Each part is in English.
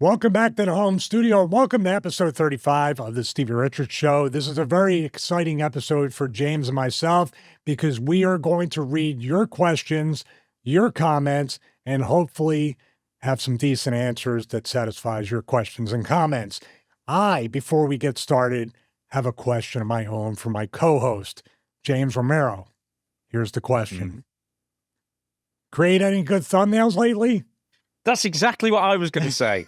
Welcome back to the home studio. Welcome to episode 35 of the Stevie Richards Show. This is a very exciting episode for James and myself because we are going to read your questions, your comments, and hopefully have some decent answers that satisfies your questions and comments. Before we get started, have a question of my own for my co-host, James Romero. Here's the question. Create any good thumbnails lately? That's exactly what I was going to say.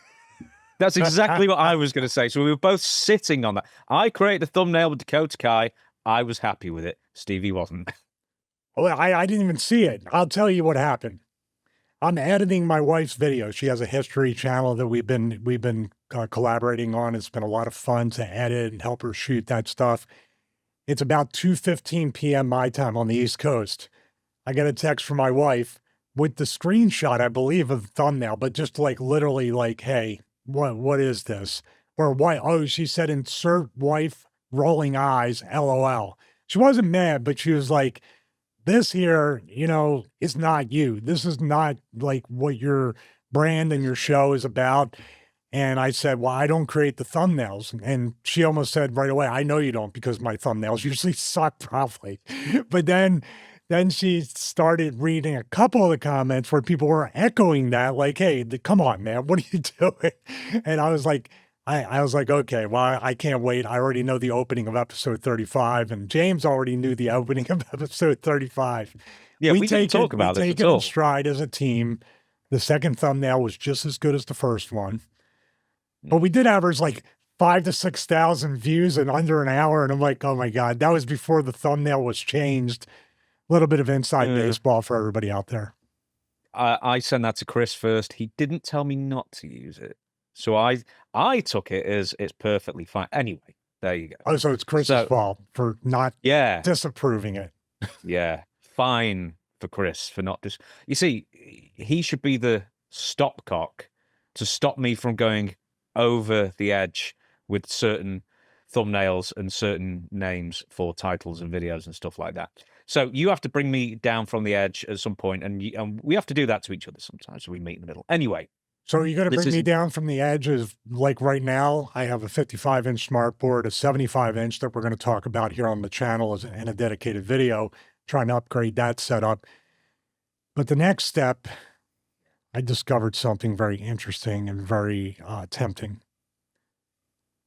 That's exactly what I was going to say. So we were both sitting on that. I created a thumbnail with Dakota Kai. I was happy with it. Stevie wasn't. Well, I didn't even see it. I'll tell you what happened. I'm editing my wife's video. She has a history channel that we've been collaborating on. It's been a lot of fun to edit and help her shoot that stuff. It's about 2:15 p.m. my time on the East Coast. I get a text from my wife with the screenshot, I believe, of the thumbnail, but just like literally like, hey, what is this? Or why? Oh, she said, insert wife rolling eyes, LOL. She wasn't mad, but she was like, this here, is not you. This is not like what your brand and your show is about. And I said, well, I don't create the thumbnails. And she almost said right away, I know you don't, because my thumbnails usually suck probably. But then she started reading a couple of the comments where people were echoing that, like, hey, come on, man, what are you doing? And I was like, okay, well, I can't wait. I already know the opening of episode 35, and James already knew the opening of episode 35. Yeah, we didn't talk about it at all. We take it in stride as a team. The second thumbnail was just as good as the first one. But we did average like 5,000 to 6,000 views in under an hour. And I'm like, oh my God, that was before the thumbnail was changed. A little bit of inside baseball for everybody out there. I sent that to Chris first. He didn't tell me not to use it. So I took it as it's perfectly fine. Anyway, there you go. Oh, so it's Chris's fault for not disapproving it. Yeah, fine for Chris for not just... You see, he should be the stopcock to stop me from going over the edge with certain thumbnails and certain names for titles and videos and stuff like that. So you have to bring me down from the edge at some point, and we have to do that to each other sometimes, so we meet in the middle. Anyway. So you're going to bring me down from the edge as, like right now, I have a 55-inch smartboard, a 75-inch that we're going to talk about here on the channel in a dedicated video, trying to upgrade that setup. But the next step, I discovered something very interesting and very tempting.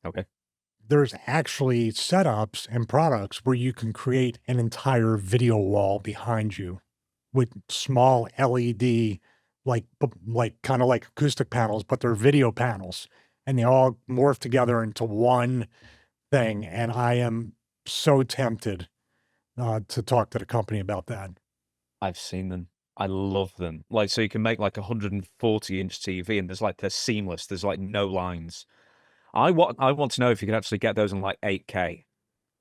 Okay. There's actually setups and products where you can create an entire video wall behind you with small LED, like kind of like acoustic panels, but they're video panels, and they all morph together into one thing. And I am so tempted to talk to the company about that. I've seen them. I love them. Like, so you can make like 140-inch TV, and they're seamless. There's like no lines. I want to know if you can actually get those in like 8K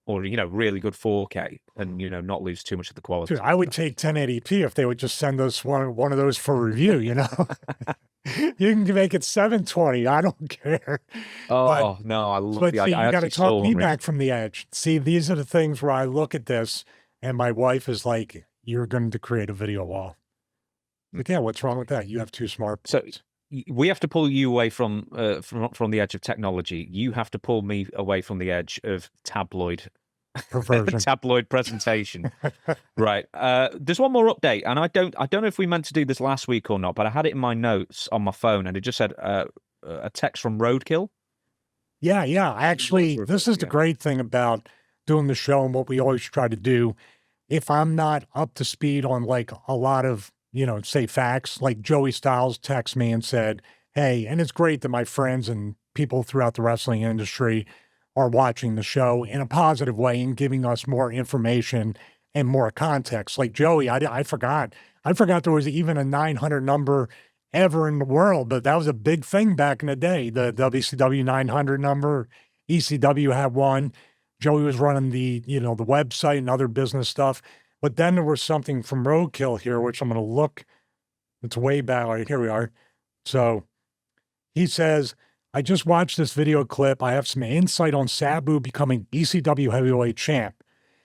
or, really good 4K and, not lose too much of the quality. Dude, I would take 1080p if they would just send us one of those for review, You can make it 720. I don't care. Oh, no, I love it. But you got to talk me back from the edge. See, these are the things where I look at this and my wife is like, you're going to create a video wall. But yeah, what's wrong with that? You have two smartphones. So we have to pull you away from the edge of technology. You have to pull me away from the edge of tabloid presentation. Right. There's one more update, and I don't know if we meant to do this last week or not, but I had it in my notes on my phone, and it just said a text from Roadkill. Yeah. Actually, this is the great thing about doing the show and what we always try to do. If I'm not up to speed on like a lot of, say facts, like Joey Styles texted me and said, hey, and it's great that my friends and people throughout the wrestling industry are watching the show in a positive way and giving us more information and more context. Like Joey, I forgot there was even a 900 number ever in the world, but that was a big thing back in the day. The WCW 900 number, ECW had one. Joey was running the website and other business stuff. But then there was something from Roadkill here, which I'm going to look. It's way back. Right, here we are. So he says, I just watched this video clip. I have some insight on Sabu becoming ECW heavyweight champ.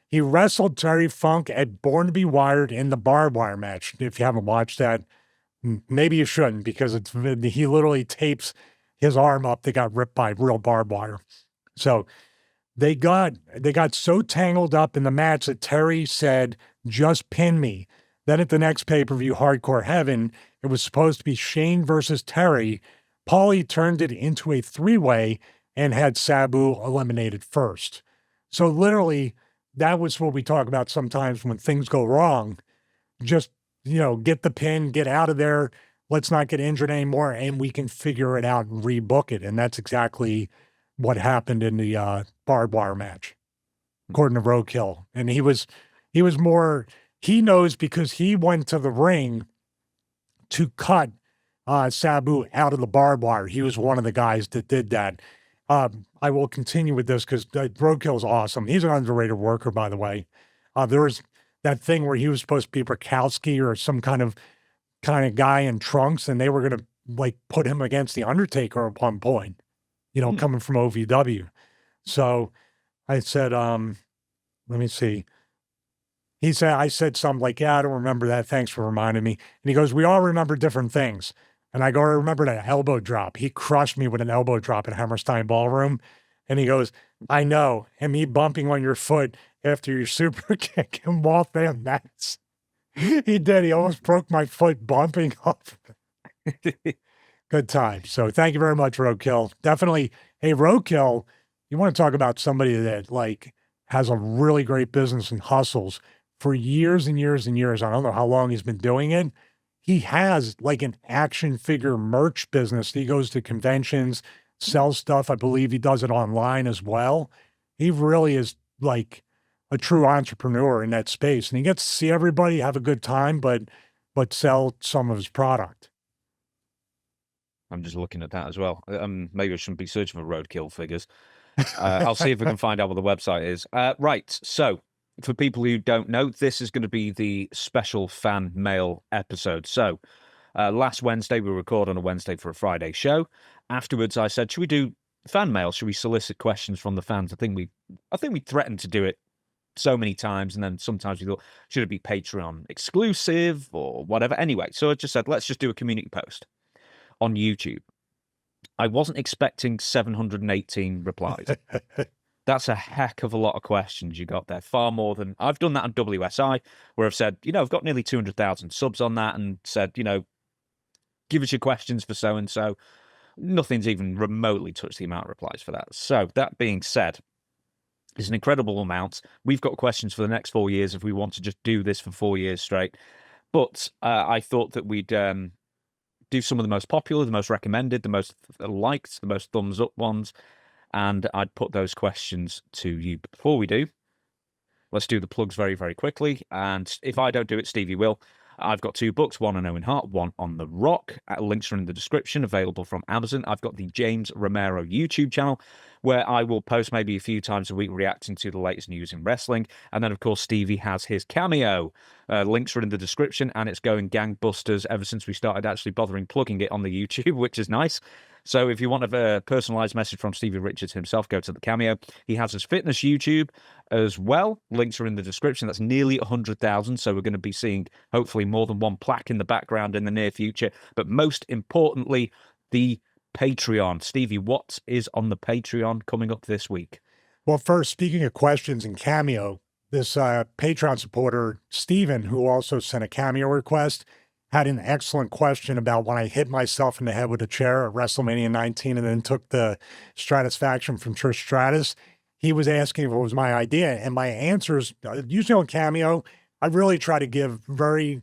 He wrestled Terry Funk at Born to be Wired in the barbed wire match. If you haven't watched that, maybe you shouldn't, because he literally tapes his arm up that got ripped by real barbed wire. So they got so tangled up in the match that Terry said, "Just pin me." Then at the next pay-per-view, Hardcore Heaven, it was supposed to be Shane versus Terry. Paulie turned it into a three-way and had Sabu eliminated first. So literally, that was what we talk about sometimes when things go wrong. Just, get the pin, get out of there. Let's not get injured anymore, and we can figure it out and rebook it. And that's exactly what happened in the barbed wire match, according to Roadkill. And he was more, he knows because he went to the ring to cut Sabu out of the barbed wire. He was one of the guys that did that. I will continue with this because Roadkill is awesome. He's an underrated worker, by the way. There was that thing where he was supposed to be Rakowski or some kind of guy in trunks, and they were going to put him against the Undertaker at one point, coming from OVW. So I said, let me see. I said something like, "Yeah, I don't remember that. Thanks for reminding me." And he goes, "We all remember different things." And I go, "I remember that elbow drop. He crushed me with an elbow drop at Hammerstein Ballroom." And he goes, "I know. And me bumping on your foot after your super kick and Walt Van Ness." He did. He almost broke my foot bumping off. Good time. So thank you very much, Roadkill. Definitely. Hey, Roadkill, you want to talk about somebody that has a really great business and hustles for years and years and years. I don't know how long he's been doing it. He has an action figure merch business. He goes to conventions, sells stuff. I believe he does it online as well. He really is a true entrepreneur in that space. And he gets to see everybody, have a good time, but sell some of his product. I'm just looking at that as well. Maybe I shouldn't be searching for Roadkill figures. I'll see if I can find out what the website is. Right. So for people who don't know, this is going to be the special fan mail episode. So last Wednesday, we record on a Wednesday for a Friday show. Afterwards, I said, should we do fan mail? Should we solicit questions from the fans? I think we threatened to do it so many times, and then sometimes we thought, should it be Patreon exclusive or whatever? Anyway, so I just said, let's just do a community post on YouTube. I wasn't expecting 718 replies. That's a heck of a lot of questions you got there. Far more than I've done that on WSI, where I've said, I've got nearly 200,000 subs on that, and said, give us your questions for so-and-so. Nothing's even remotely touched the amount of replies for that. So that being said, it's an incredible amount. We've got questions for the next 4 years if we want to just do this for 4 years straight. But I thought that we'd do some of the most popular, the most recommended, the most liked, the most thumbs up ones, and I'd put those questions to you. But before we do, let's do the plugs very, very quickly. And if I don't do it, Stevie will. I've got 2 books, one on Owen Hart, one on The Rock. Links are in the description, available from Amazon. I've got the James Romero YouTube channel, where I will post maybe a few times a week reacting to the latest news in wrestling. And then, of course, Stevie has his Cameo. Links are in the description, and it's going gangbusters ever since we started actually bothering plugging it on the YouTube, which is nice. So if you want a personalized message from Stevie Richards himself, go to the Cameo. He has his fitness YouTube as well. Links are in the description. That's nearly 100,000. So we're going to be seeing hopefully more than one plaque in the background in the near future. But most importantly, the Patreon. Stevie, what is on the Patreon coming up this week? Well, first, speaking of questions and Cameo, this Patreon supporter, Steven, who also sent a Cameo request, had an excellent question about when I hit myself in the head with a chair at WrestleMania 19 and then took the Stratusfaction from Trish Stratus. He was asking if it was my idea, and my answers, usually on Cameo, I really try to give very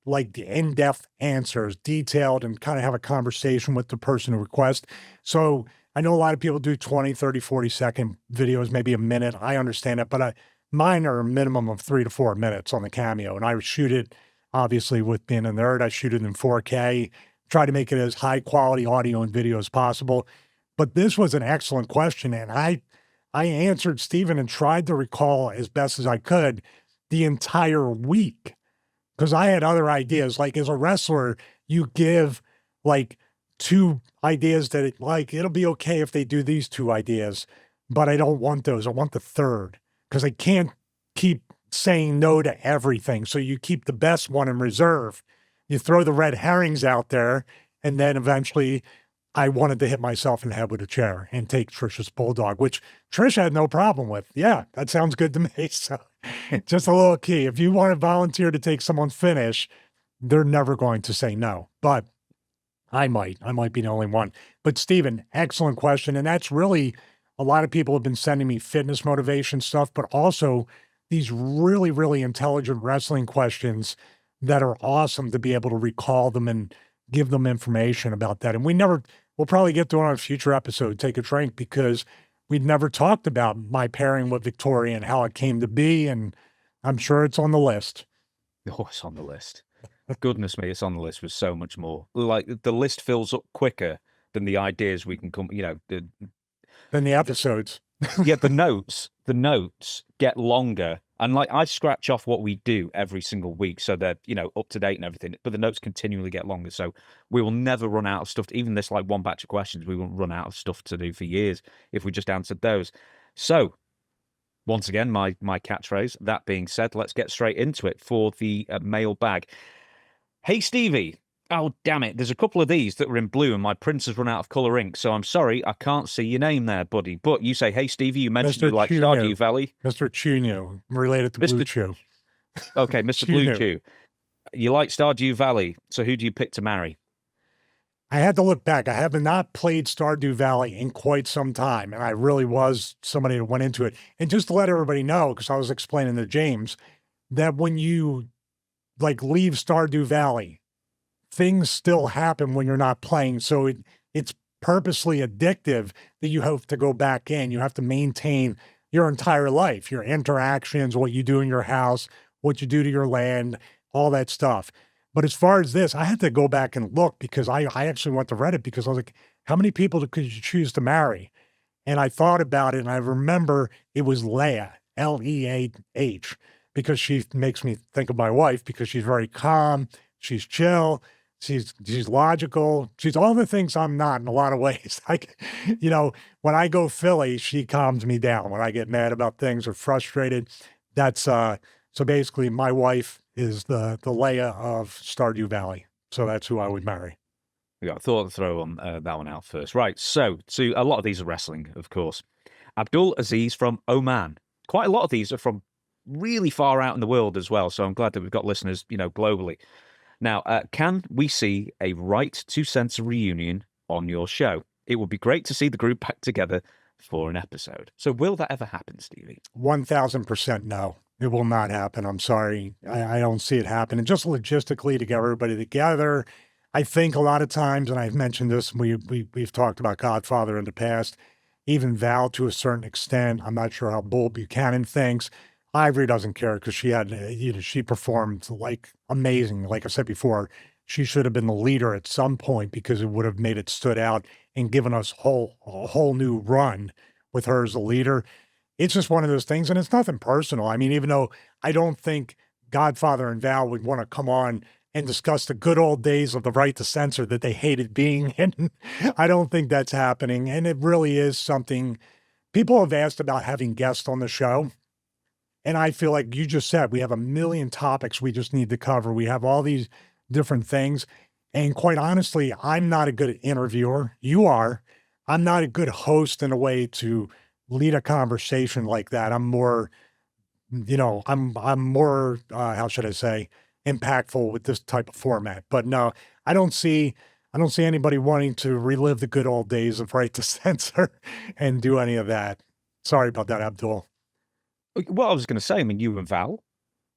in-depth answers, detailed, and kind of have a conversation with the person who requests. So I know a lot of people do 20, 30, 40-second videos, maybe a minute. I understand it, but mine are a minimum of 3 to 4 minutes on the Cameo, and I shoot it, obviously, with being a nerd, I shoot it in 4K, try to make it as high quality audio and video as possible. But this was an excellent question, and I answered Steven and tried to recall as best as I could the entire week, because I had other ideas. As a wrestler, you give 2 ideas that it'll be okay if they do these 2 ideas, but I don't want those. I want the third, because I can't keep saying no to everything. So you keep the best one in reserve. You throw the red herrings out there, and then eventually I wanted to hit myself in the head with a chair and take Trisha's bulldog, which Trish had no problem with. Yeah, that sounds good to me. So just a little key. If you want to volunteer to take someone's finish, they're never going to say no. But I might be the only one. But Steven, excellent question. And that's really, a lot of people have been sending me fitness motivation stuff, but also these really, really intelligent wrestling questions that are awesome to be able to recall them and give them information about that. And we'll probably get to it on a future episode, Take a Drink, because we'd never talked about my pairing with Victoria and how it came to be. And I'm sure it's on the list. Oh, it's on the list. Goodness me, it's on the list with so much more. Like, the list fills up quicker than the ideas we can come, Than the episodes. Yeah, the notes get longer. And like, I scratch off what we do every single week so they're, up to date and everything, but the notes continually get longer. So we will never run out of stuff. Even this like one batch of questions, we won't run out of stuff to do for years if we just answered those. So once again, my catchphrase. That being said, let's get straight into it for the mailbag. Hey, Stevie. Oh, damn it. There's a couple of these that were in blue and my printer's run out of colour ink. So I'm sorry, I can't see your name there, buddy. But you say, hey, Stevie, you mentioned you like Stardew Valley. Mr. Chunio, related to Blue Chew. Okay, Mr. Blue Chew. You like Stardew Valley. So who do you pick to marry? I had to look back. I have not played Stardew Valley in quite some time. And I really was somebody that went into it. And just to let everybody know, because I was explaining to James, that when you leave Stardew Valley, things still happen when you're not playing. So it's purposely addictive that you have to go back in. You have to maintain your entire life, your interactions, what you do in your house, what you do to your land, all that stuff. But as far as this, I had to go back and look because I actually went to Reddit because I was like, how many people could you choose to marry? And I thought about it and I remember it was Leah, Leah, because she makes me think of my wife because she's very calm, she's chill, she's logical, she's all the things I'm not in a lot of ways. Like, when I go Philly, she calms me down. When I get mad about things or frustrated, that's so basically my wife is the Leia of Stardew Valley. So that's who I would marry. Yeah, I thought I'd throw on that one out first. Right, so a lot of these are wrestling, of course. Abdul Aziz from Oman. Quite a lot of these are from really far out in the world as well, so I'm glad that we've got listeners, globally. Now, can we see a Right to Censor reunion on your show? It would be great to see the group back together for an episode. So will that ever happen, Stevie? 1,000% no. It will not happen. I'm sorry. I don't see it happening. Just logistically to get everybody together. I think a lot of times, and I've mentioned this, we've talked about Godfather in the past, even Val to a certain extent. I'm not sure how Bull Buchanan thinks. Ivory doesn't care because she had, she performed like amazing. Like I said before, she should have been the leader at some point because it would have made it stood out and given us a whole new run with her as a leader. It's just one of those things, and it's nothing personal. I mean, even though I don't think Godfather and Val would want to come on and discuss the good old days of the Right to Censor that they hated being in, I don't think that's happening. And it really is something people have asked about having guests on the show. And I feel like you just said, we have a million topics we just need to cover. We have all these different things. And quite honestly, I'm not a good interviewer. You are. I'm not a good host in a way to lead a conversation like that. I'm more, I'm more, how should I say, impactful with this type of format. But no, I don't see anybody wanting to relive the good old days of Right to Censor and do any of that. Sorry about that, Abdul. Well, I was going to say, I mean, you and Val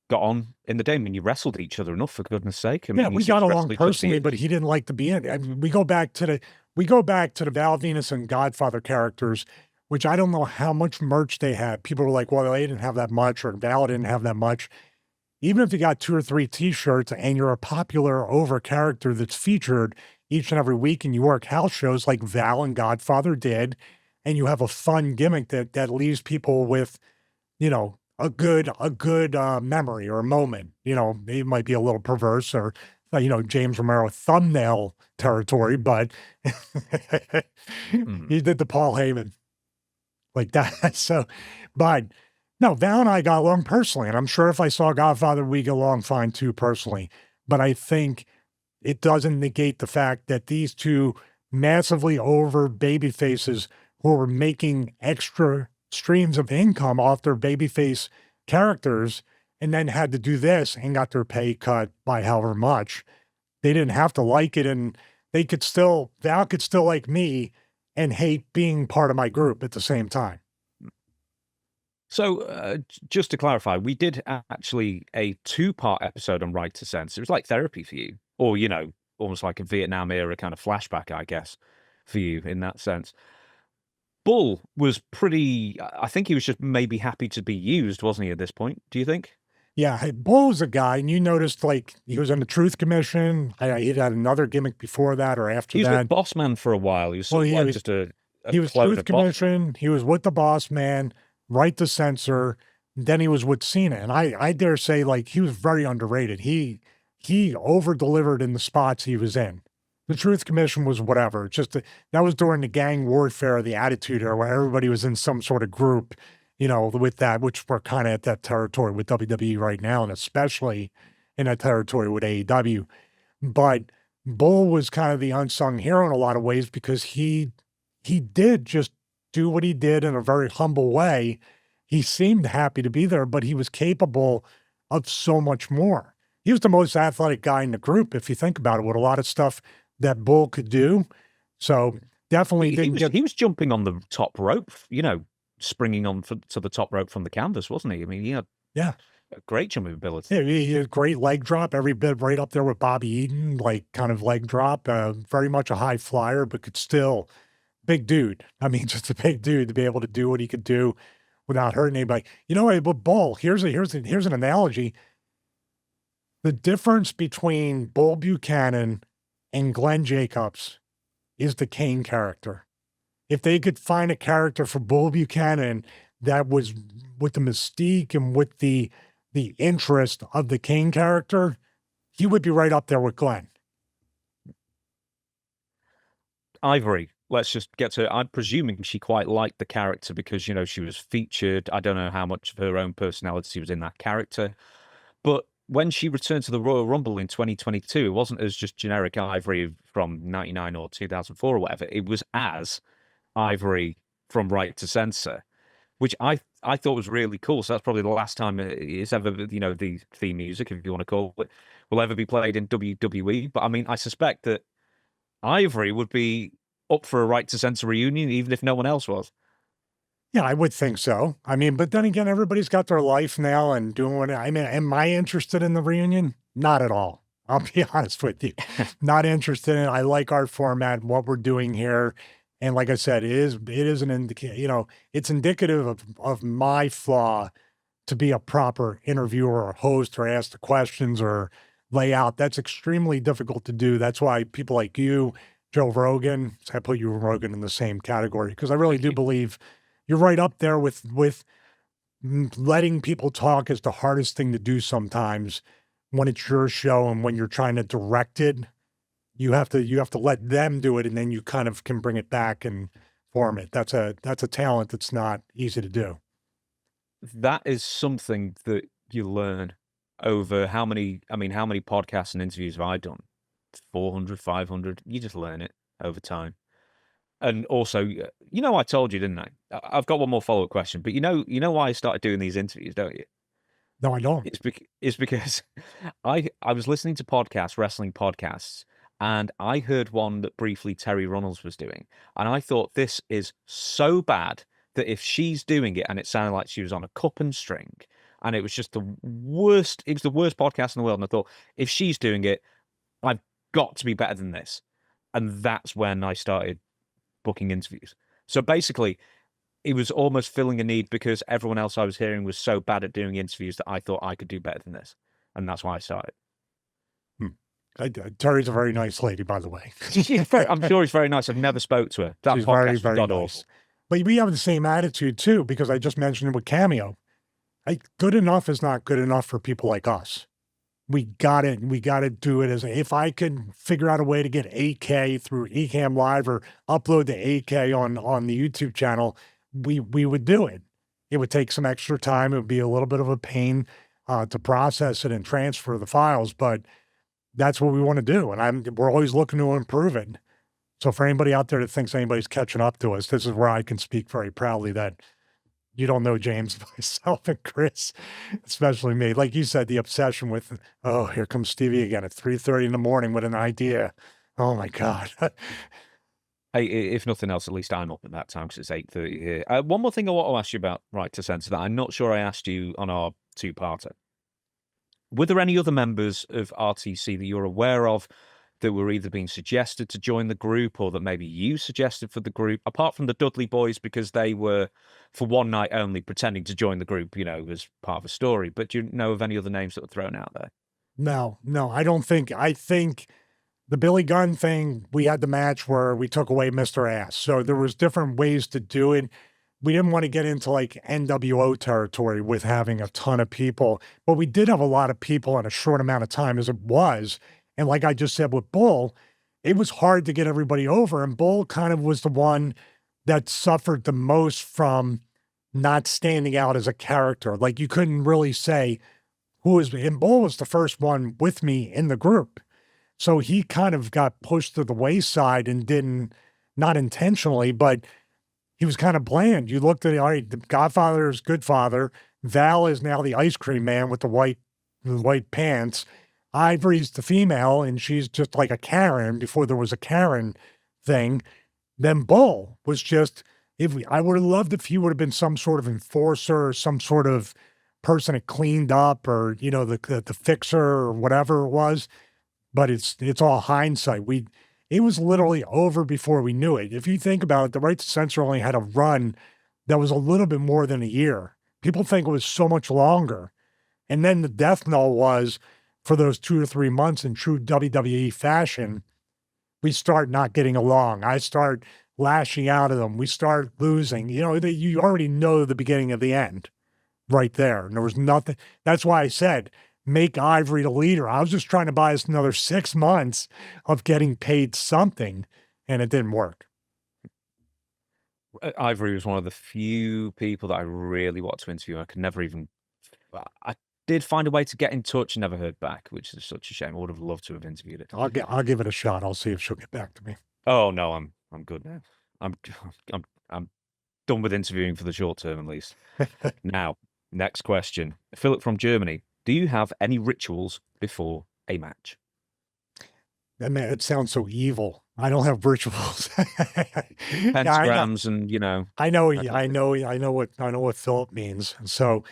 got on in the day. I mean, you wrestled each other enough, for goodness sake. I mean, yeah, we got along personally, but he didn't like to be in it. I mean, we go back to the Val Venus and Godfather characters, which I don't know how much merch they had. People were like, well, they didn't have that much, or Val didn't have that much. Even if you got 2 or 3 t-shirts and you're a popular over character that's featured each and every week and you work house shows like Val and Godfather did, and you have a fun gimmick that leaves people with, a good memory or a moment. It might be a little perverse or, James Romero thumbnail territory, but he did the Paul Heyman like that. So, but no, Val and I got along personally, and I'm sure if I saw Godfather, we get along fine too personally. But I think it doesn't negate the fact that these two massively over baby faces who were making extra streams of income off their babyface characters and then had to do this and got their pay cut by however much. They didn't have to like it, and Val could still like me and hate being part of my group at the same time. So, just to clarify, we did actually a 2-part episode on Right to Censor. It was like therapy for you, or, almost like a Vietnam era kind of flashback, I guess, for you in that sense. Bull was I think he was just maybe happy to be used, wasn't he, at this point? Do you think? Yeah, Bull was a guy, and you noticed like he was on the Truth Commission. He had another gimmick before that or after he was that. with Boss Man for a while. He was just a he was Truth Commission. He was with the Boss Man, Right to Censor. Then he was with Cena, and I dare say like he was very underrated. He over delivered in the spots he was in. The Truth Commission was whatever. It's just that was during the gang warfare, the Attitude Era, where everybody was in some sort of group, with that, which we're kind of at that territory with WWE right now, and especially in that territory with AEW. But Bull was kind of the unsung hero in a lot of ways because he did just do what he did in a very humble way. He seemed happy to be there, but he was capable of so much more. He was the most athletic guy in the group, if you think about it, with a lot of stuff that Bull could do. So definitely he was jumping on the top rope, springing on to the top rope from the canvas, wasn't he? I mean, he had a great jumping ability. Yeah, he had great leg drop, every bit right up there with Bobby Eaton, like kind of leg drop, very much a high flyer, but could still, big dude. I mean, just a big dude to be able to do what he could do without hurting anybody. With Bull, here's an analogy. The difference between Bull Buchanan and Glenn Jacobs is the Kane character. If they could find a character for Bull Buchanan that was with the mystique and with the interest of the Kane character, he would be right up there with Glenn. Ivory, let's just get to it. I'm presuming she quite liked the character because, she was featured. I don't know how much of her own personality was in that character. But when she returned to the Royal Rumble in 2022, it wasn't as just generic Ivory from 99 or 2004 or whatever. It was as Ivory from Right to Censor, which I thought was really cool. So that's probably the last time it's ever, the theme music, if you want to call it, will ever be played in WWE. But I mean, I suspect that Ivory would be up for a Right to Censor reunion, even if no one else was. Yeah, I would think so. I mean, but then again, everybody's got their life now and doing what, I mean, am I interested in the reunion? Not at all. I'll be honest with you. Not interested in it. I like our format, what we're doing here. And like I said, it is an indicator, it's indicative of my flaw to be a proper interviewer or host or ask the questions or lay out. That's extremely difficult to do. That's why people like you, Joe Rogan, I put you and Rogan in the same category, because I really do believe you're right up there with letting people talk is the hardest thing to do sometimes when it's your show and when you're trying to direct it. You have to let them do it, and then you kind of can bring it back and form it. That's a talent that's not easy to do. That is something that you learn over how many podcasts and interviews have I done? 400, 500. You just learn it over time. And also, I told you, didn't I? I've got one more follow-up question, but you know why I started doing these interviews, don't you? No, I don't. It's because I was listening to wrestling podcasts, and I heard one that briefly Terry Runnels was doing, and I thought, this is so bad that if she's doing it, and it sounded like she was on a cup and string, and it was just the worst podcast in the world, and I thought, if she's doing it, I've got to be better than this. And that's when I started booking interviews. So basically, it was almost filling a need because everyone else I was hearing was so bad at doing interviews that I thought I could do better than this. And that's why I started. Terry's a very nice lady, by the way. I'm sure she's very nice. I've never spoke to her. That She's podcast very nice. But we have the same attitude too, because I just mentioned it with Cameo. Good enough is not good enough for people like us. We got to do it if I could figure out a way to get 8K through Ecamm Live or upload the 8K on the YouTube channel, we would do it. It would take some extra time. It would be a little bit of a pain to process it and transfer the files, but that's what we want to do. And we're always looking to improve it. So for anybody out there that thinks anybody's catching up to us, this is where I can speak very proudly that you don't know James, myself, and Chris, especially me. Like you said, the obsession with, oh, here comes Stevie again at 3:30 in the morning with an idea. Oh my God. Hey, if nothing else, at least I'm up at that time because it's 8:30 here. One more thing I want to ask you about Right to Censor that I'm not sure I asked you on our two-parter. Were there any other members of RTC that you're aware of that were either being suggested to join the group or that maybe you suggested for the group, apart from the Dudley boys, because they were, for one night only, pretending to join the group, you know, as part of a story? But do you know of any other names that were thrown out there? No, I don't think, I think the Billy Gunn thing, we had the match where we took away Mr. Ass. So there was different ways to do it. We didn't want to get into like NWO territory with having a ton of people, but we did have a lot of people in a short amount of time as it was. And like I just said with Bull, it was hard to get everybody over. And Bull kind of was the one that suffered the most from not standing out as a character. Like you couldn't really say who was, and Bull was the first one with me in the group. So he kind of got pushed to the wayside and didn't, not intentionally, but he was kind of bland. You looked at it, all right, the Godfather is good father. Val is now the ice cream man with the white pants. Ivory's the female, and she's just like a Karen before there was a Karen thing. Then Bull was just, I would have loved if he would have been some sort of enforcer or some sort of person that cleaned up or, you know, the fixer or whatever it was. But it's all hindsight. It was literally over before we knew it. If you think about it, the Right to Censor only had a run that was a little bit more than a year. People think it was so much longer. And then the death knell was, for those 2 or 3 months in true WWE fashion, we start not getting along. I start lashing out at them. We start losing. You know, you already know the beginning of the end right there. And there was nothing. That's why I said, make Ivory the leader. I was just trying to buy us another 6 months of getting paid something, and it didn't work. Ivory was one of the few people that I really wanted to interview. I could never even, I did find a way to get in touch and never heard back, which is such a shame. I would have loved to have interviewed it. I'll give it a shot. I'll see if she'll get back to me. Oh no, I'm good now. I'm done with interviewing for the short term at least. Now, next question. Philip from Germany. Do you have any rituals before a match? Man, it sounds so evil. I don't have rituals. Pentagrams and, you know. I know what Philip means. So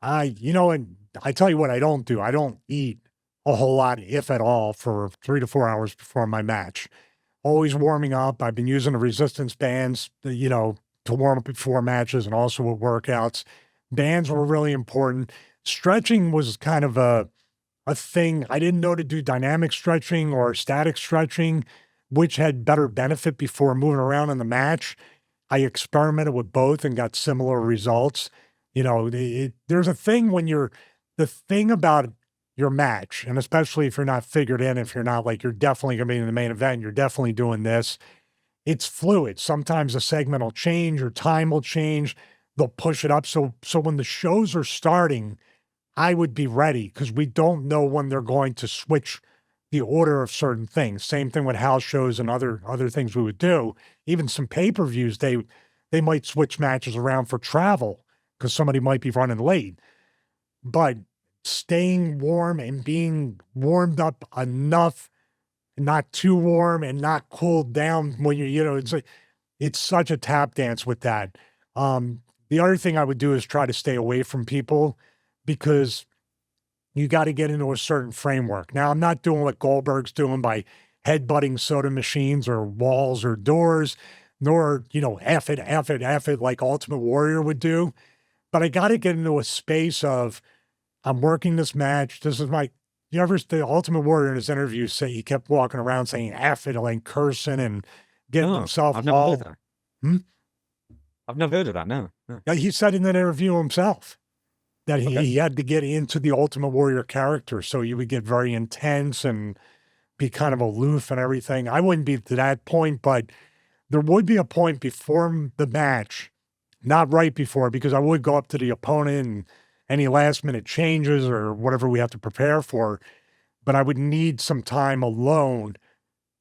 and I tell you what I don't do. I don't eat a whole lot, if at all, for 3 to 4 hours before my match. Always warming up. I've been using the resistance bands, to warm up before matches and also with workouts. Bands were really important. Stretching was kind of a thing. I didn't know to do dynamic stretching or static stretching, which had better benefit before moving around in the match. I experimented with both and got similar results. There's a thing when the thing about your match, and especially if you're not figured in, if you're not like, you're definitely going to be in the main event, you're definitely doing this. It's fluid. Sometimes a segment will change or time will change. They'll push it up. So when the shows are starting, I would be ready because we don't know when they're going to switch the order of certain things. Same thing with house shows and other things we would do. Even some pay-per-views, they might switch matches around for travel because somebody might be running late. But staying warm and being warmed up enough, not too warm and not cooled down when it's such a tap dance with that. The other thing I would do is try to stay away from people because you got to get into a certain framework. Now, I'm not doing what Goldberg's doing by headbutting soda machines or walls or doors, nor, F it like Ultimate Warrior would do. But I got to get into a space of, I'm working this match. This is the Ultimate Warrior in his interview he kept walking around saying F it, like cursing and getting himself I've never all. heard that. I've never heard of that, no. He said in that interview himself that he had to get into the Ultimate Warrior character. So you would get very intense and be kind of aloof and everything. I wouldn't be to that point, but there would be a point before the match, not right before, because I would go up to the opponent and any last minute changes or whatever we have to prepare for, but I would need some time alone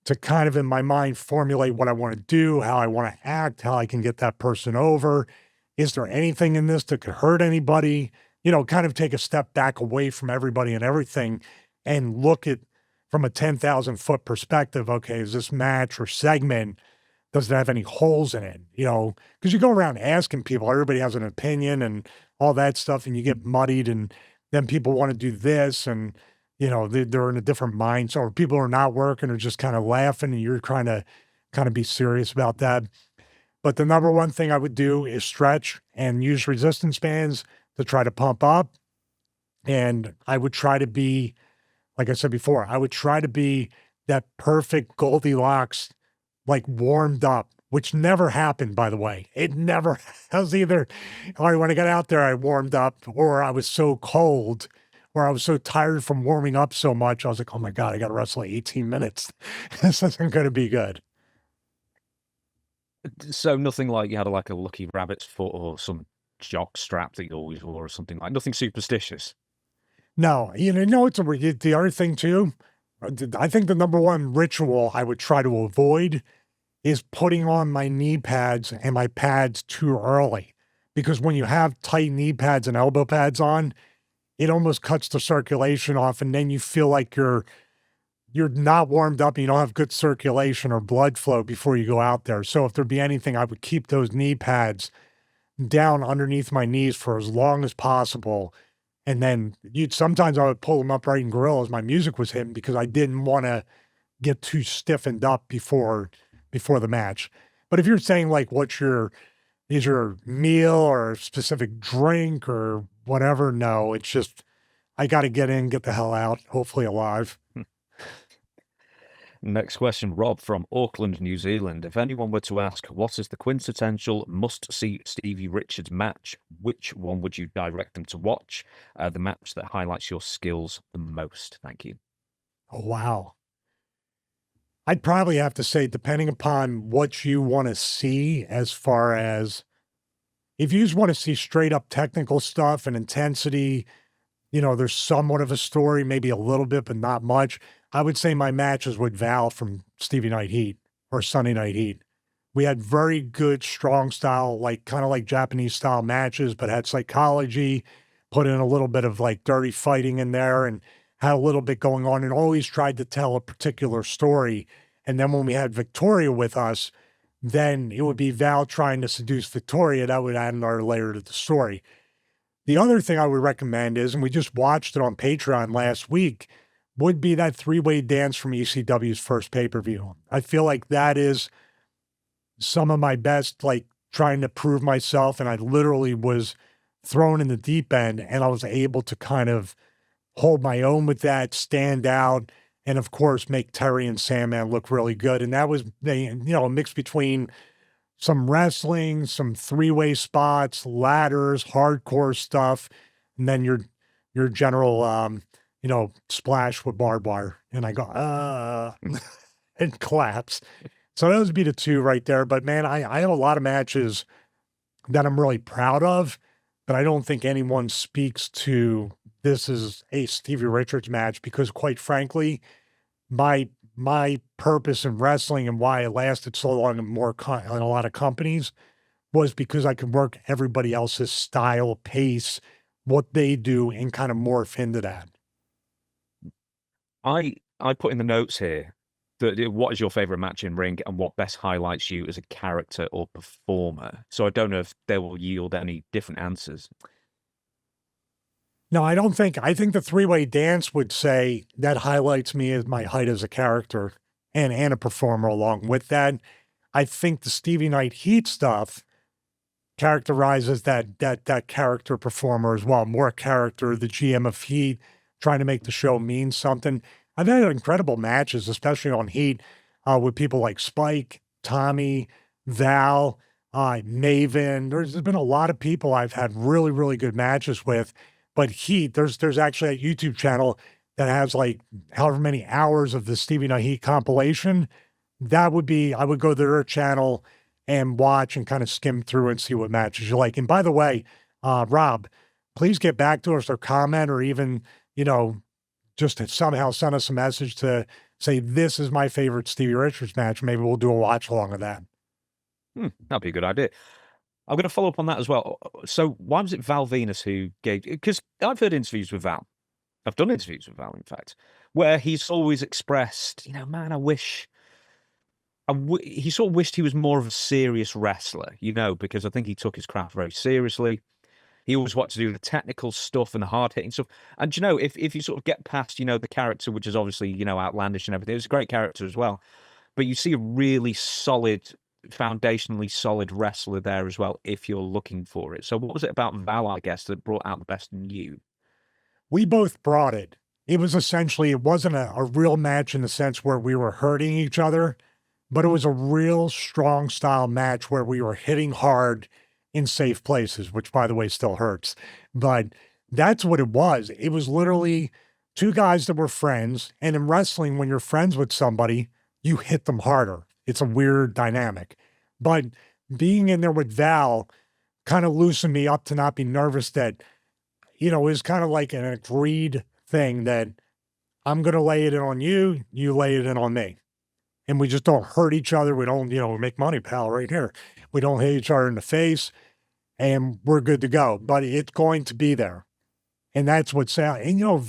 to kind of in my mind formulate what I want to do, how I want to act, how I can get that person over. Is there anything in this that could hurt anybody? Kind of take a step back away from everybody and everything and look at from a 10,000-foot perspective. Okay, is this match or segment, does it have any holes in it? Because you go around asking people, everybody has an opinion and all that stuff, and you get muddied, and then people want to do this, and they're in a different mindset, or people are not working or just kind of laughing, and you're trying to kind of be serious about that. But the number one thing I would do is stretch and use resistance bands to try to pump up. And I would try to be, like I said before, I would try to be that perfect Goldilocks, like warmed up, which never happened, by the way. It never has either. When I got out there, I warmed up, or I was so cold, or I was so tired from warming up so much. I was like, oh my God, I got to wrestle 18 minutes. This isn't going to be good. So nothing like you had like a lucky rabbit's foot or some jock strap that you always wore or something, like nothing superstitious. No, the other thing too, I think the number one ritual I would try to avoid is putting on my knee pads and my pads too early. Because when you have tight knee pads and elbow pads on, it almost cuts the circulation off, and then you feel like you're not warmed up and you don't have good circulation or blood flow before you go out there. So if there'd be anything, I would keep those knee pads down underneath my knees for as long as possible. And then sometimes I would pull them up right in grill as my music was hitting, because I didn't want to get too stiffened up before the match. But if you're saying like is your meal or a specific drink or whatever, no, it's just, I got to get in, get the hell out, hopefully alive. Next question, Rob from Auckland, New Zealand. If anyone were to ask, what is the quintessential must-see Stevie Richards match, which one would you direct them to watch? The match that highlights your skills the most. Thank you. Oh, wow. I'd probably have to say, depending upon what you want to see, as far as if you just want to see straight up technical stuff and intensity, there's somewhat of a story, maybe a little bit, but not much. I would say my matches with Val from Stevie Night Heat or Sunday Night Heat. We had very good, strong style, kind of like Japanese style matches, but had psychology, put in a little bit of like dirty fighting in there, and had a little bit going on, and always tried to tell a particular story. And then when we had Victoria with us, then it would be Val trying to seduce Victoria. That would add another layer to the story. The other thing I would recommend is, and we just watched it on Patreon last week, would be that three-way dance from ECW's first pay-per-view. I feel like that is some of my best, like trying to prove myself. And I literally was thrown in the deep end, and I was able to kind of hold my own with that, stand out, and of course make Terry and Sandman look really good. And that was, a mix between some wrestling, some three-way spots, ladders, hardcore stuff, and then your general, splash with barbed wire. And I go, and collapse. So those would be the two right there. But man, I have a lot of matches that I'm really proud of, but I don't think anyone speaks to this is a Stevie Richards match, because quite frankly, my purpose in wrestling and why it lasted so long in a lot of companies was because I could work everybody else's style, pace, what they do, and kind of morph into that. I put in the notes here that what is your favorite match in ring and what best highlights you as a character or performer. So I don't know if they will yield any different answers. No, I don't think. I think the three-way dance would say that highlights me as my height as a character and a performer along with that. I think the Stevie Night Heat stuff characterizes that character performer as well. More character, the GM of Heat, trying to make the show mean something. I've had incredible matches, especially on Heat, with people like Spike, Tommy, Val, Maven. There's been a lot of people I've had really, really good matches with. But Heat, there's actually a YouTube channel that has like however many hours of the Stevie Night Heat compilation. I would go to their channel and watch and kind of skim through and see what matches you like. And by the way, Rob, please get back to us or comment, or even, just to somehow send us a message to say, this is my favorite Stevie Richards match. Maybe we'll do a watch along of that. That'd be a good idea. I'm going to follow up on that as well. So why was it Val Venus who gave, because I've heard interviews with Val. I've done interviews with Val, in fact, where he's always expressed, man, he sort of wished he was more of a serious wrestler, because I think he took his craft very seriously. He always wanted to do the technical stuff and the hard-hitting stuff. And, if you sort of get past, the character, which is obviously, outlandish and everything, it's a great character as well. But you see a really solid, foundationally solid wrestler there as well, if you're looking for it. So what was it about Val, I guess, that brought out the best in you? We both brought it. It was essentially, it wasn't a real match in the sense where we were hurting each other, but it was a real strong style match where we were hitting hard in safe places, which, by the way, still hurts. But that's what it was. It was literally two guys that were friends. And in wrestling, when you're friends with somebody, you hit them harder. It's a weird dynamic. But being in there with Val kind of loosened me up to not be nervous that, it was kind of like an agreed thing that I'm going to lay it in on you, you lay it in on me. And we just don't hurt each other. We don't, we make money, pal, right here. We don't hit each other in the face, and we're good to go. But it's going to be there. And that's what's sad. And,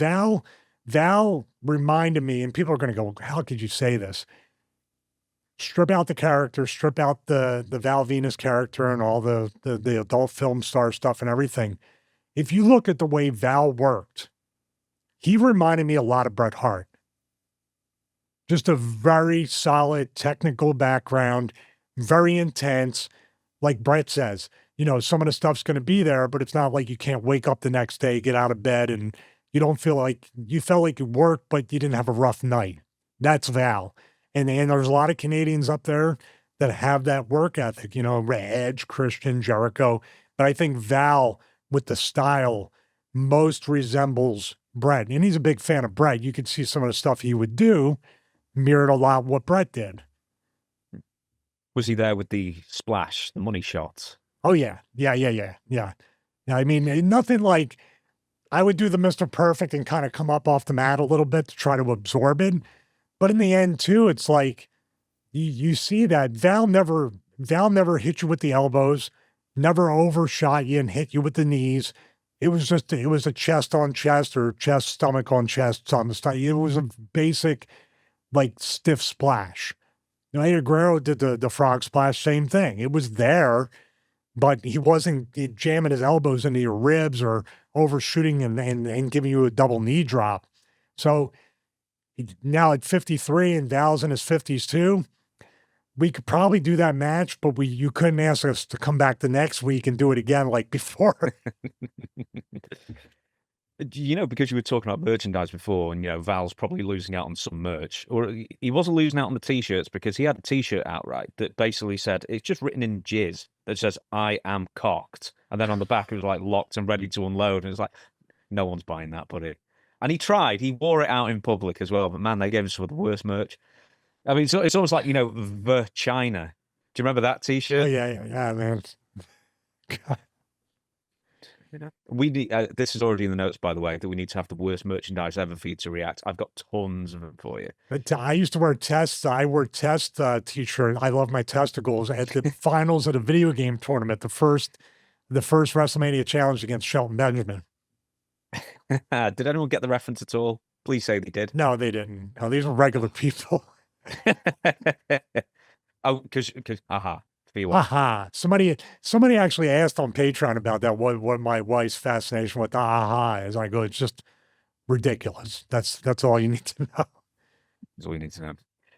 Val reminded me, and people are going to go, how could you say this? Strip out the character, strip out the Val Venus character and all the adult film star stuff and everything. If you look at the way Val worked, he reminded me a lot of Bret Hart. Just a very solid technical background, very intense. Like Bret says, some of the stuff's going to be there, but it's not like you can't wake up the next day, get out of bed, and you don't feel like you felt like you worked, but you didn't have a rough night. That's Val. And there's a lot of Canadians up there that have that work ethic, Edge, Christian, Jericho. But I think Val, with the style, most resembles Bret. And he's a big fan of Bret. You could see some of the stuff he would do mirrored a lot what Bret did. Was he there with the splash, the money shots? Oh, yeah. Yeah. I mean, nothing like, I would do the Mr. Perfect and kind of come up off the mat a little bit to try to absorb it. But in the end, too, it's like, you see that Val never hit you with the elbows, never overshot you and hit you with the knees. It was a chest on chest or chest, stomach on chest. It was a basic, like, stiff splash. Eddie Guerrero did the frog splash, same thing. It was there, but he wasn't jamming his elbows into your ribs or overshooting and giving you a double knee drop. So now at 53 and Val's in his 50s too, we could probably do that match, but you couldn't ask us to come back the next week and do it again like before. Because you were talking about merchandise before, and Val's probably losing out on some merch, or he wasn't losing out on the t-shirts because he had a t-shirt outright that basically said, it's just written in jizz that says, "I am cocked," and then on the back it was like locked and ready to unload, and it's like, no one's buying that, buddy. And he tried, he wore it out in public as well, but man, they gave him some of the worst merch. I mean, it's almost like, the China. Do you remember that t-shirt? Oh, yeah, man. God. We need, this is already in the notes, by the way, that we need to have the worst merchandise ever for you to react. I've got tons of them for you. But I used to wear tests. I wore test t-shirt. I love my testicles at the finals of the video game tournament, the first WrestleMania challenge against Shelton Benjamin. Did anyone get the reference at all? Please say they did. No, they didn't. No, these were regular people. Oh, because aha. Aha. Somebody actually asked on Patreon about that, what my wife's fascination with the aha is. I go, it's just ridiculous. That's all you need to know. That's all you need to know.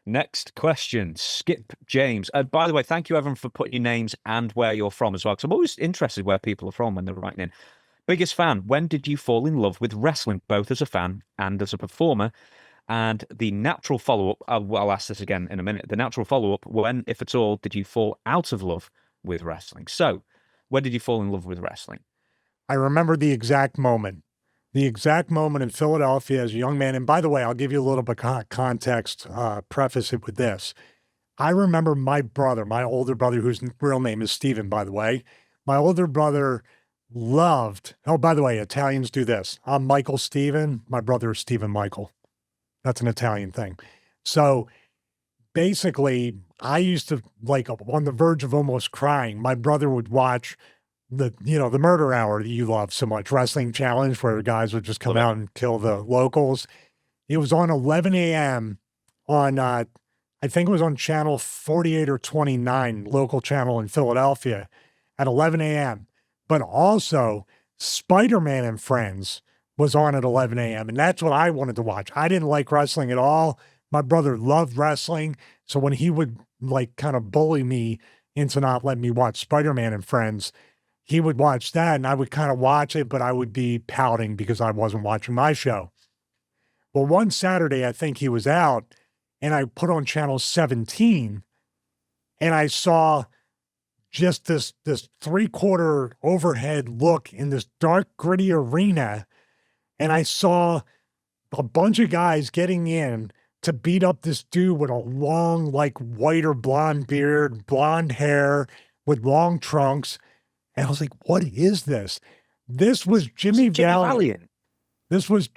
Next question, Skip James. By the way, thank you everyone for putting your names and where you're from as well, because I'm always interested where people are from when they're writing in. Biggest fan, when did you fall in love with wrestling, both as a fan and as a performer? And the natural follow-up, I'll ask this again in a minute, the natural follow-up, when, if at all, did you fall out of love with wrestling? So, when did you fall in love with wrestling? I remember the exact moment in Philadelphia as a young man. And by the way, I'll give you a little bit of context, preface it with this. I remember my older brother, whose real name is Steven, by the way. My older brother loved, oh, by the way, Italians do this. I'm Michael Steven. My brother is Steven Michael. That's an Italian thing. So basically, I used to like on the verge of almost crying. My brother would watch the Murder Hour that you love so much, Wrestling Challenge, where the guys would just come Love it. out and kill the locals. It was on 11 a.m. on, I think it was on channel 48 or 29, local channel in Philadelphia at 11 a.m. But also, Spider Man and Friends was on at 11 a.m. And that's what I wanted to watch. I didn't like wrestling at all. My brother loved wrestling. So when he would like kind of bully me into not letting me watch Spider Man and Friends, he would watch that and I would kind of watch it, but I would be pouting because I wasn't watching my show. Well, one Saturday, I think he was out and I put on channel 17 and I saw just this three-quarter overhead look in this dark, gritty arena. And I saw a bunch of guys getting in to beat up this dude with a long, like white or blonde beard, blonde hair with long trunks. And I was like, what is this? This was Jimmy Valiant. This was,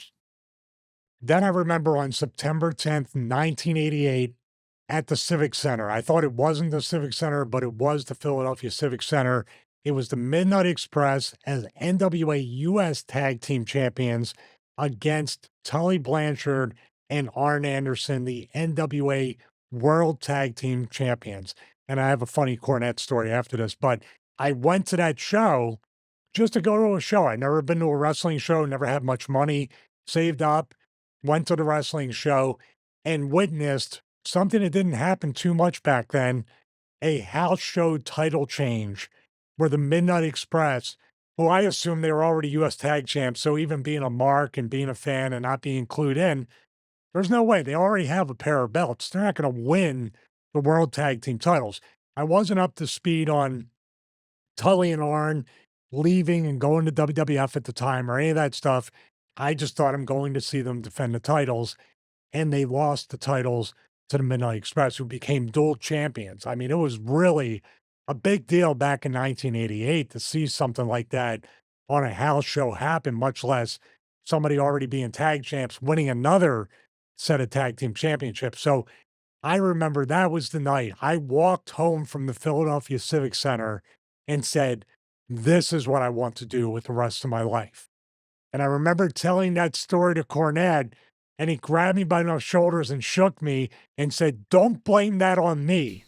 then I remember on September 10th, 1988, at the Civic Center. I thought it wasn't the Civic Center, but it was the Philadelphia Civic Center. It was the Midnight Express as NWA US Tag Team Champions against Tully Blanchard and Arn Anderson, the NWA World Tag Team Champions. And I have a funny Cornette story after this, but I went to that show just to go to a show. I'd never been to a wrestling show, never had much money saved up, went to the wrestling show and witnessed something that didn't happen too much back then, a house show title change where the Midnight Express, who I assume they were already US tag champs, so even being a mark and being a fan and not being clued in, there's no way. They already have a pair of belts. They're not going to win the World Tag Team titles. I wasn't up to speed on Tully and Arn leaving and going to WWF at the time or any of that stuff. I just thought I'm going to see them defend the titles, and they lost the titles to the Midnight Express, who became dual champions. I mean, it was really a big deal back in 1988 to see something like that on a house show happen, much less somebody already being tag champs winning another set of tag team championships. So I remember that was the night I walked home from the Philadelphia Civic Center and said, this is what I want to do with the rest of my life. And I remember telling that story to Cornette, and he grabbed me by the shoulders and shook me and said, don't blame that on me.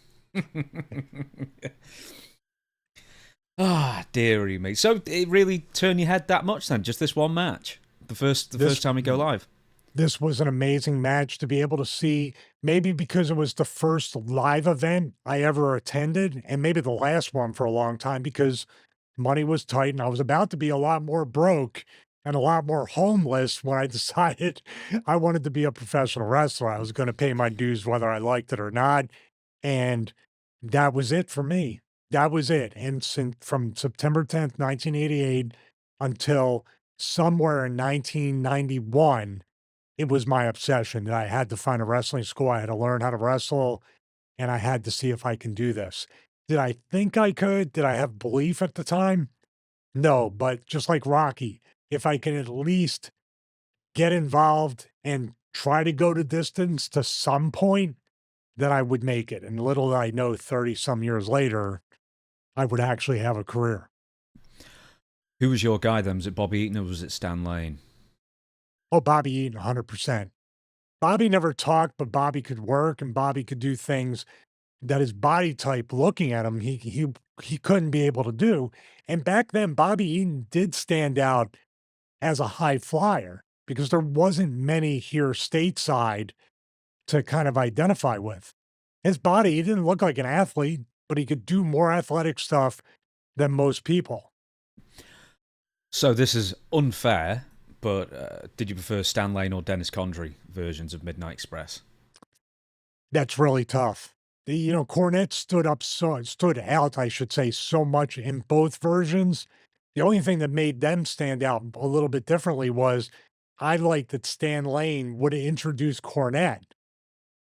Ah, dearie me. So it really turned your head that much then, just this one match? The first time we go live? This was an amazing match to be able to see, maybe because it was the first live event I ever attended, and maybe the last one for a long time because money was tight and I was about to be a lot more broke and a lot more homeless when I decided I wanted to be a professional wrestler. I was going to pay my dues whether I liked it or not. And that was it for me. That was it. And from September 10th, 1988 until somewhere in 1991, it was my obsession that I had to find a wrestling school. I had to learn how to wrestle and I had to see if I can do this. Did I think I could? Did I have belief at the time? No, but just like Rocky, if I can at least get involved and try to go the distance to some point, then I would make it. And little did I know 30 some years later, I would actually have a career. Who was your guy then? Was it Bobby Eaton or was it Stan Lane? Oh, Bobby Eaton, 100%. Bobby never talked, but Bobby could work and Bobby could do things that his body type, looking at him, he couldn't be able to do. And back then, Bobby Eaton did stand out as a high flyer because there wasn't many here stateside to kind of identify with. His body, he didn't look like an athlete, but he could do more athletic stuff than most people. So this is unfair, but did you prefer Stan Lane or Dennis Condrey versions of Midnight Express? That's really tough. Cornette stood out, I should say, so much in both versions. The only thing that made them stand out a little bit differently was I liked that Stan Lane would have introduced Cornette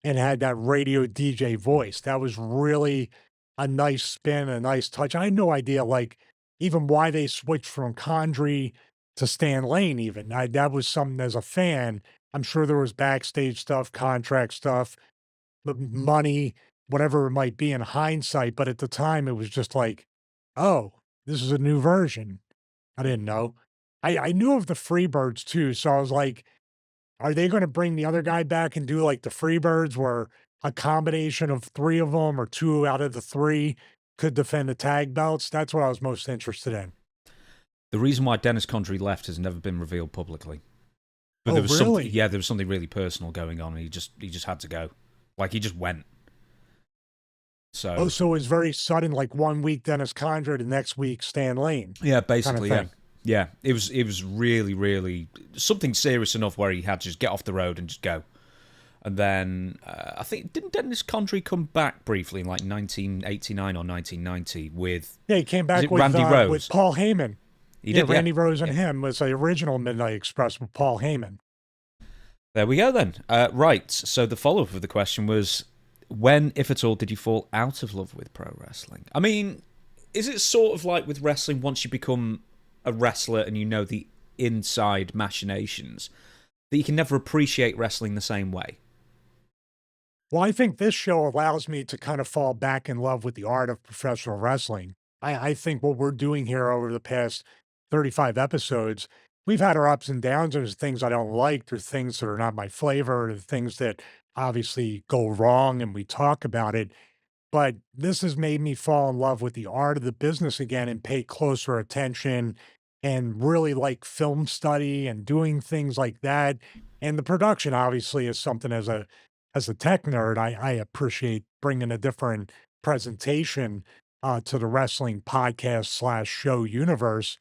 and had that radio DJ voice. That was really a nice spin, a nice touch. I had no idea, like, even why they switched from Condrey to Stan Lane even. That was something as a fan I'm sure there was backstage stuff, contract stuff, money, whatever it might be in hindsight. But at the time, it was just like, oh, this is a new version. I didn't know. I knew of the Freebirds too. So I was like, are they going to bring the other guy back and do like the Freebirds where a combination of three of them or two out of the three could defend the tag belts? That's what I was most interested in. The reason why Dennis Condrey left has never been revealed publicly. But Oh, there was really? there was something really personal going on, and he just had to go. Like, he just went. So Oh, so it was very sudden, like 1 week Dennis Condrey, the next week Stan Lane. yeah, basically, thing. yeah. It was really, really something serious enough where he had to just get off the road and just go. And then I think, didn't Dennis Condrey come back briefly in like 1989 or 1990 with? Yeah, he came back with Randy Rose? with Paul Heyman. He did, Randy Rose and him was the original Midnight Express with Paul Heyman. There we go then. Right, so the follow-up of the question was, when, if at all, did you fall out of love with pro wrestling? I mean, is it sort of like with wrestling, once you become a wrestler and you know the inside machinations, that you can never appreciate wrestling the same way? Well, I think this show allows me to kind of fall back in love with the art of professional wrestling. I think what we're doing here over the past 35 episodes, we've had our ups and downs. There's things I don't like. There's things that are not my flavor. There's things that obviously go wrong, and we talk about it. But this has made me fall in love with the art of the business again and pay closer attention and really like film study and doing things like that. And the production obviously is something as a tech nerd, I appreciate bringing a different presentation to the wrestling podcast slash show universe.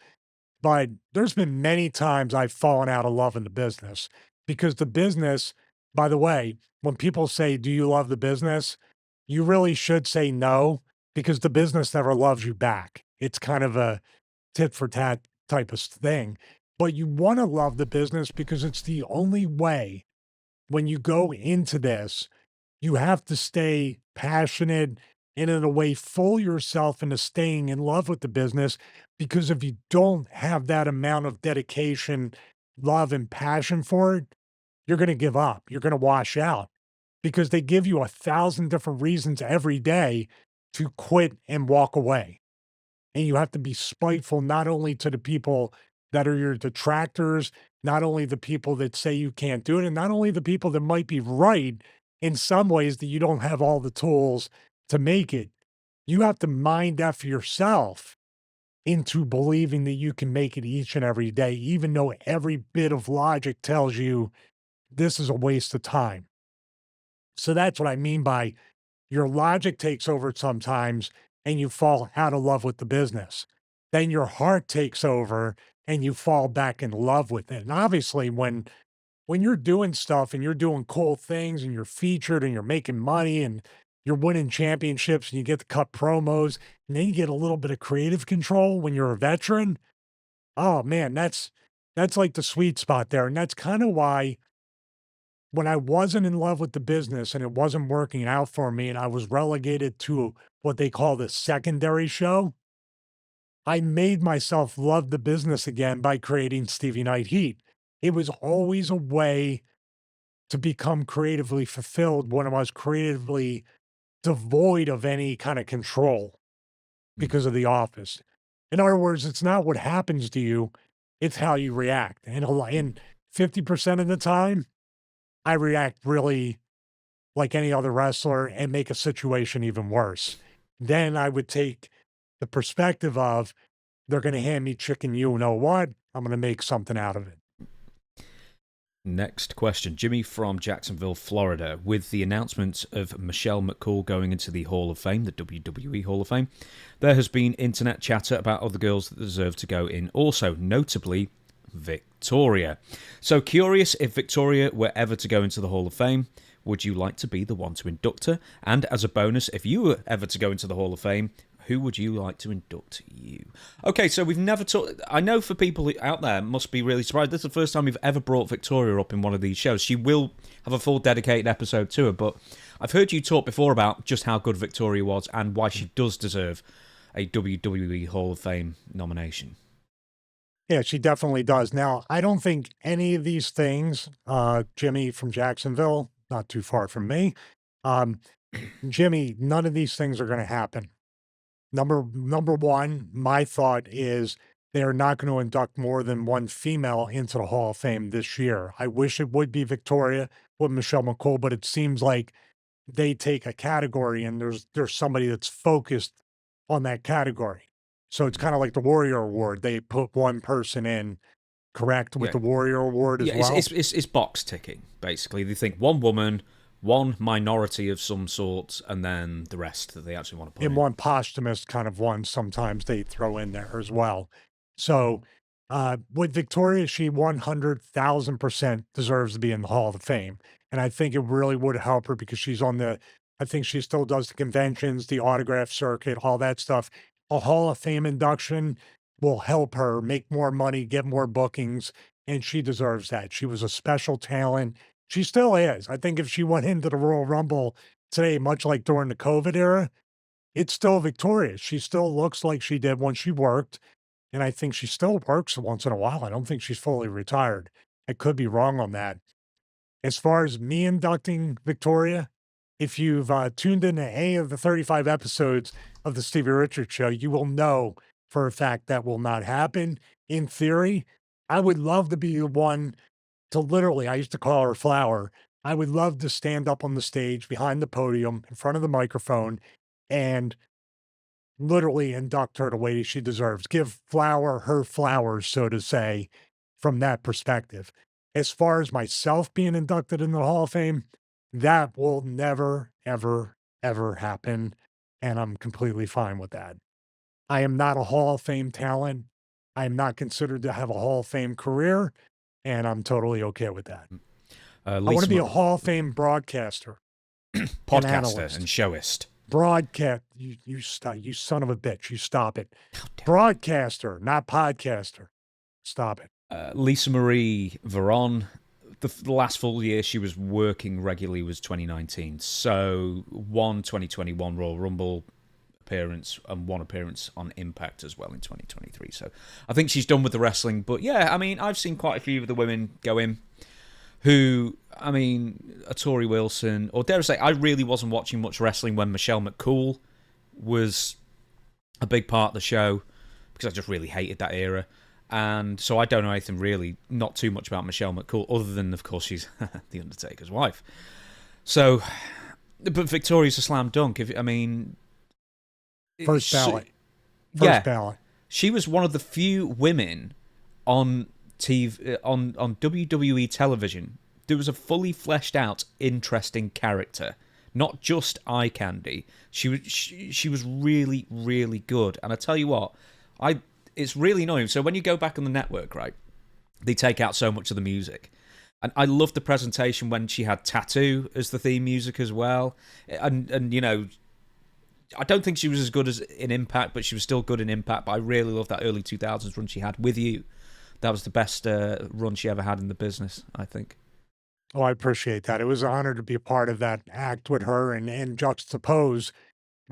But there's been many times I've fallen out of love in the business because the business, by the way, when people say, do you love the business? You really should say no, because the business never loves you back. It's kind of a tit for tat type of thing. But you want to love the business because it's the only way when you go into this, you have to stay passionate and in a way fool yourself into staying in love with the business. Because if you don't have that amount of dedication, love, and passion for it, you're going to give up. You're going to wash out because they give you 1,000 different reasons every day to quit and walk away. And you have to be spiteful not only to the people that are your detractors, not only the people that say you can't do it, and not only the people that might be right in some ways that you don't have all the tools to make it. You have to mind F yourself into believing that you can make it each and every day, even though every bit of logic tells you this is a waste of time. So that's what I mean by your logic takes over sometimes and you fall out of love with the business. Then your heart takes over and you fall back in love with it. And obviously when you're doing stuff and you're doing cool things and you're featured and you're making money and you're winning championships and you get to cut promos and then you get a little bit of creative control when you're a veteran. Oh man, that's like the sweet spot there. And that's kind of why when I wasn't in love with the business and it wasn't working out for me and I was relegated to what they call the secondary show, I made myself love the business again by creating Stevie Night Heat. It was always a way to become creatively fulfilled when I was creatively devoid of any kind of control because of the office. In other words, it's not what happens to you, it's how you react. And 50% of the time, I react really like any other wrestler and make a situation even worse. Then I would take the perspective of they're going to hand me chicken, you know what? I'm going to make something out of it. Next question. Jimmy from Jacksonville, Florida. With the announcement of Michelle McCool going into the Hall of Fame, the WWE Hall of Fame, there has been internet chatter about other girls that deserve to go in also, notably Victoria. So curious, if Victoria were ever to go into the Hall of Fame, would you like to be the one to induct her? And as a bonus, if you were ever to go into the Hall of Fame, who would you like to induct you? Okay, so we've never talked... I know for people out there must be really surprised. This is the first time we've ever brought Victoria up in one of these shows. She will have a full dedicated episode to her, but I've heard you talk before about just how good Victoria was and why she does deserve a WWE Hall of Fame nomination. Yeah, she definitely does. Now, I don't think any of these things, Jimmy from Jacksonville, not too far from me, um, Jimmy, none of these things are going to happen. Number one, my thought is they are not going to induct more than one female into the Hall of Fame this year. I wish it would be Victoria with Michelle McCool, but it seems like they take a category and there's somebody that's focused on that category. So it's kind of like the Warrior Award. They put one person in, correct, with Yeah. the Warrior Award as Yeah, well. it's box ticking, basically. They think one woman, one minority of some sort, and then the rest that they actually want to put in. And one posthumous kind of one sometimes they throw in there as well. So with Victoria, she 100,000% deserves to be in the Hall of Fame. And I think it really would help her because she's on I think she still does the conventions, the autograph circuit, all that stuff. A Hall of Fame induction will help her make more money, get more bookings, and she deserves that. She was a special talent. She still is. I think if she went into the Royal Rumble today, much like during the COVID era, it's still Victoria. She still looks like she did when she worked. And I think she still works once in a while. I don't think she's fully retired. I could be wrong on that. As far as me inducting Victoria, if you've tuned into any of the 35 episodes of the Stevie Richards Show, you will know for a fact that will not happen. In theory, I would love to be the one to literally, I used to call her Flower. I would love to stand up on the stage behind the podium in front of the microphone and literally induct her the way she deserves. Give Flower her flowers, so to say, from that perspective. As far as myself being inducted in the Hall of Fame, that will never, ever, ever happen. And I'm completely fine with that. I am not a Hall of Fame talent. I am not considered to have a Hall of Fame career, and I'm totally okay with that. I want to be a Hall of Fame broadcaster, podcaster, and showist. Broadcast, you stop, you son of a bitch, you stop it. Broadcaster, not podcaster. Stop it. Lisa Marie Veron, the last full year she was working regularly was 2019. So one 2021 Royal Rumble appearance and one appearance on Impact as well in 2023. So I think she's done with the wrestling. But yeah, I mean, I've seen quite a few of the women go in who, I mean, a Tori Wilson, or dare I say, I really wasn't watching much wrestling when Michelle McCool was a big part of the show because I just really hated that era. And so I don't know anything really, not too much about Michelle McCool, other than, of course, she's The Undertaker's wife. So, but Victoria's a slam dunk. First ballot. First ballot. She was one of the few women on TV, on WWE television. There was a fully fleshed out, interesting character, not just eye candy. She was really, really good. And I tell you what, it's really annoying. So when you go back on the network, right, they take out so much of the music. And I loved the presentation when she had Tattoo as the theme music as well. And you know, I don't think she was as good as in Impact, but she was still good in Impact. But I really loved that early 2000s run she had with you. That was the best run she ever had in the business, I think. Oh, I appreciate that. It was an honor to be a part of that act with her and juxtapose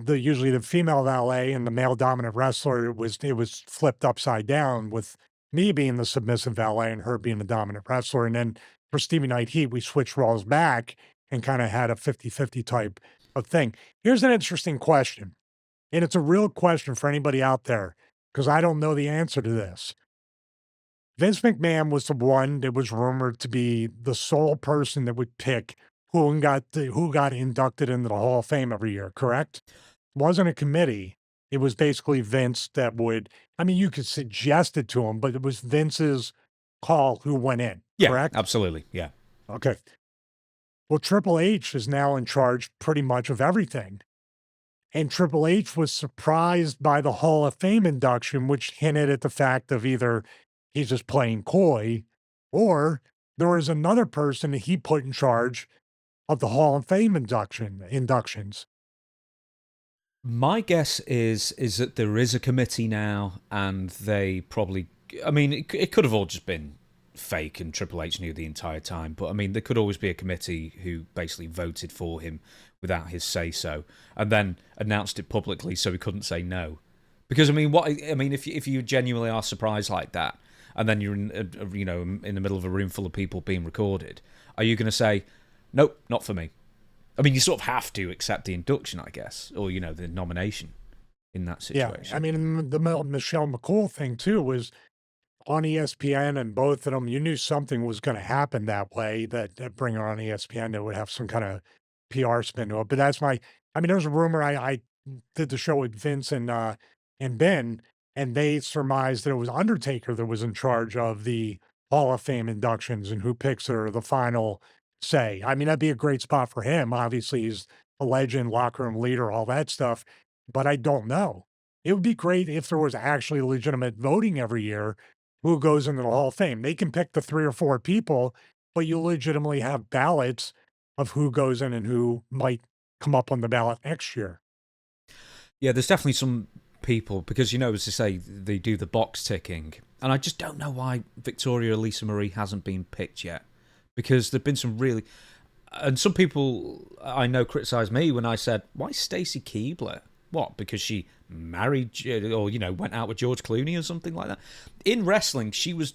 usually the female valet and the male dominant wrestler. It was flipped upside down with me being the submissive valet and her being the dominant wrestler. And then for Stevie Night Heat, we switched roles back and kind of had a 50-50 type of thing. Here's an interesting question. And it's a real question for anybody out there, because I don't know the answer to this. Vince McMahon was the one that was rumored to be the sole person that would pick who got inducted into the Hall of Fame every year, correct? It wasn't a committee. It was basically Vince that would, I mean, you could suggest it to him, but it was Vince's call who went in, correct? Absolutely, yeah. Okay. Well, Triple H is now in charge pretty much of everything. And Triple H was surprised by the Hall of Fame induction, which hinted at the fact of either he's just playing coy, or there was another person that he put in charge of the Hall of Fame inductions. My guess is that there is a committee now, and they probably, I mean, it could have all just been fake and Triple H knew the entire time, but I mean, there could always be a committee who basically voted for him without his say-so, and then announced it publicly so he couldn't say no. Because I mean, if you genuinely are surprised like that, and then you're in in the middle of a room full of people being recorded, are you going to say, nope, not for me? I mean, you sort of have to accept the induction, I guess, or the nomination in that situation. Yeah, I mean, the Michelle McCool thing too was on ESPN, and both of them, you knew something was going to happen that way. That bring her on ESPN, that would have some kind of PR spin to it. But that's my. I mean, there's a rumor. I did the show with Vince and Ben, and they surmised that it was Undertaker that was in charge of the Hall of Fame inductions and who picks her the final say. I mean, that'd be a great spot for him. Obviously, he's a legend, locker room leader, all that stuff. But I don't know. It would be great if there was actually legitimate voting every year who goes into the Hall of Fame. They can pick the 3 or 4 people, but you legitimately have ballots of who goes in and who might come up on the ballot next year. Yeah, there's definitely some people, because, as to say, they do the box ticking. And I just don't know why Victoria Lisa Marie hasn't been picked yet. Because there've been some really... And some people I know criticise me when I said, why Stacey Keibler? What, because she married or, went out with George Clooney or something like that? In wrestling, she was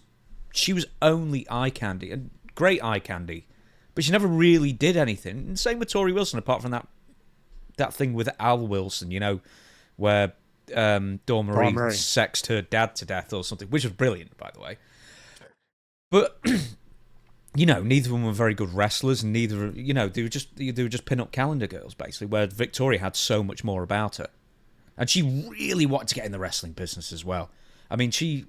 only eye candy, and great eye candy. But she never really did anything. And same with Tori Wilson, apart from that thing with Al Wilson, where Dawn Marie sexed her dad to death or something, which was brilliant, by the way. But neither of them were very good wrestlers, and neither, they were just pin-up calendar girls, basically, where Victoria had so much more about her. And she really wanted to get in the wrestling business as well. I mean, she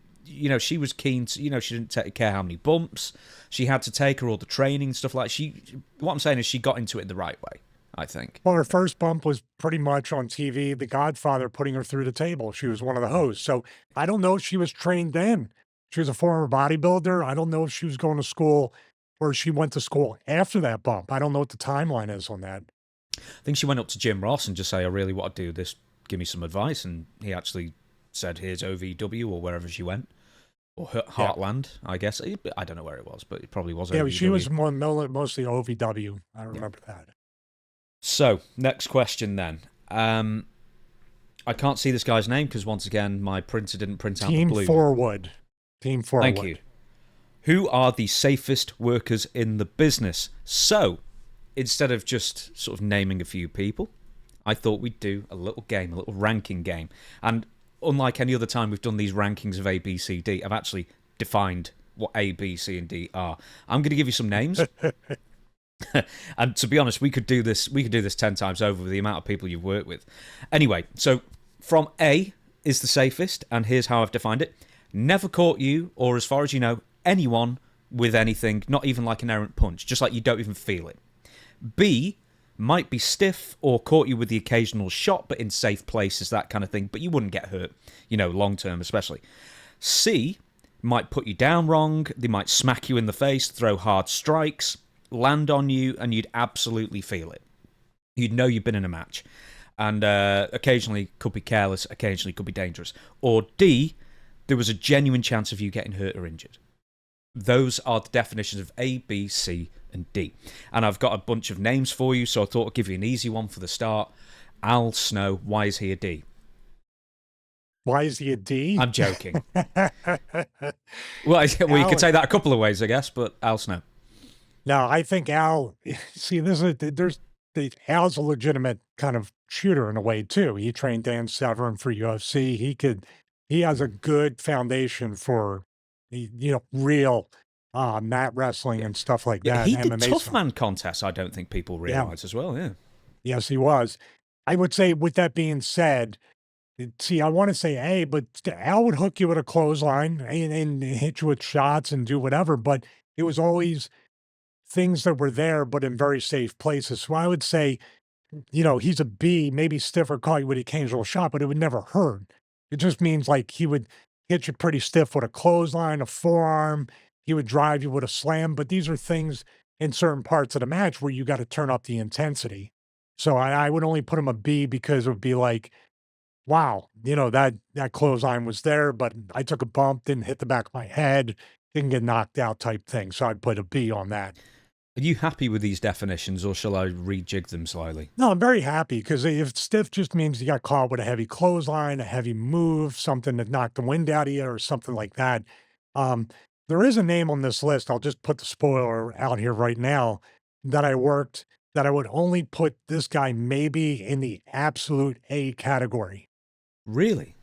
was keen to, she didn't take care how many bumps. She had to take her all the training and stuff like that. What I'm saying is she got into it the right way, I think. Well, her first bump was pretty much on TV, The Godfather putting her through the table. She was one of the hosts. So I don't know if she was trained then. She was a former bodybuilder. I don't know if she was going to school or she went to school after that bump. I don't know what the timeline is on that. I think she went up to Jim Ross and just say, I really want to do this. Give me some advice. And he actually said, here's OVW, or wherever she went. Or Heartland, yeah. I guess. I don't know where it was, but it probably was OVW. Yeah, she was mostly OVW. I remember that. So, next question then. I can't see this guy's name because, once again, my printer didn't print out the blue. Team Forward. Thank you. Who are the safest workers in the business? So, instead of just sort of naming a few people, I thought we'd do a little game, a little ranking game. And unlike any other time we've done these rankings of A, B, C, D, I've actually defined what A, B, C, and D are. I'm going to give you some names. And to be honest, we could do this 10 times over with the amount of people you've worked with. Anyway, so from A is the safest, and here's how I've defined it. Never caught you, or as far as you know, anyone with anything, not even like an errant punch, just like you don't even feel it. B might be stiff or caught you with the occasional shot, but in safe places, that kind of thing, but you wouldn't get hurt, long term especially. C might put you down wrong, they might smack you in the face, throw hard strikes, land on you, and you'd absolutely feel it. You'd know you've been in a match. And occasionally could be careless, occasionally could be dangerous. Or D, there was a genuine chance of you getting hurt or injured. Those are the definitions of A, B, C, and D. And I've got a bunch of names for you, so I thought I'd give you an easy one for the start. Al Snow, why is he a D? Why is he a D? I'm joking. Well, you could say that a couple of ways, I guess, but Al Snow. No, I think Al, see, Al's a legitimate kind of shooter in a way, too. He trained Dan Severn for UFC. He has a good foundation for, real mat wrestling and stuff like that. He did Tough Man contests, I don't think people realize as well, yeah. Yes, he was. I would say, with that being said, see, I want to say A, but Al would hook you with a clothesline and hit you with shots and do whatever, but it was always things that were there, but in very safe places. So I would say, he's a B, maybe stiffer, call you with an occasional shot, but it would never hurt. It just means like he would hit you pretty stiff with a clothesline, a forearm. He would drive you with a slam, but these are things in certain parts of the match where you got to turn up the intensity. So I would only put him a B because it would be like, wow, that clothesline was there, but I took a bump, didn't hit the back of my head, didn't get knocked out type thing. So I'd put a B on that. Are you happy with these definitions, or shall I rejig them slightly? No, I'm very happy, because if stiff just means you got caught with a heavy clothesline, a heavy move, something that knocked the wind out of you or something like that, There is a name on this list. I'll just put the spoiler out here right now that I worked that I would only put this guy maybe in the absolute A category. Really?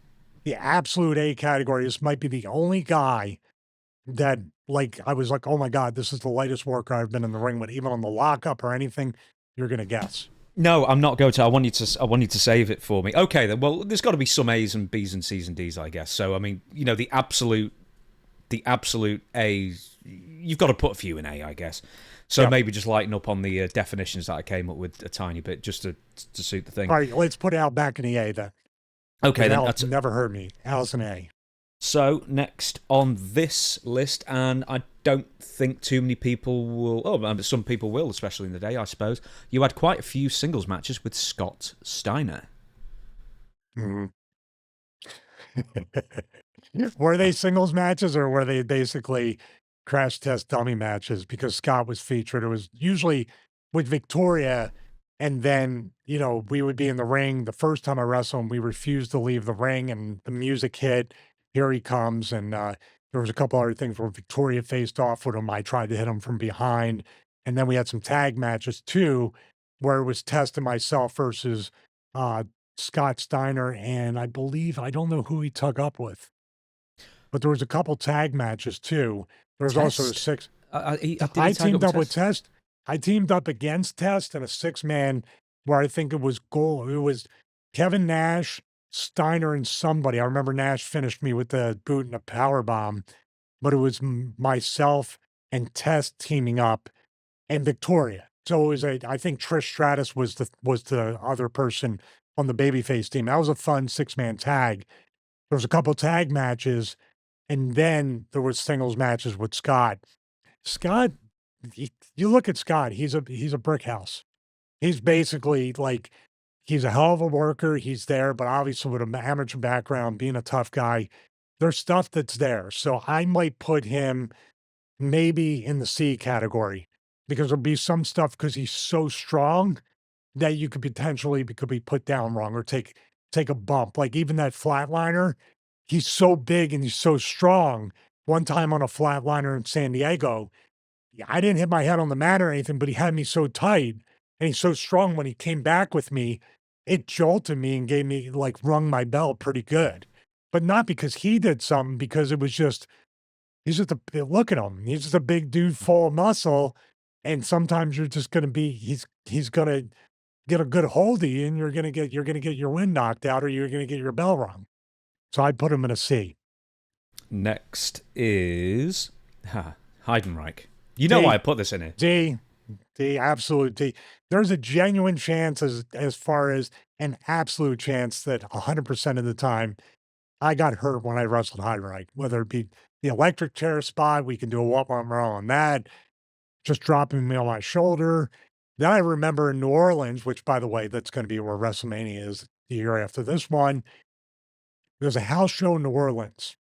The absolute A category. This might be the only guy that like I was like, oh my God, this is the lightest worker I've been in the ring with, even on the lockup or anything. You're gonna guess. No, I'm not going to. I want you to save it for me. Okay, then. Well, there's got to be some A's and B's and C's and D's, I guess. So, I mean, you know, the absolute A's. You've got to put a few in A, I guess. So maybe just lighten up on the definitions that I came up with a tiny bit, just to suit the thing. All right, let's put Al back in the A then. Okay, then. Al never heard me. Al's an A. So next on this list, and I don't think too many people will. Oh, some people will, especially in the day, I suppose. You had quite a few singles matches with Scott Steiner. Mm-hmm. Were they singles matches or were they basically crash test dummy matches? Because Scott was featured. It was usually with Victoria, and then we would be in the ring. The first time I wrestled him, we refused to leave the ring, and the music hit. Here he comes, and there was a couple other things where Victoria faced off with him. I tried to hit him from behind, and then we had some tag matches too, where it was Test and myself versus Scott Steiner, and I don't know who he took up with, but there was a couple tag matches too. There was also a six. I teamed up with Test. I teamed up against Test in a 6-man where I think it was Kevin Nash, Steiner, and somebody. I remember Nash finished me with the boot and a power bomb, but it was myself and Test teaming up and Victoria. So it was I think Trish Stratus was the other person on the babyface team. That was a fun 6-man tag. There was a couple tag matches, and then there was singles matches with Scott. Scott, you look at Scott, he's a brick house. He's basically like, he's a hell of a worker. He's there, but obviously with an amateur background, being a tough guy, there's stuff that's there. So I might put him maybe in the C category because there'll be some stuff because he's so strong that you could potentially be put down wrong or take a bump. Like even that flatliner, he's so big and he's so strong. One time on a flatliner in San Diego, I didn't hit my head on the mat or anything, but he had me so tight and he's so strong when he came back with me, it jolted me and gave me rung my bell pretty good. But not because he did something, because it was just, look at him. He's just a big dude full of muscle. And sometimes you're just going to be, he's going to get a good hold of you and you're going to get your wind knocked out or you're going to get your bell rung. So I'd put him in a C. Next is Heidenreich. You know why I put this in it. D, absolute D. There's a genuine chance as far as an absolute chance that 100% of the time I got hurt when I wrestled Heidenreich, whether it be the electric chair spot, we can do a walk on on that, just dropping me on my shoulder. Then I remember in New Orleans, which by the way, that's going to be where WrestleMania is the year after this one. There's a house show in New Orleans.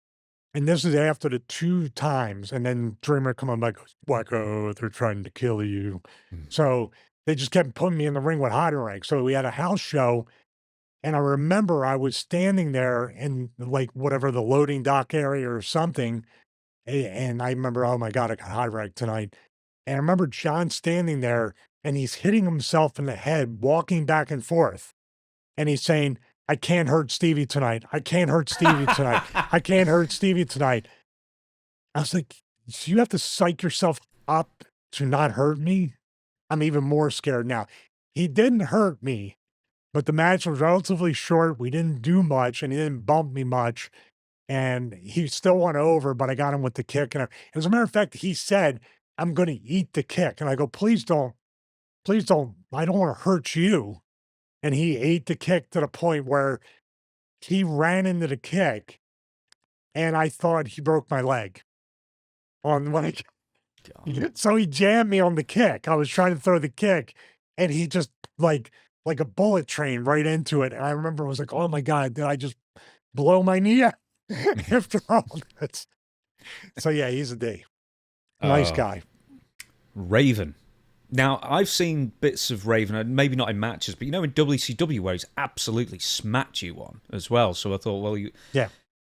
And this is after the 2 times. And then Dreamer coming back goes, Wacko, they're trying to kill you. So they just kept putting me in the ring with Heidenreich. So we had a house show. And I remember I was standing there in whatever the loading dock area or something. And I remember, oh my God, I got Heidenreich tonight. And I remember John standing there and he's hitting himself in the head, walking back and forth. And he's saying, I can't hurt Stevie tonight. I can't hurt Stevie tonight. I can't hurt Stevie tonight. I was like, so you have to psych yourself up to not hurt me? I'm even more scared now. He didn't hurt me, but the match was relatively short. We didn't do much, and he didn't bump me much. And he still went over, but I got him with the kick. And as a matter of fact, he said, I'm going to eat the kick. And I go, please don't. I don't want to hurt you. And he ate the kick to the point where he ran into the kick, and I thought he broke my leg. So he jammed me on the kick. I was trying to throw the kick, and he just like a bullet train right into it. And I remember I was like, oh my God, did I just blow my knee out after all this? So yeah, he's a D. Nice guy. Raven. Now, I've seen bits of Raven, maybe not in matches, but in WCW where he's absolutely smacked you on as well. So I thought, well,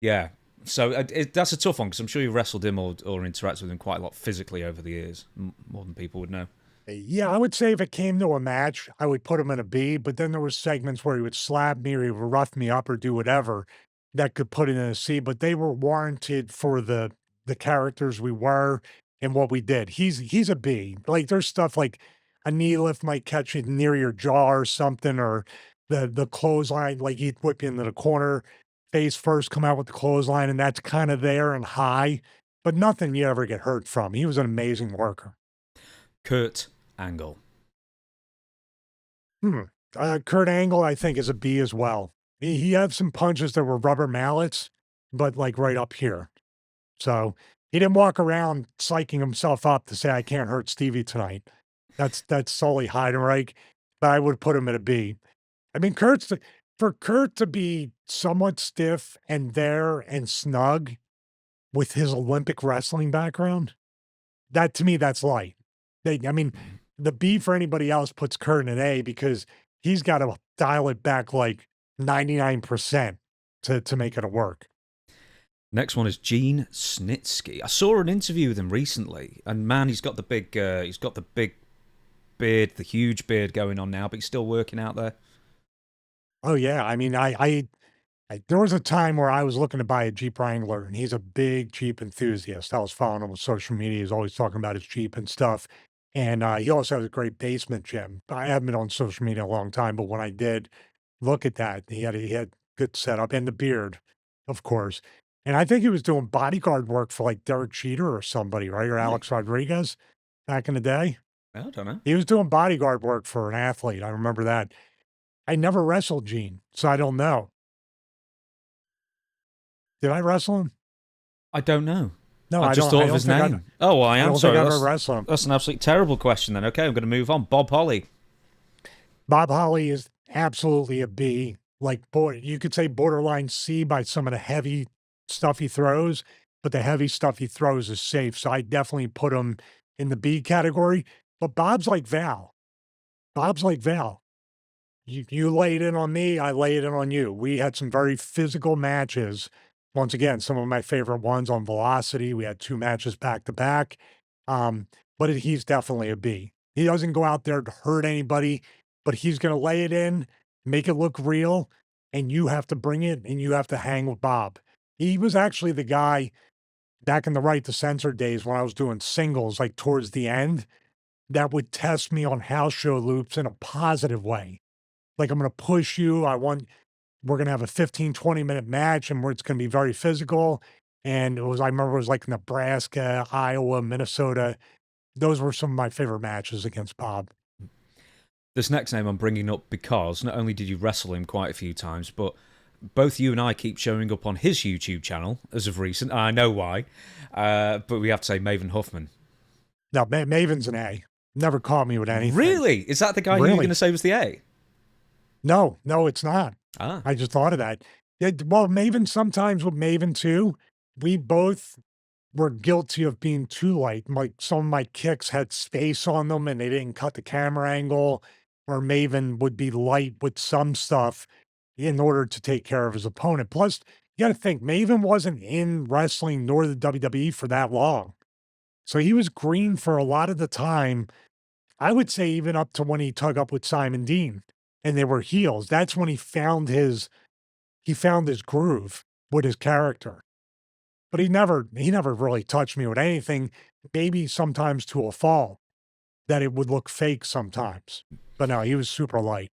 yeah. So that's a tough one because I'm sure you wrestled him or interacted with him quite a lot physically over the years, more than people would know. Yeah, I would say if it came to a match, I would put him in a B, but then there was segments where he would slap me or he would rough me up or do whatever that could put it in a C, but they were warranted for the characters we were and what we did. He's a B. Like there's stuff like a knee lift might catch you near your jaw or something, or the clothesline, like he'd whip you into the corner, face first, come out with the clothesline, and that's kind of there and high, but nothing you ever get hurt from. He was an amazing worker. Kurt Angle. Hmm. Kurt Angle, I think, is a B as well. He had some punches that were rubber mallets, but like right up here. So he didn't walk around psyching himself up to say, I can't hurt Stevie tonight. That's solely Heidenreich, but I would put him at a B. I mean, for Kurt to be somewhat stiff and there and snug with his Olympic wrestling background, that to me, that's light. I mean, the B for anybody else puts Kurt in an A because he's got to dial it back like 99% to make it work. Next one is Gene Snitsky. I saw an interview with him recently, and man, he's got the big beard, the huge beard going on now, but he's still working out there. Oh yeah, I mean, there was a time where I was looking to buy a Jeep Wrangler, and he's a big Jeep enthusiast. I was following him on social media. He's always talking about his Jeep and stuff. And he also has a great basement gym. I haven't been on social media a long time, but when I did look at that, he had good setup and the beard, of course. And I think he was doing bodyguard work for like Derek Jeter or somebody, right? Or Alex Rodriguez back in the day. I don't know. He was doing bodyguard work for an athlete. I remember that. I never wrestled Gene, so I don't know. Did I wrestle him? I don't know. No, I just thought of his name. Oh, well, I am sorry. That's an absolutely terrible question then. Okay, I'm going to move on. Bob Holly. Bob Holly is absolutely a B. Like, you could say borderline C by some of the heavy stuff he throws, but the heavy stuff he throws is safe. So I definitely put him in the B category. But Bob's like Val. Bob's like Val. You lay it in on me, I lay it in on you. We had some very physical matches. Once again, some of my favorite ones on Velocity. We had 2 matches back to back. But he's definitely a B. He doesn't go out there to hurt anybody, but he's going to lay it in, make it look real, and you have to bring it and you have to hang with Bob. He was actually the guy back in the Right to Censor days when I was doing singles, like towards the end, that would test me on house show loops in a positive way. Like, I'm going to push you. We're going to have a 15, 20-minute match and it's going to be very physical. And I remember it was like Nebraska, Iowa, Minnesota. Those were some of my favorite matches against Bob. This next name I'm bringing up because not only did you wrestle him quite a few times, but both you and I keep showing up on his YouTube channel as of recent. I know why, but we have to say Maven Huffman. No, Maven's an A. Never caught me with anything. Really? Is that the guy who you're going to say was the A? No, it's not. Ah. I just thought of that. Well, Maven, sometimes with Maven too, we both were guilty of being too light. Like some of my kicks had space on them and they didn't cut the camera angle, or Maven would be light with some stuff in order to take care of his opponent. Plus, you got to think, Maven wasn't in wrestling nor the WWE for that long. So he was green for a lot of the time. I would say even up to when he tug up with Simon Dean and they were heels. That's when he found his groove with his character. But he never really touched me with anything, maybe sometimes to a fault, that it would look fake sometimes. But no, he was super light.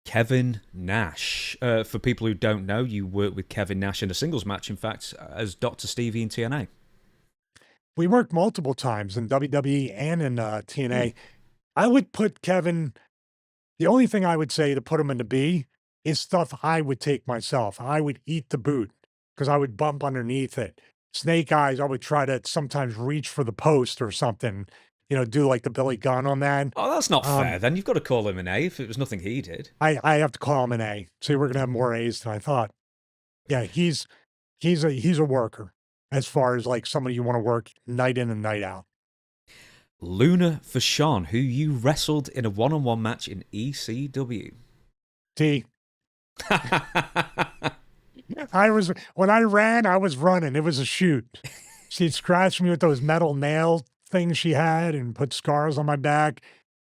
Kevin Nash. For people who don't know, you worked with Kevin Nash in a singles match, in fact, as Dr. Stevie in TNA. We worked multiple times in WWE and in TNA. I would put Kevin, the only thing I would say to put him in the B is stuff I would take myself. I would eat the boot because I would bump underneath it. Snake eyes, I would try to sometimes reach for the post or something, do like the Billy Gunn on that. Oh, that's not fair. Then you've got to call him an A if it was nothing he did. I have to call him an A. So we're going to have more A's than I thought. Yeah, he's a worker as far as like somebody you want to work night in and night out. Luna Vachon, who you wrestled in a one-on-one match in ECW. T. When I ran, I was running. It was a shoot. She'd scratch me with those metal nail things she had and put scars on my back.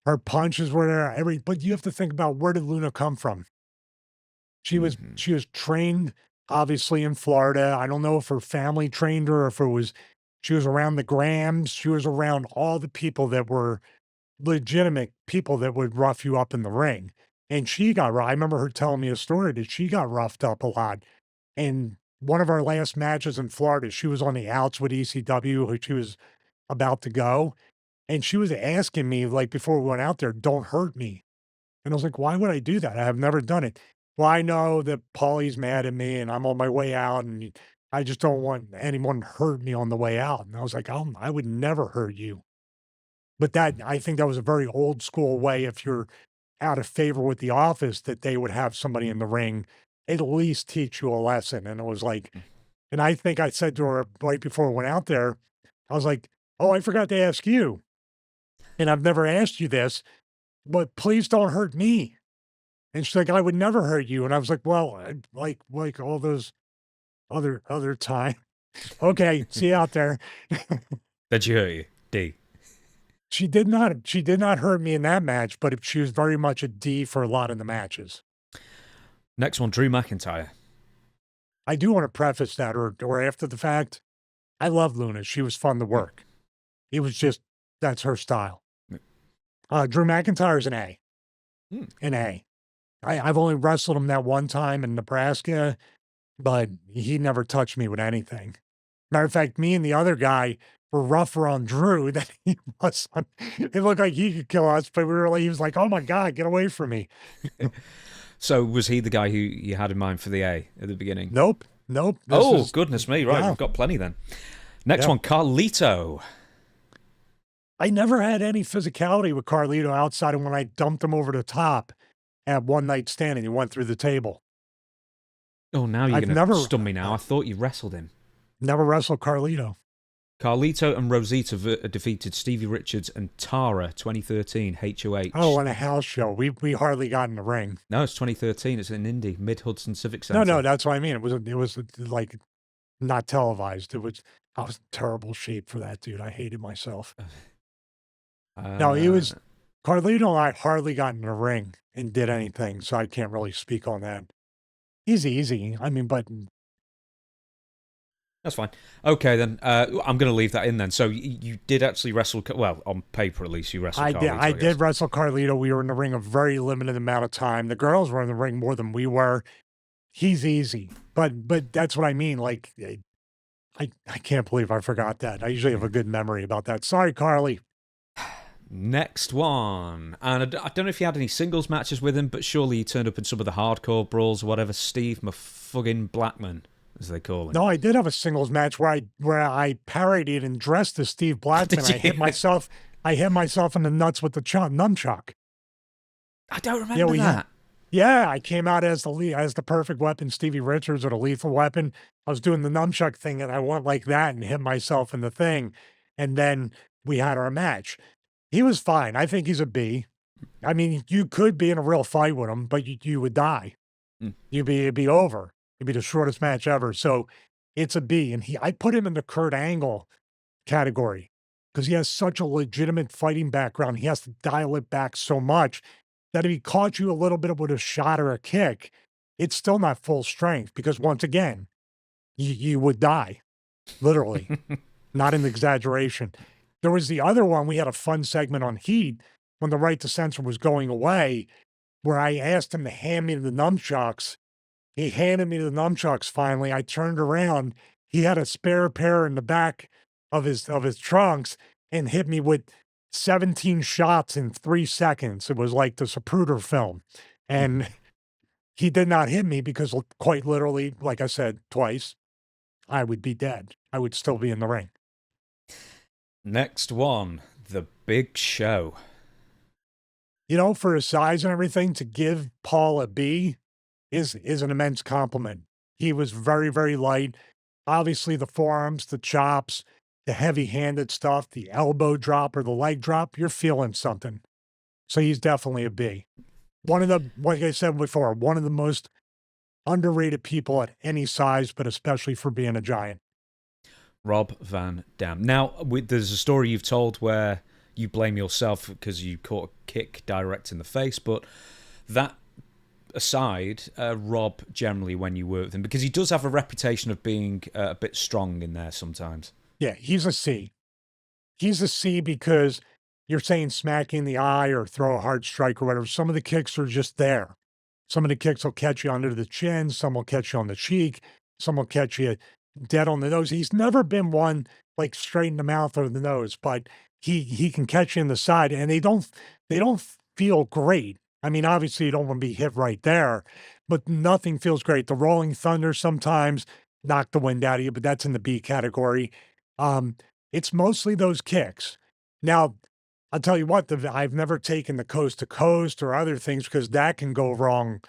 Her punches were there. But you have to think about, where did Luna come from? Mhm. She was trained obviously in Florida. I don't know if her family trained her or if it was she was around the Grahams. She was around all the people that were legitimate people that would rough you up in the ring. And she got I remember her telling me a story that she got roughed up a lot. And one of our last matches in Florida, she was on the outs with ECW, who she was about to go. And she was asking me, like, before we went out there, "Don't hurt me." And I was like, "Why would I do that? I have never done it." "Well, I know that Paulie's mad at me and I'm on my way out and I just don't want anyone to hurt me on the way out." And I was like, "Oh, I would never hurt you." But I think that was a very old school way, if you're out of favor with the office, that they would have somebody in the ring at least teach you a lesson. And it was like, and I think I said to her right before we went out there, I was like, "Oh, I forgot to ask you, and I've never asked you this, but please don't hurt me." And she's like, "I would never hurt you." And I was like, "Well, like all those other time." "Okay, see you out there." Did she hurt you? D. She did not hurt me in that match, but she was very much a D for a lot of the matches. Next one, Drew McIntyre. I do want to preface that, or after the fact, I love Luna. She was fun to work. It was just, that's her style. Drew McIntyre's an A. An A. I've only wrestled him that one time in Nebraska, but he never touched me with anything. Matter of fact, me and the other guy were rougher on Drew than he was on. It looked like he could kill us, but he was like, "Oh my God, get away from me." So was he the guy who you had in mind for the A at the beginning? Nope. Goodness me. Right, yeah. we've got plenty then. Next Yeah. one, Carlito. I never had any physicality with Carlito outside of when I dumped him over the top at One Night Stand and he went through the table. Oh, now you're I've going to stun me now. I thought you wrestled him. Never wrestled Carlito. Carlito and Rosita defeated Stevie Richards and Tara 2013 HOH. Oh, on a house show. We hardly got in the ring. No, it's 2013. It's in Indy, Mid Hudson Civic Center. No, that's what I mean. It was like not televised. I was in terrible shape for that, dude. I hated myself. No, Carlito and I hardly got in the ring and did anything, so I can't really speak on that. He's easy. I mean, but that's fine. Okay, then. I'm going to leave that in then. So you did actually wrestle, well, on paper at least, you wrestled Carlito. I did wrestle Carlito. We were in the ring a very limited amount of time. The girls were in the ring more than we were. He's easy. But that's what I mean. Like, I can't believe I forgot that. I usually have a good memory about that. Sorry, Carly. Next one. And I don't know if you had any singles matches with him, but surely he turned up in some of the hardcore brawls or whatever. Steve Motherfucking Blackman, as they call him. No, I did have a singles match where I parodied and dressed as Steve Blackman. I hit myself in the nuts with the nunchuck. I don't remember that. Yeah, I came out as the perfect weapon, Stevie Richards, or the lethal weapon. I was doing the nunchuck thing and I went like that and hit myself in the thing. And then we had our match. He was fine. I think he's a B. I mean, you could be in a real fight with him, but you would die. It'd be over. It'd be the shortest match ever. So it's a B. And I put him in the Kurt Angle category because he has such a legitimate fighting background. He has to dial it back so much that if he caught you a little bit with a shot or a kick, it's still not full strength because once again, you would die. Literally. Not an exaggeration. There was the other one. We had a fun segment on Heat when the right to censor was going away, where I asked him to hand me the nunchucks. He handed me the nunchucks finally. I turned around. He had a spare pair in the back of his trunks and hit me with 17 shots in 3 seconds. It was like the Zapruder film. And he did not hit me because quite literally, like I said twice, I would be dead. I would still be in the ring. Next one, The Big Show. You know, for his size and everything, to give Paul a B is an immense compliment. He was very, very light. Obviously, the forearms, the chops, the heavy-handed stuff, the elbow drop or the leg drop, you're feeling something. So he's definitely a B. One of the, like I said before, one of the most underrated people at any size, but especially for being a giant. Rob Van Dam. Now, there's a story you've told where you blame yourself because you caught a kick direct in the face, but that aside, Rob, generally, when you work with him, because he does have a reputation of being a bit strong in there sometimes. Yeah, he's a C. He's a C because you're saying smack in the eye or throw a hard strike or whatever. Some of the kicks are just there. Some of the kicks will catch you under the chin. Some will catch you on the cheek. Some will catch you dead on the nose. He's never been one like straight in the mouth or the nose, but he can catch you in the side, and they don't feel great. I mean, obviously you don't want to be hit right there, but nothing feels great. The rolling thunder sometimes knock the wind out of you, but that's in the B category. Um, it's mostly those kicks. Now, I'll tell you what, I've never taken the coast to coast or other things because that can go wrong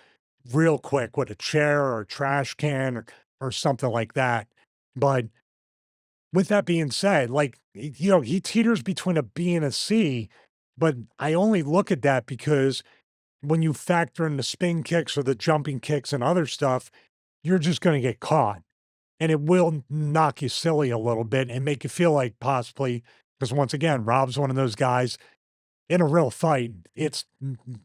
real quick with a chair or a trash can or something like that. But with that being said, like, he teeters between a B and a C, but I only look at that because when you factor in the spin kicks or the jumping kicks and other stuff, you're just going to get caught. And it will knock you silly a little bit and make you feel like possibly, because once again, Rob's one of those guys in a real fight.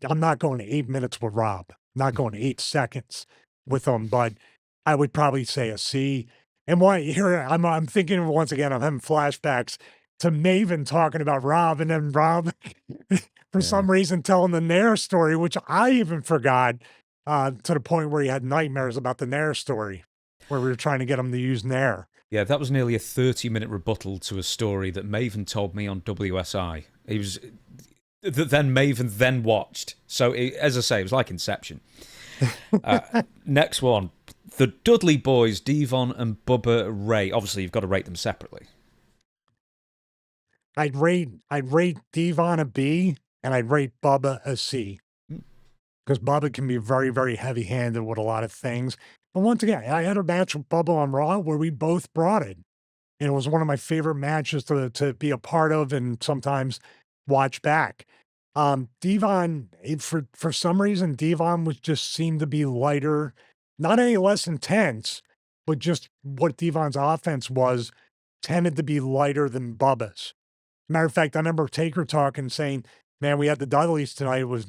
I'm not going to 8 minutes with Rob, not going to 8 seconds with him, but I would probably say a C. And why here I'm thinking once again, I'm having flashbacks to Maven talking about Rob, and then Rob for some reason telling the Nair story, which I even forgot, to the point where he had nightmares about the Nair story, where we were trying to get him to use Nair. Yeah, that was nearly a 30-minute rebuttal to a story that Maven told me on WSI. He was then Maven then watched. So as I say, it was like Inception. Next one, the Dudley Boys, Devon and Bubba Ray. Obviously, you've got to rate them separately. I'd rate Devon a B, and I'd rate Bubba a C. Because Bubba can be very, very heavy-handed with a lot of things. But once again, I had a match with Bubba on Raw where we both brought it. And it was one of my favorite matches to be a part of and sometimes watch back. Devon, for some reason, Devon seemed to be lighter, not any less intense, but just what Devon's offense was tended to be lighter than Bubba's. Matter of fact, I remember Taker talking, saying, "Man, we had the Dudleys tonight. It was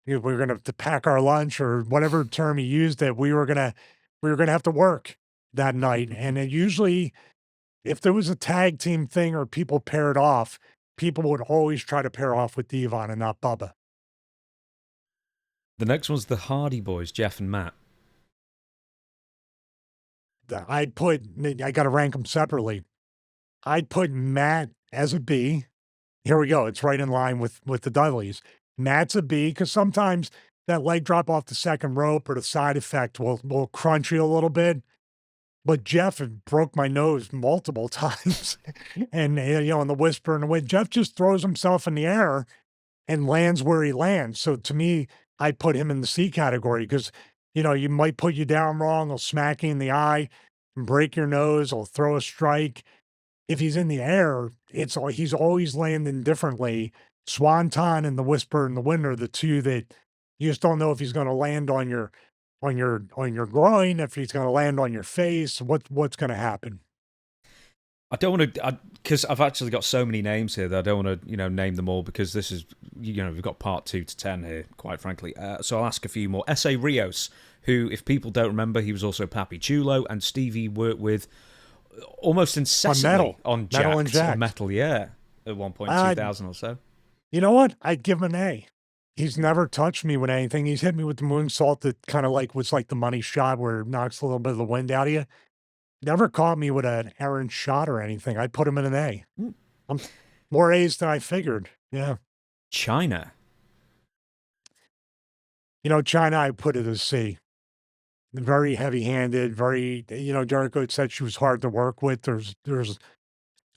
we were gonna have to pack our lunch," or whatever term he used, that we were gonna have to work that night. And it usually, if there was a tag team thing or people paired off, people would always try to pair off with Devon and not Bubba. The next one's the Hardy Boys, Jeff and Matt. I got to rank them separately. I'd put Matt as a B. Here we go. It's right in line with the Dudleys. Matt's a B because sometimes that leg drop off the second rope or the side effect will crunch you a little bit. But Jeff broke my nose multiple times. And, in the whisper and the wind, Jeff just throws himself in the air and lands where he lands. So to me, I put him in the C category because, you might put you down wrong. He'll smack you in the eye, break your nose, he'll throw a strike. If he's in the air, he's always landing differently. Swanton and the whisper and the wind are the two that you just don't know if he's going to land on your groin, if he's going to land on your face, what's going to happen. I don't want to, because I've actually got so many names here that I don't want to, name them all because this is, we've got part 2 to 10 here, quite frankly. So I'll ask a few more. S.A. Rios, who, if people don't remember, he was also Papi Chulo, and Stevie worked with almost incessantly on metal, yeah, at one point, 2000 or so. You know what? I'd give him an A. He's never touched me with anything. He's hit me with the moonsault that kind of was like the money shot where it knocks a little bit of the wind out of you. Never caught me with an errant shot or anything. I'd put him in an A. I'm more A's than I figured. Yeah. China. China, I put it as C. Very heavy-handed, very, Jericho had said she was hard to work with. There's,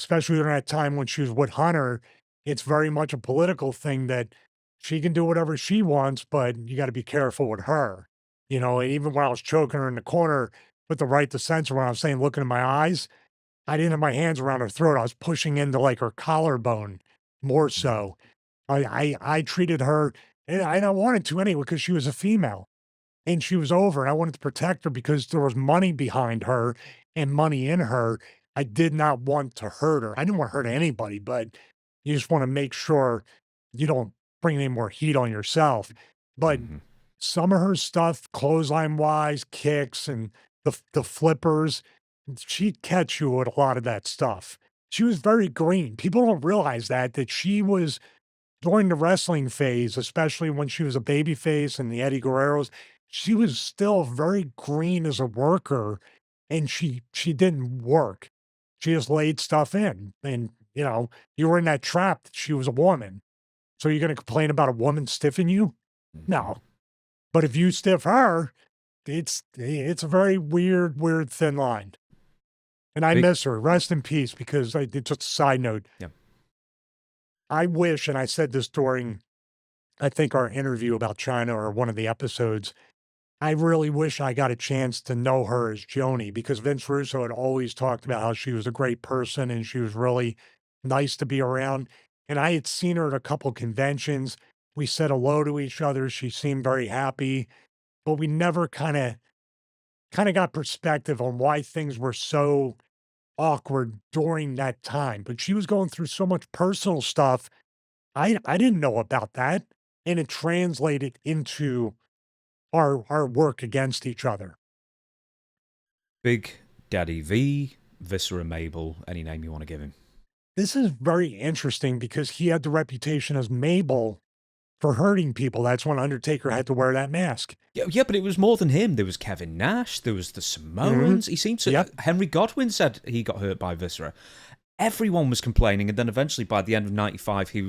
especially during that time when she was with Hunter, it's very much a political thing that she can do whatever she wants, but you got to be careful with her. And even when I was choking her in the corner with the right to censor, when I was saying, looking in my eyes, I didn't have my hands around her throat. I was pushing into like her collarbone more so. I treated her, and I wanted to anyway, because she was a female. and she was over, and I wanted to protect her because there was money behind her and money in her. I did not want to hurt her. I didn't want to hurt anybody, but you just want to make sure you don't bring any more heat on yourself. But Mhm. some of her stuff, clothesline wise, kicks and the flippers, she'd catch you with a lot of that stuff. She was very green. People don't realize that she was during the wrestling phase, especially when she was a baby face and the Eddie Guerreros, she was still very green as a worker, and she didn't work. She just laid stuff in, and, you were in that trap that she was a woman. So you're gonna complain about a woman stiffing you? Mhm. No. But if you stiff her, it's a very weird thin line. And I Big miss her. Rest in peace, because I did just a side note. yeah. I wish, and I said this during, I think, our interview about China or one of the episodes, I really wish I got a chance to know her as Joni, because Vince Russo had always talked about how she was a great person and she was really nice to be around. And I had seen her at a couple conventions. We said hello to each other. She seemed very happy, but we never kind of got perspective on why things were so awkward during that time. But she was going through so much personal stuff. I didn't know about that. And it translated into our work against each other. Big Daddy V, Viscera Mabel, any name you want to give him. This is very interesting because he had the reputation as Mabel for hurting people. That's when Undertaker had to wear that mask. Yeah, but it was more than him. There was Kevin Nash. There was the Mhm. Samoans. He seemed to. Yep. Henry Godwin said he got hurt by Viscera. Everyone was complaining, and then eventually, by the end of '95, he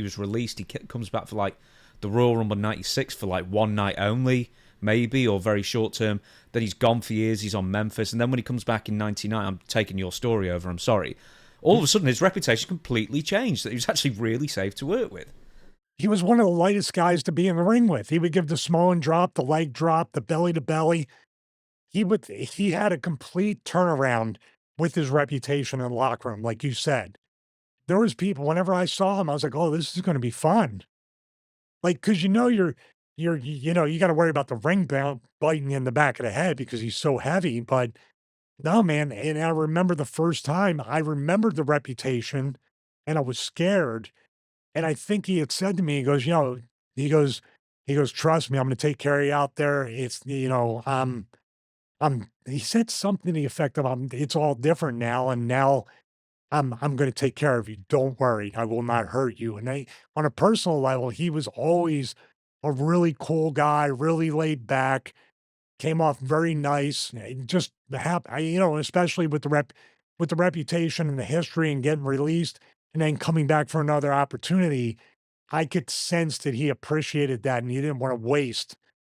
was released. He comes back for like the Royal Rumble '96 for like one night only, maybe, or very short term. Then he's gone for years. He's on Memphis, and then when he comes back in '99, I'm taking your story over. I'm sorry. All of a sudden, his reputation completely changed. That he was actually really safe to work with. He was one of the lightest guys to be in the ring with. He would give the Samoan drop, the leg drop, the belly to belly. He had a complete turnaround with his reputation in the locker room, like you said. There was people, whenever I saw him, I was like, "Oh, this is gonna be fun." Like, 'cause you gotta worry about the ring bell biting you in the back of the head because he's so heavy, but no, man, and I remember the first time, I remembered the reputation, and I was scared, and I think he had said to me, he goes, he goes "Trust me, I'm gonna take care of you out there. It's, he said something to the effect of, it's all different now, and now I'm gonna take care of you. Don't worry. I will not hurt you." And on a personal level, he was always a really cool guy, really laid back, came off very nice, just especially with the reputation and the history and getting released and then coming back for another opportunity. I could sense that he appreciated that and he didn't want to waste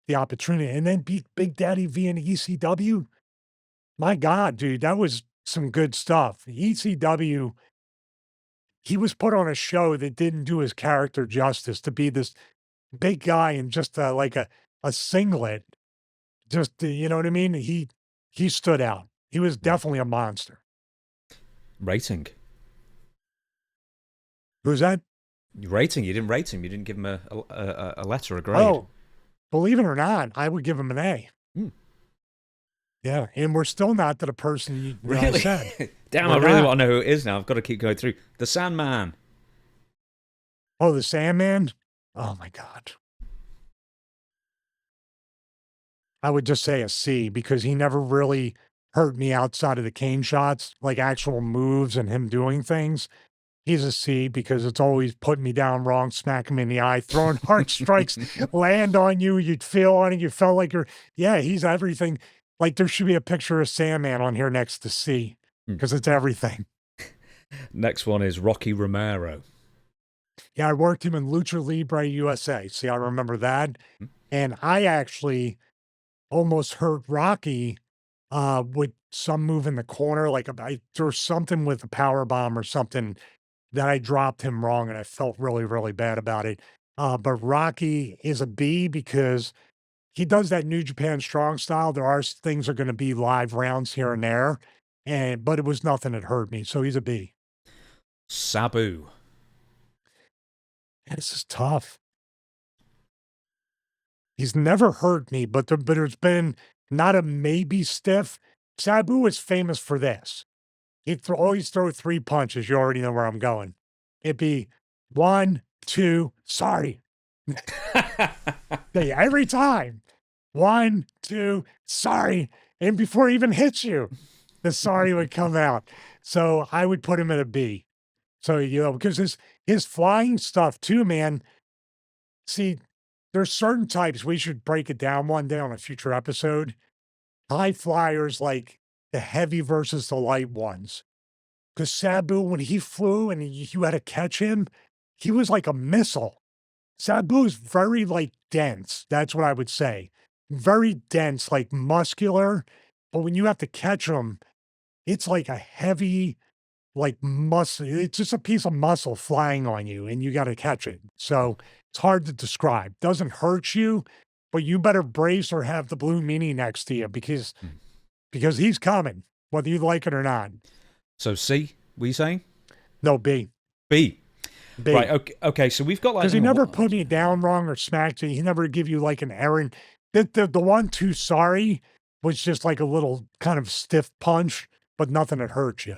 the opportunity. And then beat Big Daddy V in ECW. My God, dude, that was some good stuff. ECW, he was put on a show that didn't do his character justice to be this big guy in just like a singlet. Just, you know what I mean? He stood out. He was Mm. definitely a monster. Rating. Who's that? Rating. You didn't rate him. You didn't give him a letter, a grade. Oh, believe it or not, I would give him an A. Hmm. Yeah, and we're still not to the person that I Really? said. Damn, We're I really not. want to know who it is now. I've got to keep going through. The Sandman. Oh, the Sandman? Oh my God. I would just say a C because he never really hurt me outside of the cane shots, like actual moves and him doing things. He's a C because it's always putting me down wrong, smacking me in the eye, throwing hard strikes, land on you. You'd feel on it. You felt like yeah, he's everything. Like there should be a picture of Sandman on here next to C because it's everything. Next one is Rocky Romero. Yeah, I worked him in Lucha Libre USA. See, I remember that. And I actually almost hurt Rocky with some move in the corner. Like there was something with a power bomb or something that I dropped him wrong, and I felt really, really bad about it. But Rocky is a B because he does that New Japan Strong style. There are things are going to be live rounds here and there, but it was nothing that hurt me. So he's a B. Sabu. Yeah, this is tough. He's never hurt me, but there's been not a maybe stiff. Sabu is famous for this. He'd always throw 3 punches. You already know where I'm going. It'd be 1, 2, sorry. Every time. 1, 2, sorry. And before he even hits you, the sorry would come out. So I would put him at a B. So, because his flying stuff too, man. See, there's certain types, we should break it down one day on a future episode. High flyers, like the heavy versus the light ones. Because Sabu, when he flew and you had to catch him, he was like a missile. Sabu's very, like, dense. That's what I would say. Very dense, like muscular. But when you have to catch him, it's like a heavy, like muscle. It's just a piece of muscle flying on you, and you got to catch it. So it's hard to describe. Doesn't hurt you, but you better brace or have the blue meanie next to you because he's coming, whether you like it or not. So C, were you saying? No, B. B. B. Right. Okay. So we've got like because he never put me down wrong or smacked you. He never give you like an errand. The 1, 2, sorry was just like a little kind of stiff punch, but nothing that hurt you.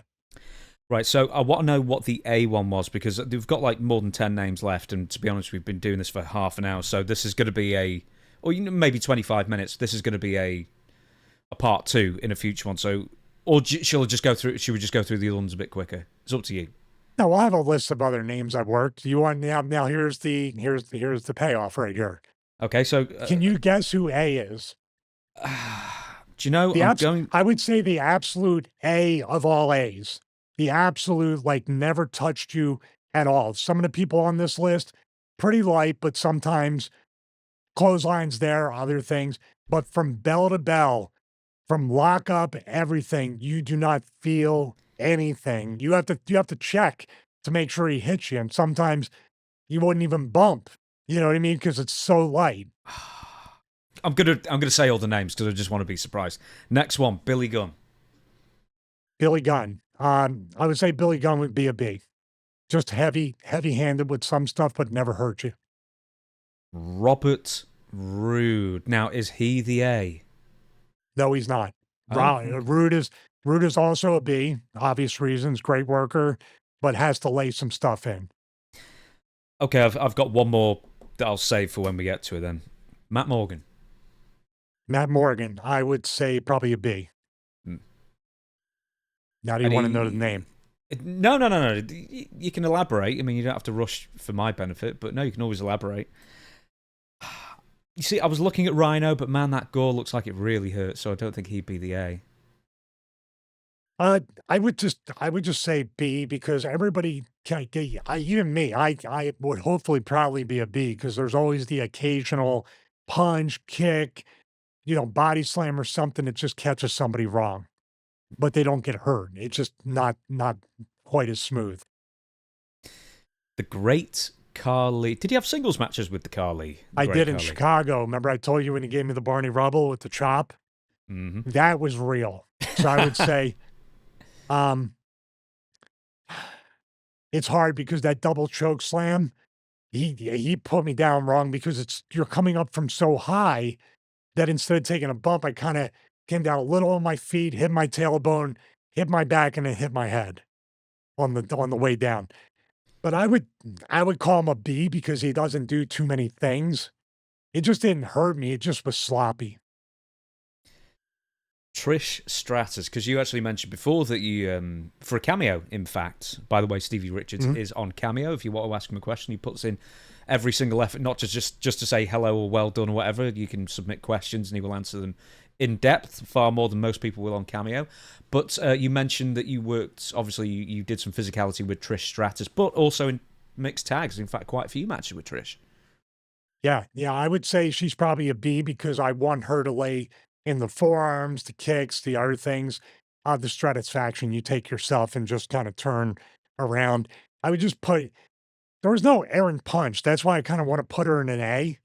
Right, so I want to know what the A one was because we've got like more than 10 names left, and to be honest, we've been doing this for half an hour, so this is going to be or maybe 25 minutes. This is going to be a part 2 in a future one. So, or should we just go through the other ones a bit quicker? It's up to you. No, I have a list of other names I've worked. You want now? Here's the payoff right here. Okay, so can you guess who A is? Do you know? I would say the absolute A of all A's. The absolute, like, never touched you at all. Some of the people on this list, pretty light, but sometimes clotheslines there, other things. But from bell to bell, from lockup, everything, you do not feel anything. You have to check to make sure he hits you. And sometimes you wouldn't even bump. You know what I mean? Because it's so light. I'm gonna say all the names because I just want to be surprised. Next one, Billy Gunn. Billy Gunn. I would say Billy Gunn would be a B. Just heavy-handed with some stuff, but never hurt you. Robert Roode. Now, is he the A? No, he's not. Oh. Roode is also a B. Obvious reasons. Great worker, but has to lay some stuff in. Okay, I've got one more that I'll save for when we get to it. Then, Matt Morgan. Matt Morgan. I would say probably a B. Now, do you want to know the name? No. You can elaborate. I mean, you don't have to rush for my benefit, but no, you can always elaborate. You see, I was looking at Rhino, but man, that gore looks like it really hurts, so I don't think he'd be the A. I would just say B because everybody, even me, I would hopefully probably be a B because there's always the occasional punch, kick, body slam or something that just catches somebody wrong. But they don't get hurt. It's just not quite as smooth. The Great Carly. Did you have singles matches with the Carly? I did in Chicago. Remember I told you when he gave me the Barney Rubble with the chop? Mm-hmm. That was real. So I would say it's hard because that double choke slam, he put me down wrong because you're coming up from so high that instead of taking a bump, I kind of came down a little on my feet, hit my tailbone, hit my back, and then hit my head on the way down. But I would call him a B because he doesn't do too many things. It just didn't hurt me. It just was sloppy. Trish Stratus, because you actually mentioned before that you, for a cameo, in fact, by the way, Stevie Richards is on Cameo. If you want to ask him a question, he puts in every single effort, not just to say hello or well done or whatever. You can submit questions and he will answer them in depth, far more than most people will on Cameo. But you mentioned that you worked, obviously, you did some physicality with Trish Stratus, but also in mixed tags. In fact, quite a few matches with Trish. Yeah, I would say she's probably a B because I want her to lay in the forearms, the kicks, the other things. The Stratusfaction, you take yourself and just kind of turn around. I would just there was no errant punch. That's why I kind of want to put her in an A.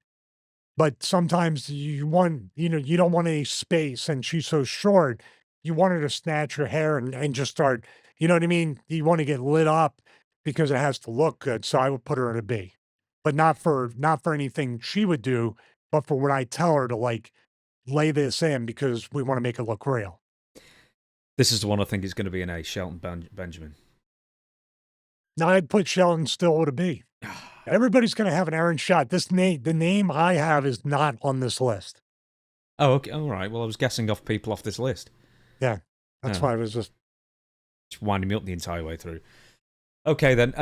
But sometimes you don't want any space and she's so short, you want her to snatch her hair and just start, you know what I mean? You want to get lit up because it has to look good. So I would put her in a B, but not for anything she would do, but for when I tell her to like lay this in because we want to make it look real. This is the one I think is going to be an A, Shelton Benjamin. Now I'd put Sheldon still with a B. Everybody's going to have an Aaron shot. The name I have is not on this list. Oh, okay. All right. Well, I was guessing off people off this list. Yeah. That's why I was just winding me up the entire way through. Okay, then.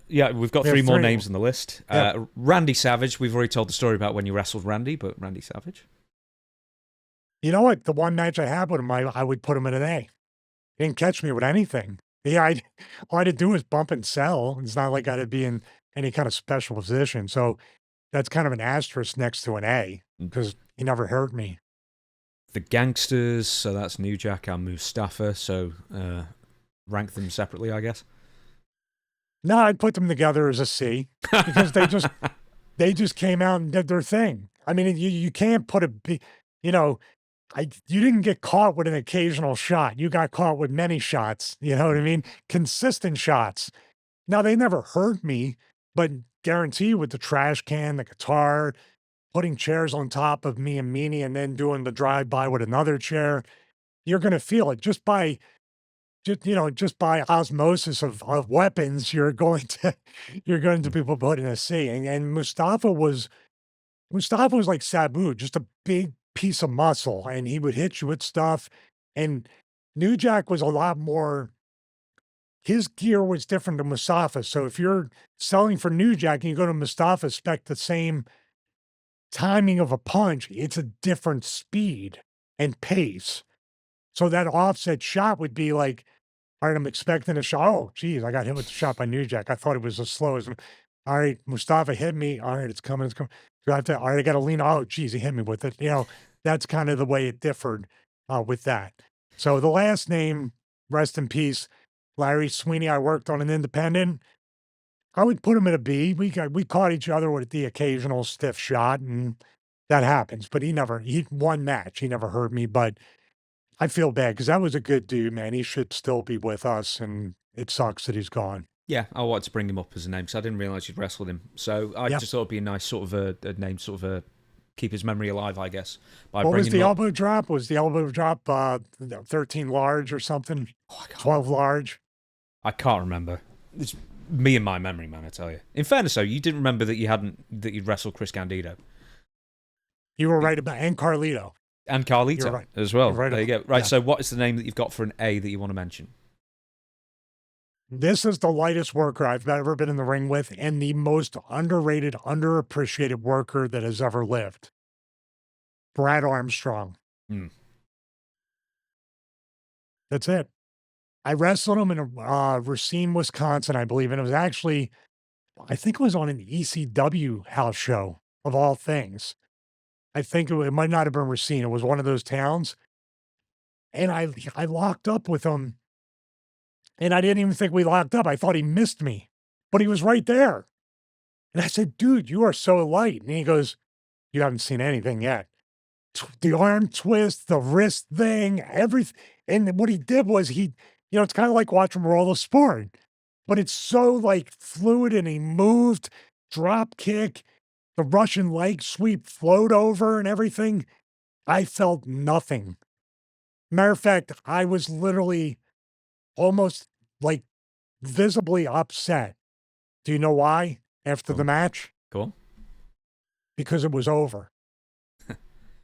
Yeah, we've got three more names on the list. Yeah. Randy Savage. We've already told the story about when you wrestled Randy, but Randy Savage. You know what? The one match I had with him, I would put him in an A. He didn't catch me with anything. Yeah, all I had to do was bump and sell. It's not like I had to be in any kind of special position. So that's kind of an asterisk next to an A because he never hurt me. The Gangsters, so that's New Jack and Mustafa. So rank them separately, I guess. No, I'd put them together as a C because they just came out and did their thing. I mean, you can't put a B, you know, you didn't get caught with an occasional shot. You got caught with many shots. You know what I mean? Consistent shots. Now, they never hurt me, but guarantee with the trash can, the guitar, putting chairs on top of me and Meanie and then doing the drive-by with another chair, you're going to feel it just by osmosis of weapons. You're going to be put in a C. And Mustafa was like Sabu, just a big piece of muscle, and he would hit you with stuff. And New Jack was a lot more, his gear was different than Mustafa. So if you're selling for New Jack and you go to Mustafa, expect the same timing of a punch, it's a different speed and pace. So that offset shot would be like, all right, I'm expecting a shot. Oh, geez, I got hit with the shot by New Jack. I thought it was as slow as, all right, Mustafa hit me. All right, it's coming. All right, I got to lean. Oh, geez, he hit me with it. That's kind of the way it differed with that. So the last name, rest in peace, Larry Sweeney. I worked on an independent. I would put him at a B. We caught each other with the occasional stiff shot, and that happens. But he won match. He never hurt me. But I feel bad because that was a good dude, man. He should still be with us, and it sucks that he's gone. Yeah, I wanted to bring him up as a name because I didn't realize you'd wrestled him. So I just thought it'd be a nice sort of a name, sort of keep his memory alive, I guess. What was the elbow drop? Was the elbow drop 13 large or something? 12 large? I can't remember. It's me and my memory, man, I tell you. In fairness, though, you didn't remember that you'd wrestled Chris Candido. You were right about, and Carlito. And Carlito right. as well. Right, there you go. Right, so what is the name that you've got for an A that you want to mention? This is the lightest worker I've ever been in the ring with and the most underrated, underappreciated worker that has ever lived. Brad Armstrong. That's it. I wrestled him in Racine, Wisconsin, I believe. And it was actually, I think it was on an ECW house show of all things. I think it might not have been Racine. It was one of those towns. And I locked up with him. And I didn't even think we locked up. I thought he missed me, but he was right there. And I said, dude, you are so light. And he goes, you haven't seen anything yet. The arm twist, the wrist thing, everything. And what he did was it's kind of like watching Roll of Sport, but it's so like fluid and he moved, drop kick, the Russian leg sweep, float over and everything. I felt nothing. Matter of fact, I was literally almost like visibly upset. Do you know why? After the match? Cool. Because it was over.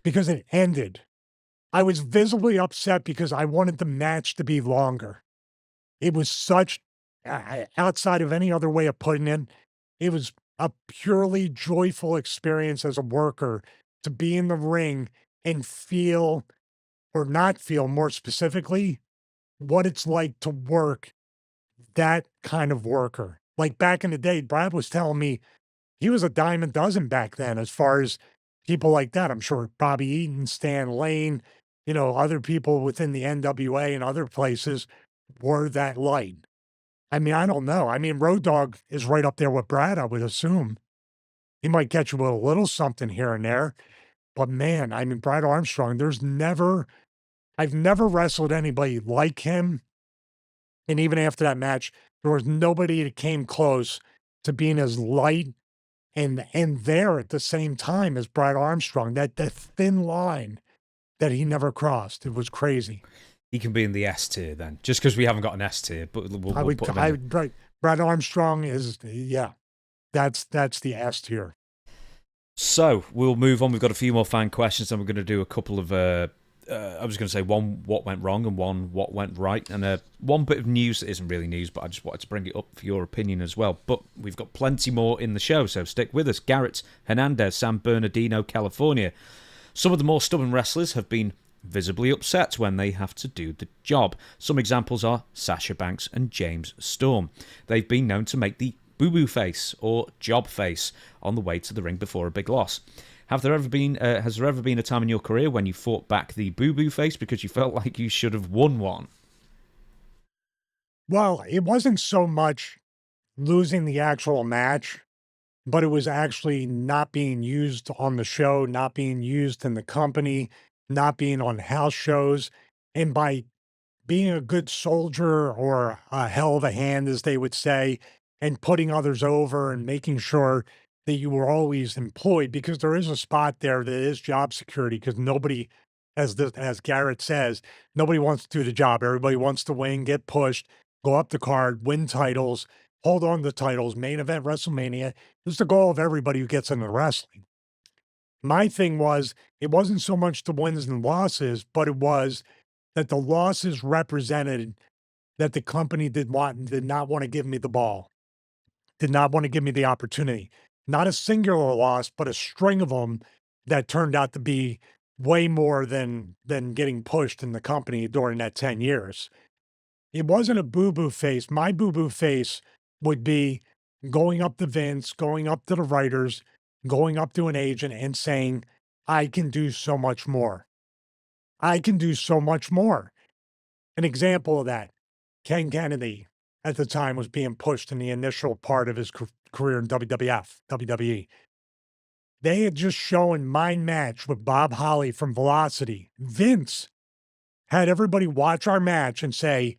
Because it ended. I was visibly upset because I wanted the match to be longer. It was such, outside of any other way of putting it was a purely joyful experience as a worker to be in the ring and feel, or not feel more specifically, what it's like to work that kind of worker. Like back in the day, Brad was telling me he was a dime a dozen back then as far as people like that. I'm sure Bobby Eaton, Stan Lane, other people within the NWA and other places were that light. I mean, I don't know. I mean, Road Dogg is right up there with Brad, I would assume. He might catch you with a little something here and there. But man, I mean, Brad Armstrong, I've never wrestled anybody like him. And even after that match, there was nobody that came close to being as light and there at the same time as Brad Armstrong, that thin line that he never crossed. It was crazy. He can be in the S tier then, just because we haven't got an S tier. But we'll put him in. Brad Armstrong is, yeah, that's the S tier. So we'll move on. We've got a few more fan questions, and we're going to do a couple of. I was going to say one what went wrong and one what went right, and one bit of news that isn't really news, but I just wanted to bring it up for your opinion as well. But we've got plenty more in the show, so stick with us. Garrett Hernandez, San Bernardino, California. Some of the more stubborn wrestlers have been visibly upset when they have to do the job. Some examples are Sasha Banks and James Storm. They've been known to make the boo-boo face or job face on the way to the ring before a big loss. Has there ever been a time in your career when you fought back the boo-boo face because you felt like you should have won one? Well, it wasn't so much losing the actual match, but it was actually not being used on the show, not being used in the company, not being on house shows. And by being a good soldier or a hell of a hand, as they would say, and putting others over and making sure that you were always employed, because there is a spot there that is job security, because nobody, as Garrett says, nobody wants to do the job. Everybody wants to win, get pushed, go up the card, win titles, hold on to titles, main event WrestleMania. This is the goal of everybody who gets into wrestling. My thing was, it wasn't so much the wins and losses, but it was that the losses represented that the company did not want to give me the ball, did not want to give me the opportunity. Not a singular loss, but a string of them that turned out to be way more than getting pushed in the company during that 10 years. It wasn't a boo-boo face. My boo-boo face would be going up to Vince, going up to the writers, going up to an agent and saying, I can do so much more. I can do so much more. An example of that, Ken Kennedy at the time was being pushed in the initial part of his career in WWE. They had just shown my match with Bob Holly from Velocity. Vince had everybody watch our match and say,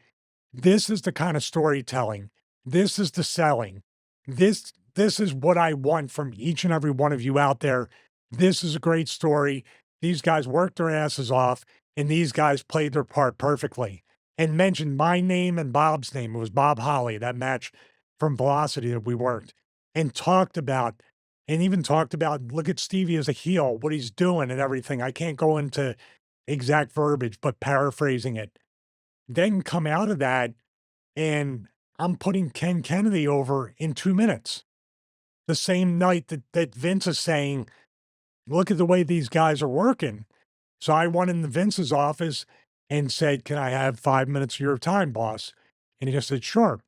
this is the kind of storytelling. This is the selling. This is what I want from each and every one of you out there. This is a great story. These guys worked their asses off, and these guys played their part perfectly. And mentioned my name and Bob's name. It was Bob Holly, that match from Velocity that we worked, and even talked about, look at Stevie as a heel, what he's doing and everything. I can't go into exact verbiage, but paraphrasing it. Then come out of that, and I'm putting Ken Kennedy over in 2 minutes. The same night that Vince is saying, look at the way these guys are working. So I went into Vince's office and said, can I have 5 minutes of your time, boss? And he just said, sure.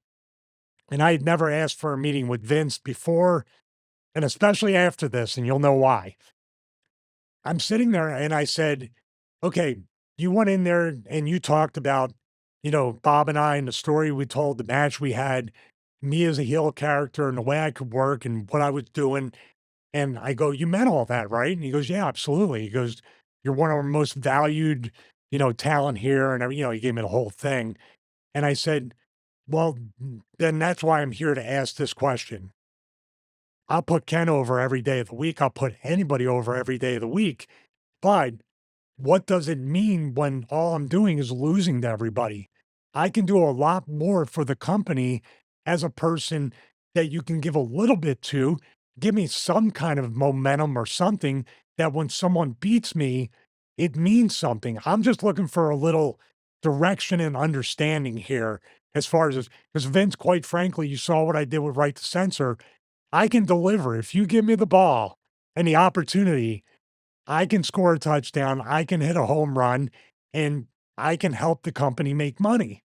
And I had never asked for a meeting with Vince before, and especially after this, and you'll know why. I'm sitting there and I said, okay, you went in there and you talked about, Bob and I and the story we told, the match we had, me as a heel character and the way I could work and what I was doing. And I go, you meant all that, right? And he goes, yeah, absolutely. He goes, you're one of our most valued, talent here. And, he gave me the whole thing. And I said, well, then that's why I'm here to ask this question. I'll put Ken over every day of the week. I'll put anybody over every day of the week. But what does it mean when all I'm doing is losing to everybody? I can do a lot more for the company as a person that you can give a little bit to. Give me some kind of momentum or something that when someone beats me, it means something. I'm just looking for a little direction and understanding here as far as, because Vince, quite frankly, you saw what I did with Right to Censor. I can deliver. If you give me the ball and the opportunity, I can score a touchdown, I can hit a home run, and I can help the company make money.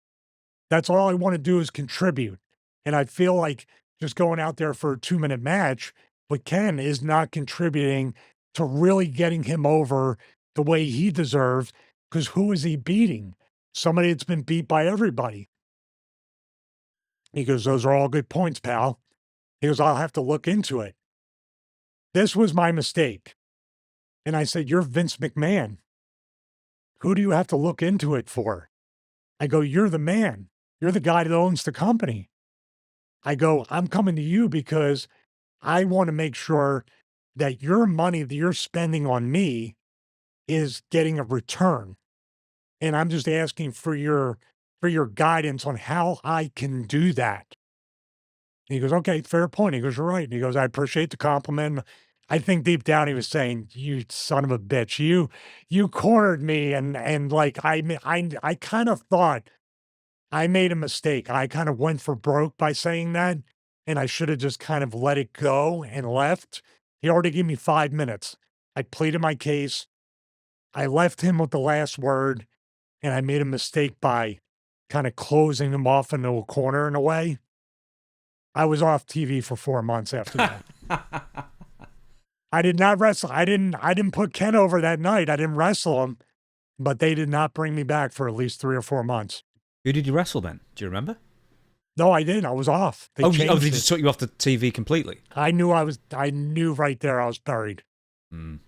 That's all I want to do is contribute. And I feel like just going out there for a 2-minute match with Ken is not contributing to really getting him over the way he deserves, because who is he beating? Somebody that's been beat by everybody. He goes, those are all good points, pal. He goes, I'll have to look into it. This was my mistake. And I said, you're Vince McMahon. Who do you have to look into it for? I go, you're the man. You're the guy that owns the company. I go, I'm coming to you because I want to make sure that your money that you're spending on me is getting a return. And I'm just asking for your guidance on how I can do that. And he goes, okay, fair point. He goes, you're right. And he goes, I appreciate the compliment. I think deep down he was saying, "You son of a bitch, you cornered me," and like I kind of thought I made a mistake. I kind of went for broke by saying that, and I should have just kind of let it go and left. He already gave me 5 minutes. I pleaded my case. I left him with the last word, and I made a mistake by kind of closing him off into a corner in a way. I was off TV for 4 months after that. I did not wrestle. I didn't put Ken over that night. I didn't wrestle him, but they did not bring me back for at least 3 or 4 months. Who did you wrestle then? Do you remember? No, I didn't. I was off. They They changed it. just took you off the TV completely. I knew right there I was buried. Mm.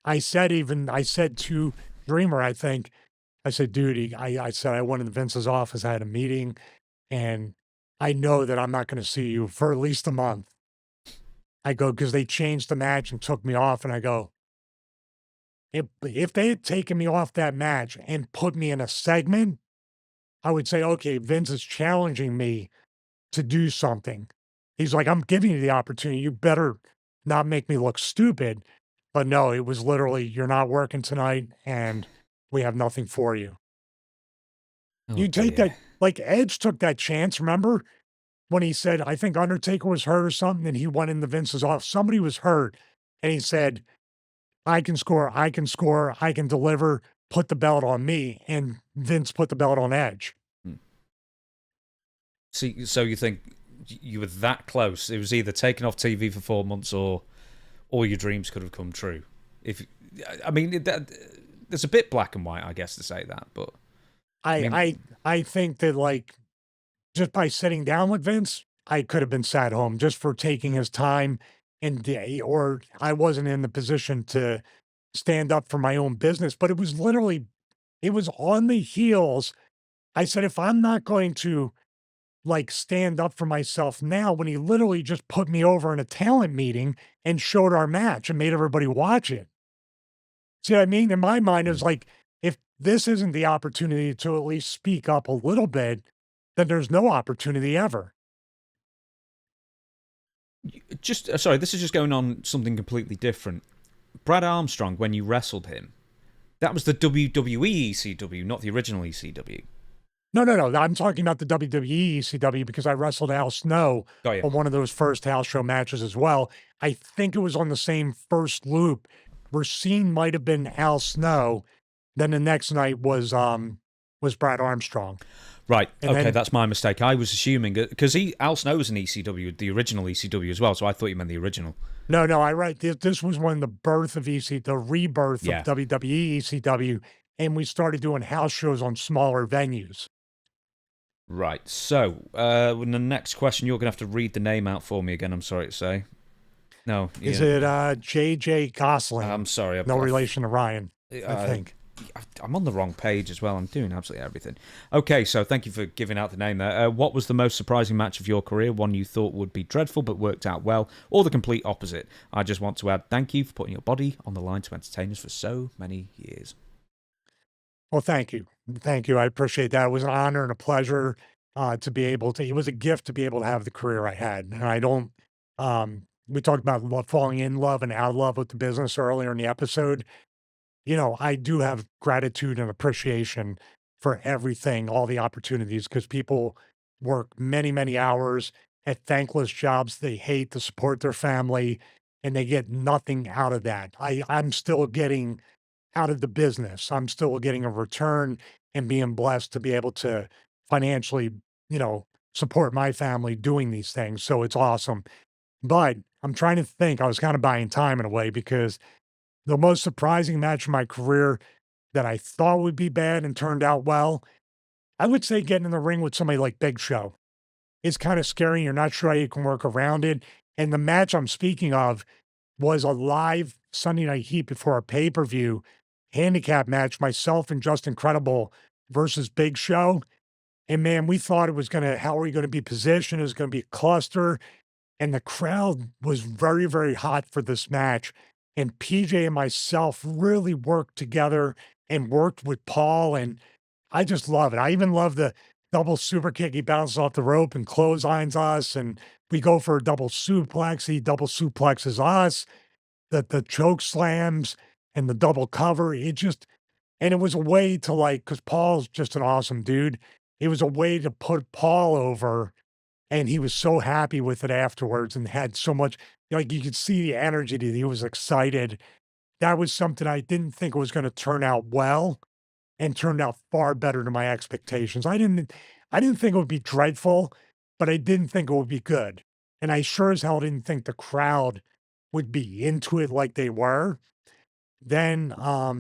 I said to Dreamer, I think, I said, dude, I said, I went in Vince's office. I had a meeting and I know that I'm not going to see you for at least a month. I go, because they changed the match and took me off. And I go, if they had taken me off that match and put me in a segment, I would say, okay, Vince is challenging me to do something. He's like, I'm giving you the opportunity. You better not make me look stupid. But no, it was literally, you're not working tonight and we have nothing for you. Oh, You take dear. that, like Edge took that chance, remember? When he said, I think Undertaker was hurt or something, and he went into Vince's office. Somebody was hurt, and he said, I can score, I can score, I can deliver, put the belt on me. And Vince put the belt on Edge. See, so you think you were that close? It was either taken off TV for 4 months, or all your dreams could have come true. If I mean, there's a bit black and white, I guess, to say that, but I think that, like, just by sitting down with Vince, I could have been sat home just for taking his time and day, or I wasn't in the position to stand up for my own business. But it was literally, it was on the heels. I said, if I'm not going to like stand up for myself now, when he literally just put me over in a talent meeting and showed our match and made everybody watch it. See what I mean? In my mind, it was like, if this isn't the opportunity to at least speak up a little bit, then there's no opportunity ever. just sorry, this is just going on something completely different. Brad Armstrong, when you wrestled him, that was the WWE ECW, not the original ECW. No, no, no. I'm talking about the WWE ECW because I wrestled Al Snow Got you. on one of those first house show matches as well. I think it was on the same first loop where scene might have been Al Snow. Then the next night was Brad Armstrong. Right. And Okay, then- that's my mistake. I was assuming because Al Snow was an ECW, the original ECW as well. So I thought you meant the original. No, no, I right. This was when the birth of the rebirth Yeah. of WWE ECW, and we started doing house shows on smaller venues. Right. So, the next question, you're gonna have to read the name out for me again. I'm sorry to say. No. Is yeah. it JJ Gosling? I'm sorry. No relation to Ryan, I think. I'm on the wrong page as well. I'm doing absolutely everything. Okay, so thank you for giving out the name there. What was the most surprising match of your career? One you thought would be dreadful but worked out well, or the complete opposite? I just want to add thank you for putting your body on the line to entertain us for so many years. Well, thank you. Thank you. I appreciate that. It was an honor and a pleasure to be able to, it was a gift to be able to have the career I had. And I don't, we talked about falling in love and out of love with the business earlier in the episode. You know, I do have gratitude and appreciation for everything, all the opportunities, because people work many, many hours at thankless jobs they hate to support their family, and they get nothing out of that. I'm still getting out of the business. I'm still getting a return and being blessed to be able to financially, support my family doing these things. So it's awesome. But I'm trying to think, I was kind of buying time in a way because the most surprising match of my career that I thought would be bad and turned out well, I would say getting in the ring with somebody like Big Show. It's kind of scary. You're not sure how you can work around it. And the match I'm speaking of was a live Sunday Night Heat before a pay-per-view handicap match, myself and Just Incredible versus Big Show. And man, we thought it was going to, how are we going to be positioned? It was going to be a cluster. and the crowd was very, very hot for this match. And PJ and myself really worked together and worked with Paul, and I just love it. I even love the double super kick. He bounces off the rope and clotheslines us, and we go for a double suplex. He double suplexes us, the choke slams and the double cover. It just and it was a way to like, because Paul's just an awesome dude. It was a way to put Paul over, and he was so happy with it afterwards and had so much like you could see the energy that he was excited. That was something I didn't think was going to turn out well and turned out far better than my expectations. I didn't think it would be dreadful, but I didn't think it would be good. And I sure as hell didn't think the crowd would be into it like they were. Then I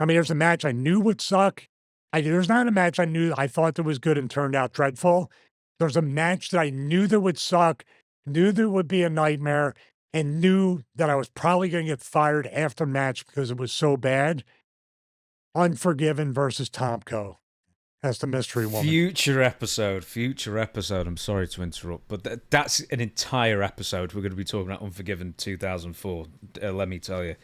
mean, there's a match I knew would suck. There's not a match I knew I thought that was good and turned out dreadful. There's a match that I knew that would suck, knew that would be a nightmare, and knew that I was probably going to get fired after match because it was so bad. Unforgiven versus Tomko as the mystery woman. Future episode. I'm sorry to interrupt, but that's an entire episode. We're going to be talking about Unforgiven 2004. Let me tell you.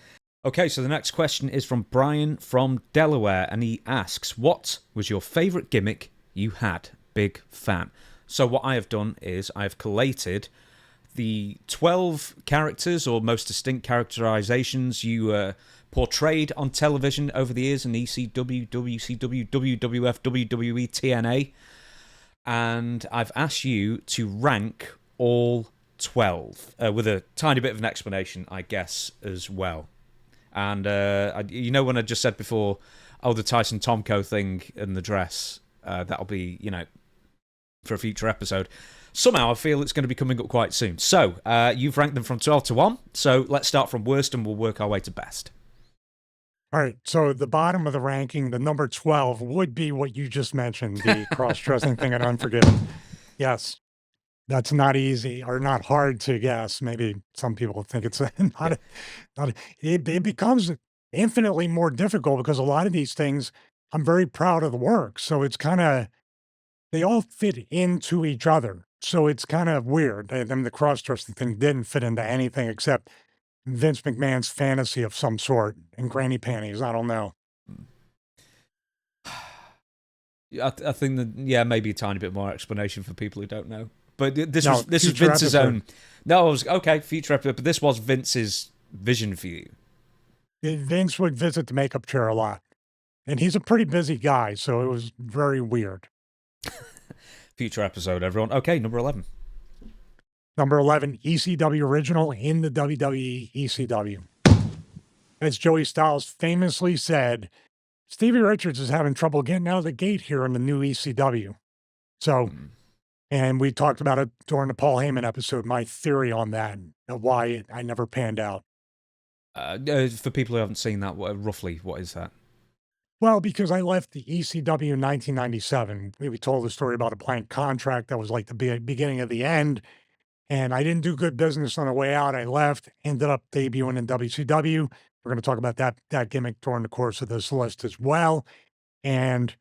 Okay, so the next question is from Brian from Delaware, and he asks, what was your favourite gimmick you had? Big fan. So what I have done is I've collated the 12 characters or most distinct characterizations you portrayed on television over the years in ECW, WCW, WWF, WWE, TNA, and I've asked you to rank all 12 with a tiny bit of an explanation, I guess, as well. And you know when I just said before, oh, the Tyson Tomko thing and the dress, that'll be, for a future episode. Somehow I feel it's going to be coming up quite soon. So you've ranked them from 12 to 1. So let's start from worst and we'll work our way to best. All right. So the bottom of the ranking, the number 12 would be what you just mentioned, the cross-dressing thing at Unforgiven. Yes. That's not easy or not hard to guess. Maybe some people think it's it becomes infinitely more difficult because a lot of these things, I'm very proud of the work. So it's kind of, they all fit into each other. So it's kind of weird. I mean, the cross-dressing thing didn't fit into anything except Vince McMahon's fantasy of some sort and granny panties. I don't know. I think that, maybe a tiny bit more explanation for people who don't know. But this was Vince's own. No, it was okay, future episode. But this was Vince's vision for you. Vince would visit the makeup chair a lot, and he's a pretty busy guy, so it was very weird. Future episode, everyone. Okay, number 11. Number 11, ECW original in the WWE ECW. As Joey Styles famously said, Stevie Richards is having trouble getting out of the gate here in the new ECW. So. And we talked about it during the Paul Heyman episode, my theory on that, of why I never panned out. For people who haven't seen that, roughly, what is that? Well, because I left the ECW in 1997. We told the story about a blank contract that was like the beginning of the end. And I didn't do good business on the way out. I left, ended up debuting in WCW. We're going to talk about that gimmick during the course of this list as well. And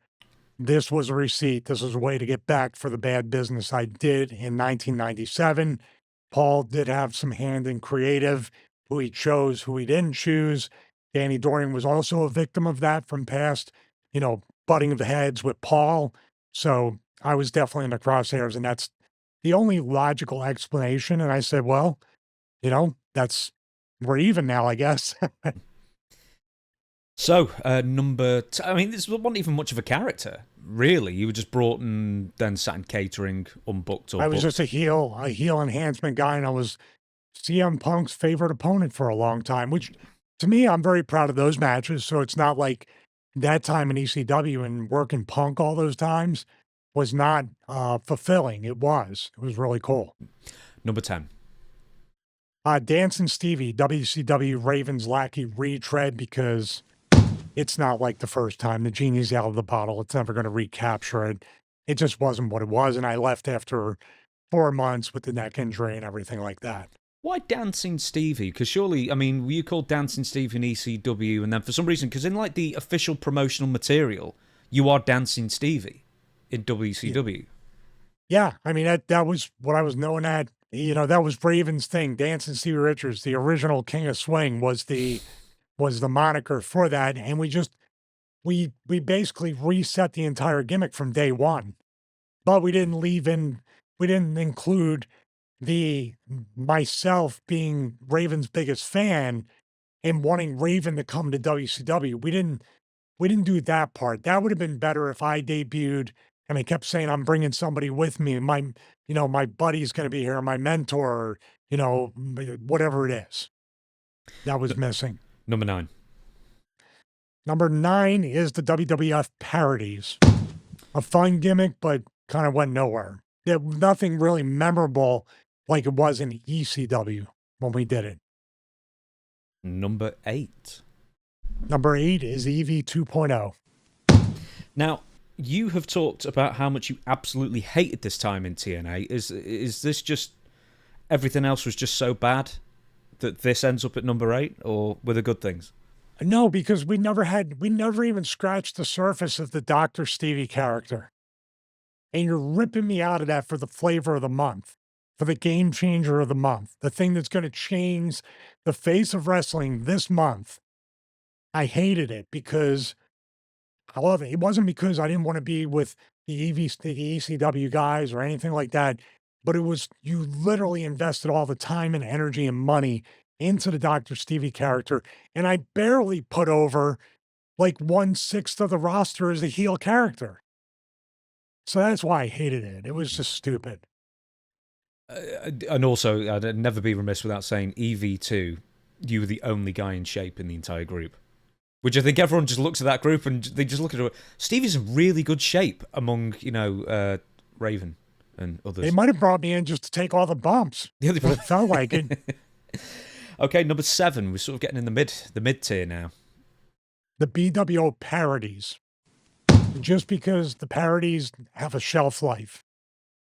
this was a receipt. This was a way to get back for the bad business I did in 1997. Paul did have some hand in creative, who he chose, who he didn't choose. Danny Dorian was also a victim of that from past, butting of the heads with Paul. So I was definitely in the crosshairs, and that's the only logical explanation. And I said, well, we're even now, I guess. So, I mean, this wasn't even much of a character, really. You were just brought and then sat in catering, unbooked. I was just a heel enhancement guy, and I was CM Punk's favorite opponent for a long time, which, to me, I'm very proud of those matches. So it's not like that time in ECW and working Punk all those times was not fulfilling. It was really cool. Number 10. Dancing Stevie, WCW Ravens lackey retread, because it's not like the first time. The genie's out of the bottle. It's never going to recapture it. It just wasn't what it was. And I left after 4 months with the neck injury and everything like that. Why Dancing Stevie? Because surely, I mean, were you called Dancing Stevie in ECW? And then for some reason, because in like the official promotional material, you are Dancing Stevie in WCW. Yeah, I mean, that was what I was known at. You know, that was Raven's thing. Dancing Stevie Richards, the original King of Swing, was the moniker for that, and we basically reset the entire gimmick from day one. But we didn't include the myself being Raven's biggest fan and wanting Raven to come to WCW. We didn't do that part. That would have been better if I debuted and I kept saying I'm bringing somebody with me. My buddy's going to be here, my mentor, whatever it is. That was missing. Number 9. Number 9 is the WWF parodies. A fun gimmick, but kind of went nowhere. There nothing really memorable like it was in ECW when we did it. Number 8. Number 8 is EV 2.0. Now, you have talked about how much you absolutely hated this time in TNA. Is this just everything else was just so bad that this ends up at number 8, or were there good things? No, because we never even scratched the surface of the Dr. Stevie character. And you're ripping me out of that for the flavor of the month, for the game changer of the month, the thing that's going to change the face of wrestling this month. I hated it because I love it. It wasn't because I didn't want to be with the ECW guys or anything like that, but it was you literally invested all the time and energy and money into the Dr. Stevie character, and I barely put over like 1/6 of the roster as a heel character. So that's why I hated it. It was just stupid. And also, I'd never be remiss without saying EV2, you were the only guy in shape in the entire group. Which I think everyone just looks at that group and they just look at it. Stevie's in really good shape among, Raven and others. They might have brought me in just to take all the bumps. Yeah, But it felt like it. Okay, number 7. We're sort of getting in the mid tier now. The BWO parodies. Just because the parodies have a shelf life,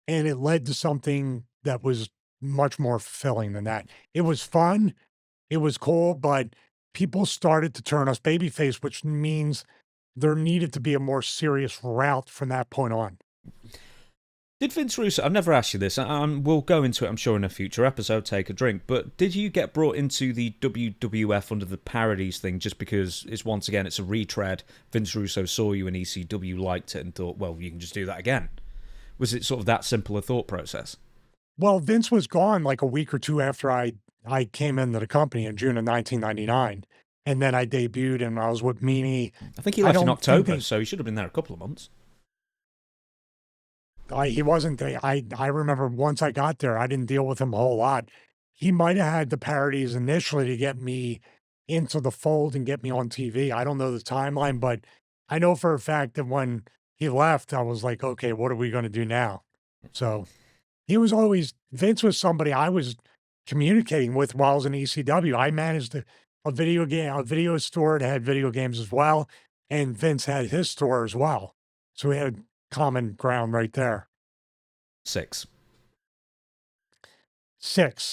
and it led to something that was much more fulfilling than that. It was fun, it was cool, but people started to turn us babyface, which means there needed to be a more serious route from that point on. Did Vince Russo, I've never asked you this, we'll go into it I'm sure in a future episode, take a drink, but did you get brought into the WWF under the parodies thing just because it's a retread, Vince Russo saw you in ECW, liked it and thought, well, you can just do that again? Was it sort of that simple a thought process? Well, Vince was gone like a week or two after I came into the company in June of 1999, and then I debuted and I was with Meanie. I think he left in October, so he should have been there a couple of months. He wasn't there. I remember once I got there, I didn't deal with him a whole lot. He might have had the parodies initially to get me into the fold and get me on TV. I don't know the timeline, but I know for a fact that when he left, I was like, okay, what are we going to do now? So Vince was somebody I was communicating with while I was in ECW. I managed a video store that had video games as well, and Vince had his store as well. So we had common ground right there. 6.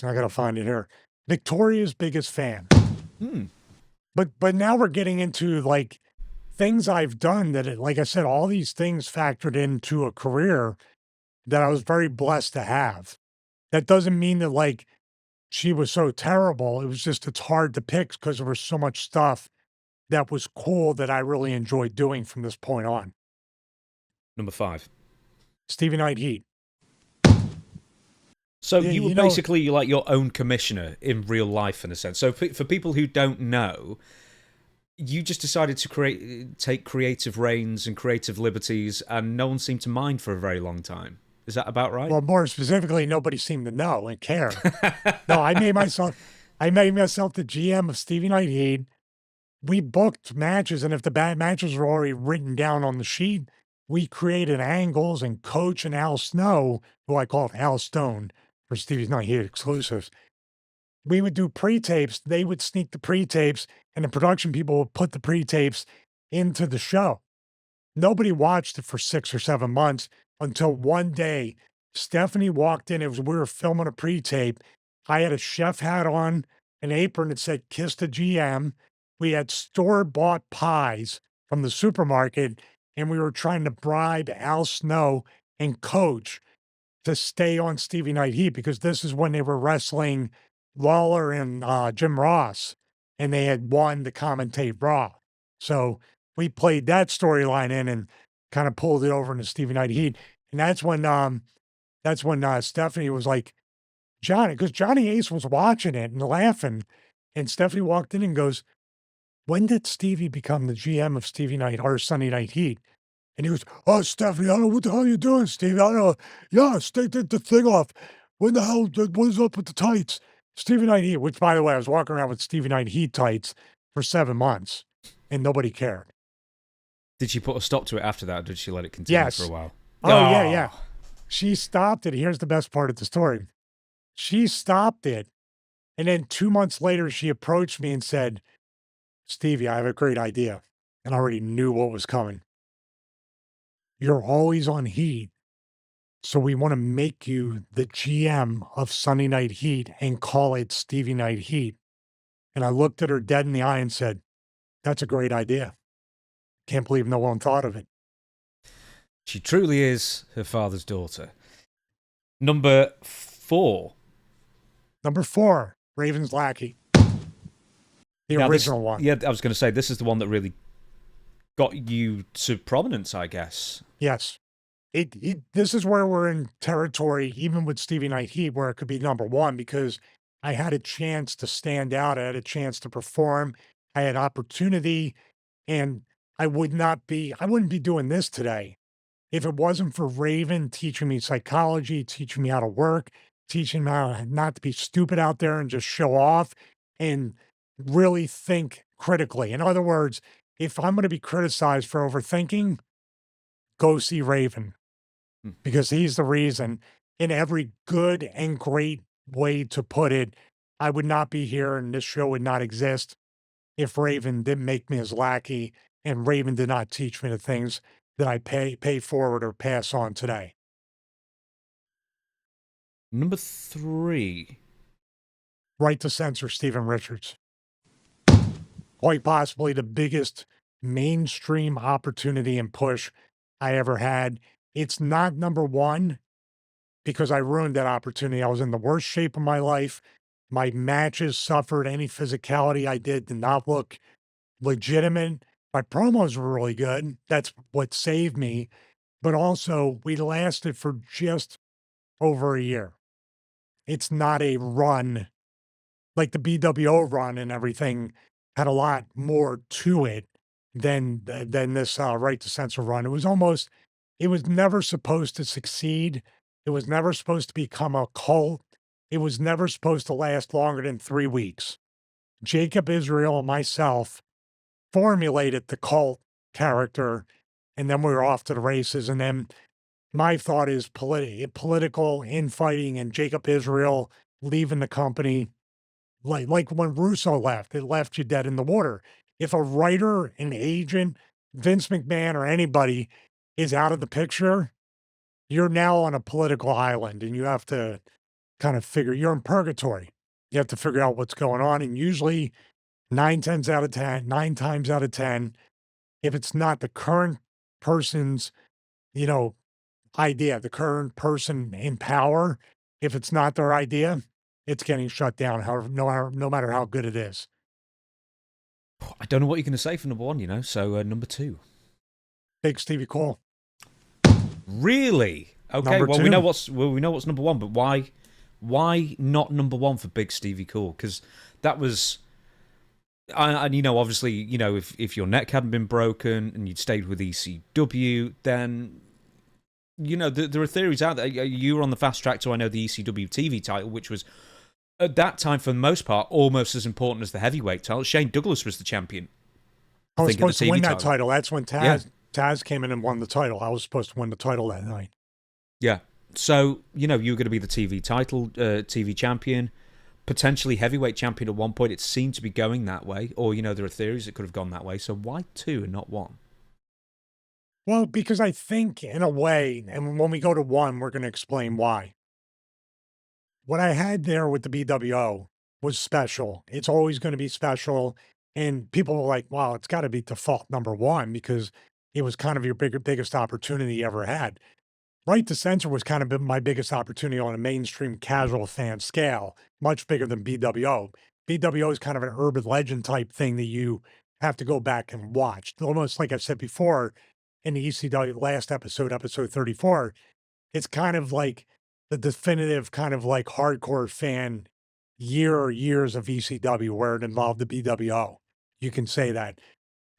I gotta find it here. Victoria's biggest fan. But now we're getting into like things I've done that, like I said, all these things factored into a career that I was very blessed to have. That doesn't mean that like she was so terrible. It was just it's hard to pick because there was so much stuff that was cool that I really enjoyed doing from this point on. Number 5. Stevie Night Heat. So you were basically like your own commissioner in real life, in a sense. So for people who don't know, you just decided to take creative reins and creative liberties, and no one seemed to mind for a very long time. Is that about right? Well, more specifically, nobody seemed to know and care. No, I made myself the GM of Stevie Night Heat. We booked matches, and if the bad matches were already written down on the sheet, we created angles, and Coach and Al Snow, who I called Al Stone for Stevie's Night Heat exclusives, we would do pre-tapes. They would sneak the pre-tapes, and the production people would put the pre-tapes into the show. Nobody watched it for 6 or 7 months until one day Stephanie walked in. We were filming a pre-tape. I had a chef hat on, an apron that said "Kiss the GM." We had store-bought pies from the supermarket, and we were trying to bribe Al Snow and Coach to stay on Stevie Night Heat because this is when they were wrestling Lawler and Jim Ross, and they had won to commentate Raw. So we played that storyline in and kind of pulled it over into Stevie Night Heat. And that's when Stephanie was like, Johnny, because Johnny Ace was watching it and laughing. And Stephanie walked in and goes, when did Stevie become the GM of Stevie Night or Sunday Night Heat? And he goes, oh, Stephanie, I don't know what the hell you're doing, Stevie. I don't know. Yeah, take the thing off. When the hell, what is up with the tights? Stevie Night Heat, which, by the way, I was walking around with Stevie Night Heat tights for 7 months, and nobody cared. Did she put a stop to it after that, or did she let it continue Yes. for a while? Oh, yeah. She stopped it. Here's the best part of the story. She stopped it, and then 2 months later, she approached me and said, Stevie, I have a great idea. And I already knew what was coming. You're always on Heat, so we want to make you the GM of Sunday Night Heat and call it Stevie Night Heat. And I looked at her dead in the eye and said, that's a great idea. Can't believe no one thought of it. She truly is her father's daughter. Number 4. Number 4, Raven's Lackey. The Now, original one. Yeah, I was going to say, this is the one that really got you to prominence, I guess. Yes. This is where we're in territory, even with Stevie Night Heat, where it could be number 1, because I had a chance to stand out. I had a chance to perform. I had opportunity, and I wouldn't be doing this today if it wasn't for Raven teaching me psychology, teaching me how to work, teaching me how not to be stupid out there and just show off and really think critically. In other words, if I'm going to be criticized for overthinking, go see Raven because he's the reason. In every good and great way to put it, I would not be here and this show would not exist if Raven didn't make me his lackey and Raven did not teach me the things that I pay forward or pass on today. Number 3. Right to censor Stevie Richards. Quite possibly the biggest mainstream opportunity and push I ever had. It's not number 1 because I ruined that opportunity. I was in the worst shape of my life. My matches suffered. Any physicality I did not look legitimate. My promos were really good. That's what saved me. But also, we lasted for just over a year. It's not a run like the BWO run and everything had a lot more to it than this right to censor run. It was never supposed to succeed. It was never supposed to become a cult. It was never supposed to last longer than 3 weeks. Jacob Israel and myself formulated the cult character, and then we were off to the races. And then my thought is political infighting and Jacob Israel leaving the company. Like when Russo left, it left you dead in the water. If a writer, an agent, Vince McMahon, or anybody is out of the picture, you're now on a political island and you have to kind of you're in purgatory. You have to figure out what's going on. And usually 9 times out of 10, if it's not the current person's, idea, the current person in power, if it's not their idea, it's getting shut down, no matter how good it is. I don't know what you're going to say for number 1, so number 2. Big Stevie Cole. Really? Okay, Number well, 2. we know what's number 1, but why not number 1 for Big Stevie Cole? Because that was... And obviously, if your neck hadn't been broken and you'd stayed with ECW, then, there are theories out there. You were on the fast track to, I know, the ECW TV title, which was, at that time, for the most part, almost as important as the heavyweight title. Shane Douglas was the champion. I was supposed to win that title. That's when Taz came in and won the title. I was supposed to win the title that night. Yeah. So, you were going to be the TV champion. Potentially heavyweight champion at one point. It seemed to be going that way. Or, there are theories it could have gone that way. So why 2 and not 1? Well, because I think in a way, and when we go to 1, we're going to explain why. What I had there with the BWO was special. It's always going to be special. And people were like, wow, it's got to be default number 1 because it was kind of your biggest opportunity you ever had. Right to Censor was kind of been my biggest opportunity on a mainstream casual fan scale, much bigger than BWO. BWO is kind of an urban legend type thing that you have to go back and watch. Almost like I said before in the ECW last episode, episode 34, it's kind of like the definitive kind of like hardcore fan year or years of ECW where it involved the BWO. You can say that.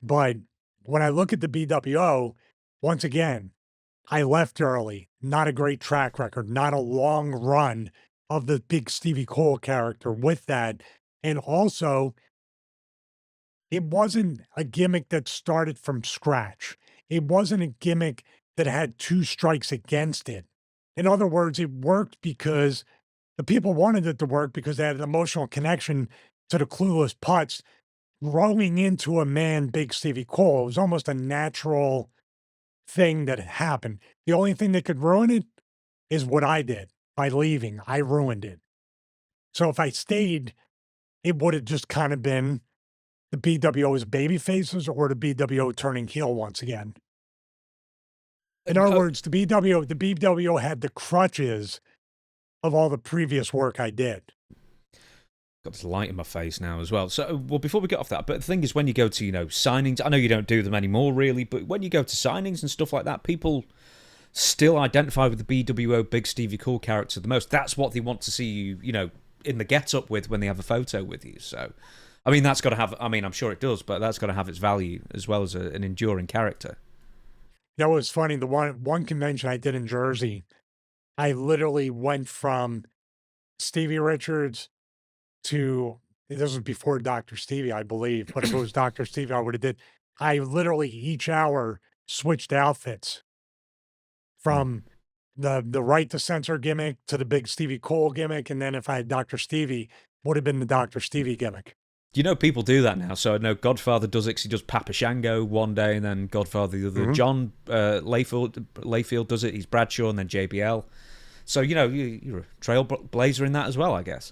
But when I look at the BWO, once again, I left early, not a great track record, not a long run of the big Stevie Cole character with that. And also, it wasn't a gimmick that started from scratch. It wasn't a gimmick that had two strikes against it. In other words, it worked because the people wanted it to work because they had an emotional connection to the clueless putts growing into a man, big Stevie Cole. It was almost a natural thing that happened. The only thing that could ruin it is what I did by leaving. I ruined it. So if I stayed, it would have just kind of been the BWO's baby faces or the BWO turning heel once again. In other words, the BWO had the crutches of all the previous work I did. Got this light in my face now as well. So, well, before we get off that, but the thing is, when you go to, signings, I know you don't do them anymore, really, but when you go to signings and stuff like that, people still identify with the BWO Big Stevie Cool character the most. That's what they want to see you, in the get-up with when they have a photo with you. So, I mean, that's got to have, I'm sure it does, but that's got to have its value as well as an enduring character. That was funny. The one convention I did in Jersey, I literally went from Stevie Richards to, this was before Dr. Stevie, I believe, but if it was Dr. Stevie, I would have did. I literally each hour switched outfits from the right to censor gimmick to the big Stevie Cole gimmick, and then if I had Dr. Stevie, would have been the Dr. Stevie gimmick. People do that now. So I know Godfather does it 'cause he does Papa Shango one day, and then Godfather the other. John Layfield does it. He's Bradshaw, and then JBL. So, you're a trailblazer in that as well, I guess.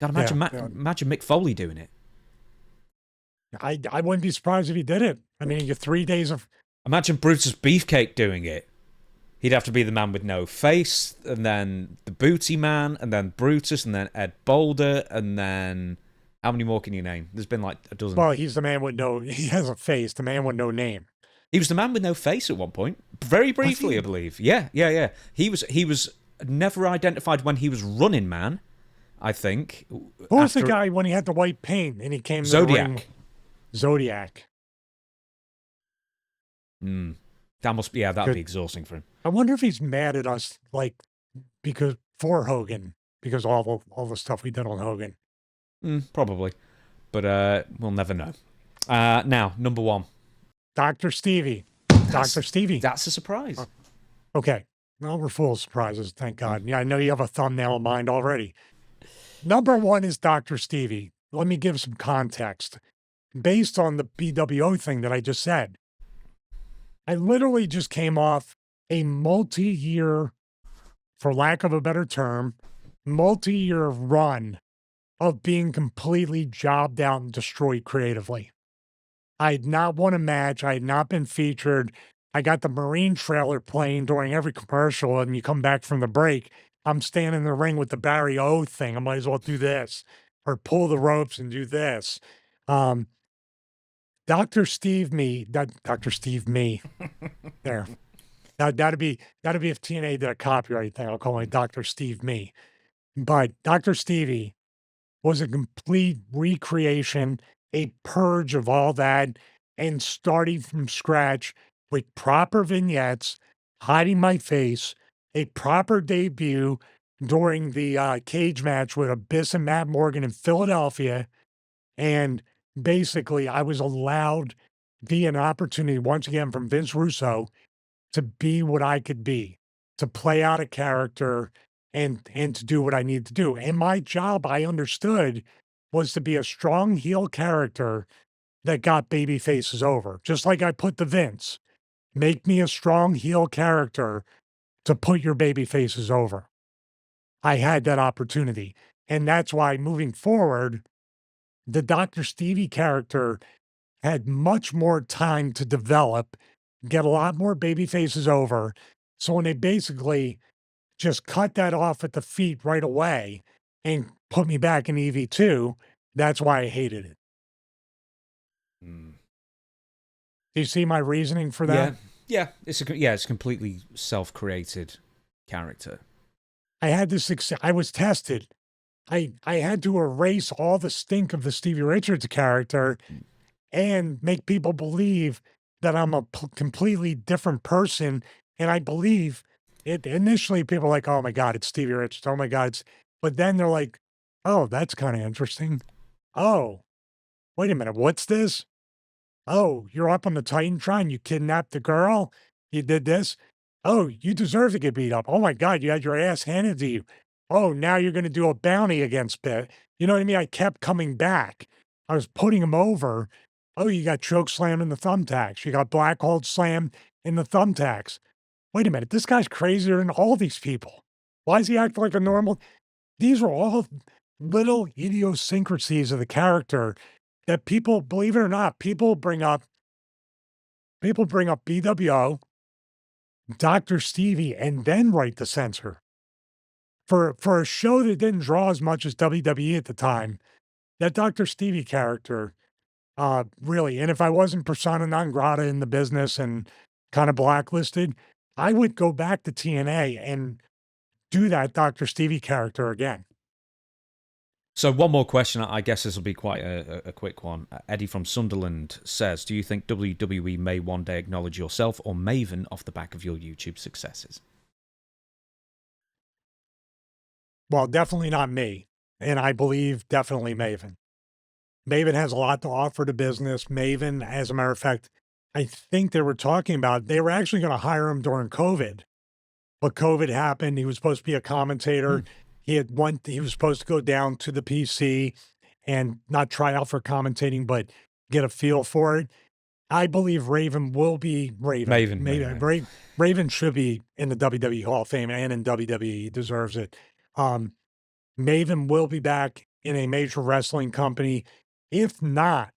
God, imagine imagine Mick Foley doing it. I wouldn't be surprised if he did it. I mean, you 3 days of... Imagine Brutus Beefcake doing it. He'd have to be the man with no face, and then the Booty Man, and then Brutus, and then Ed Boulder, and then... How many more can you name? There's been like a dozen. Well, he's the man with no... He has a face, the man with no name. He was the man with no face at one point. Very briefly, I believe. Yeah. He was never identified when he was Running Man, I think. Who was the guy when he had the white paint and he came Zodiac. to the ring? Zodiac. That'd be exhausting for him. I wonder if he's mad at us, for Hogan, because all the stuff we did on Hogan. Probably. But we'll never know. Now, number one. Dr. Stevie. Dr. Stevie. That's a surprise. Okay. Well, we're full of surprises, thank God. Yeah, I know you have a thumbnail in mind already. Number one is Dr. Stevie. Let me give some context. Based on the BWO thing that I just said, I literally just came off a multi-year, for lack of a better term, multi-year run of being completely jobbed out and destroyed creatively. I had not won a match. I had not been featured. I got the Marine trailer playing during every commercial, and you come back from the break, I'm standing in the ring with the Barry O thing. I might as well do this or pull the ropes and do this. Dr. Steve Me. There. That'd be if TNA did a copyright thing. I'll call it Dr. Steve Me. But Dr. Stevie was a complete recreation, a purge of all that, and starting from scratch with proper vignettes, hiding my face, a proper debut during the cage match with Abyss and Matt Morgan in Philadelphia. And basically, I was allowed via an opportunity, once again, from Vince Russo, to be what I could be, to play out a character and to do what I need to do. And my job, I understood, was to be a strong heel character that got baby faces over. Just like I put the Vince, make me a strong heel character to put your baby faces over. I had that opportunity. And that's why moving forward, the Dr. Stevie character had much more time to develop, get a lot more baby faces over, So when they basically just cut that off at the feet right away and put me back in EV2, that's why I hated it. Mm. Do you see my reasoning for that? Yeah. It's a completely self-created character. I had this, I was tested. I had to erase all the stink of the Stevie Richards character and make people believe that I'm a completely different person. And I believe it. Initially, people are like, "Oh my God, it's Stevie Richards. Oh my God." But then they're like, "Oh, that's kind of interesting. Oh, wait a minute. What's this? Oh, you're up on the Titantron. You kidnapped the girl. You did this. Oh, you deserve to get beat up. Oh my God, you had your ass handed to you. Oh, now you're going to do a bounty against Pitt." You know what I mean? I kept coming back. I was putting him over. Oh, you got choke slammed in the thumbtacks. You got black hold slammed in the thumbtacks. Wait a minute. This guy's crazier than all these people. Why is he acting like a normal? These are all little idiosyncrasies of the character that people, believe it or not, people bring up BWO, Dr. Stevie, and then write the censor. For a show that didn't draw as much as WWE at the time, that Dr. Stevie character, really, and if I wasn't persona non grata in the business and kind of blacklisted, I would go back to TNA and do that Dr. Stevie character again. So one more question. I guess this will be quite a quick one. Eddie from Sunderland says, do you think WWE may one day acknowledge yourself or Maven off the back of your YouTube successes? Well, definitely not me. And I believe definitely Maven. Maven has a lot to offer to business. Maven, as a matter of fact, I think they were talking about, they were actually going to hire him during COVID, but COVID happened. He was supposed to be a commentator. He was supposed to go down to the PC and not try out for commentating, but get a feel for it. I believe Raven will be Raven. Raven should be in the WWE Hall of Fame and in WWE. He deserves it. Maven will be back in a major wrestling company. If not,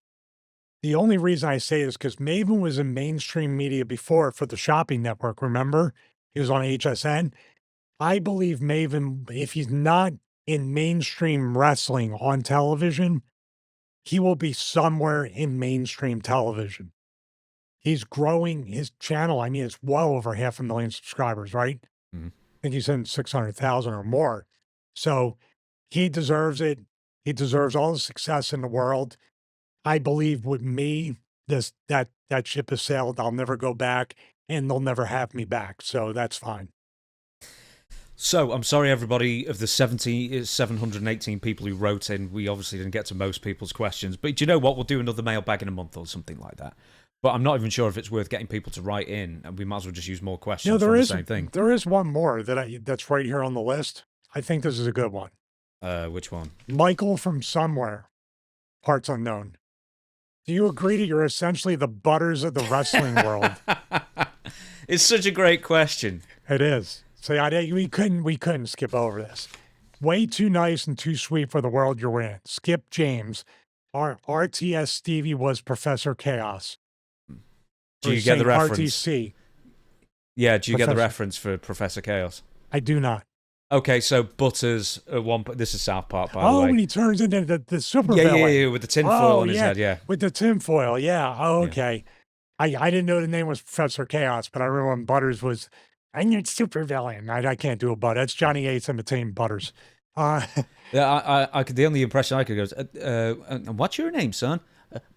the only reason I say is because Maven was in mainstream media before for the shopping network. Remember? He was on HSN. I believe Maven, if he's not in mainstream wrestling on television, he will be somewhere in mainstream television. He's growing his channel. I mean, it's well over 500,000 subscribers, right? Mm-hmm. I think he's in 600,000 or more. So he deserves it. He deserves all the success in the world. I believe with me, that ship has sailed. I'll never go back, and they'll never have me back. So that's fine. So I'm sorry, everybody, of the 718 people who wrote in. We obviously didn't get to most people's questions, but do you know what? We'll do another mailbag in a month or something like that. But I'm not even sure if it's worth getting people to write in, and we might as well just use more questions from the same thing. There is one more that's right here on the list. I think this is a good one. Which one? Michael from somewhere, parts unknown. Do you agree that you're essentially the Butters of the wrestling world? It's such a great question. It is. So we couldn't skip over this. Way too nice and too sweet for the world you're in. Skip James. Our RTS Stevie was Professor Chaos. Do you get the reference? RTC. Yeah, do you get the reference for Professor Chaos? I do not. Okay, so Butters at one point. This is South Park, by the way. Oh, when he turns into the super villain. Yeah, with the tinfoil on his head, yeah. With the tinfoil, yeah. Oh, okay. Yeah. I didn't know the name was Professor Chaos, but I remember when Butters was, I'm your super villain. I can't do a Butters. That's Johnny Yates imitating Butters. Yeah, I could. The only impression I could go is, what's your name, son?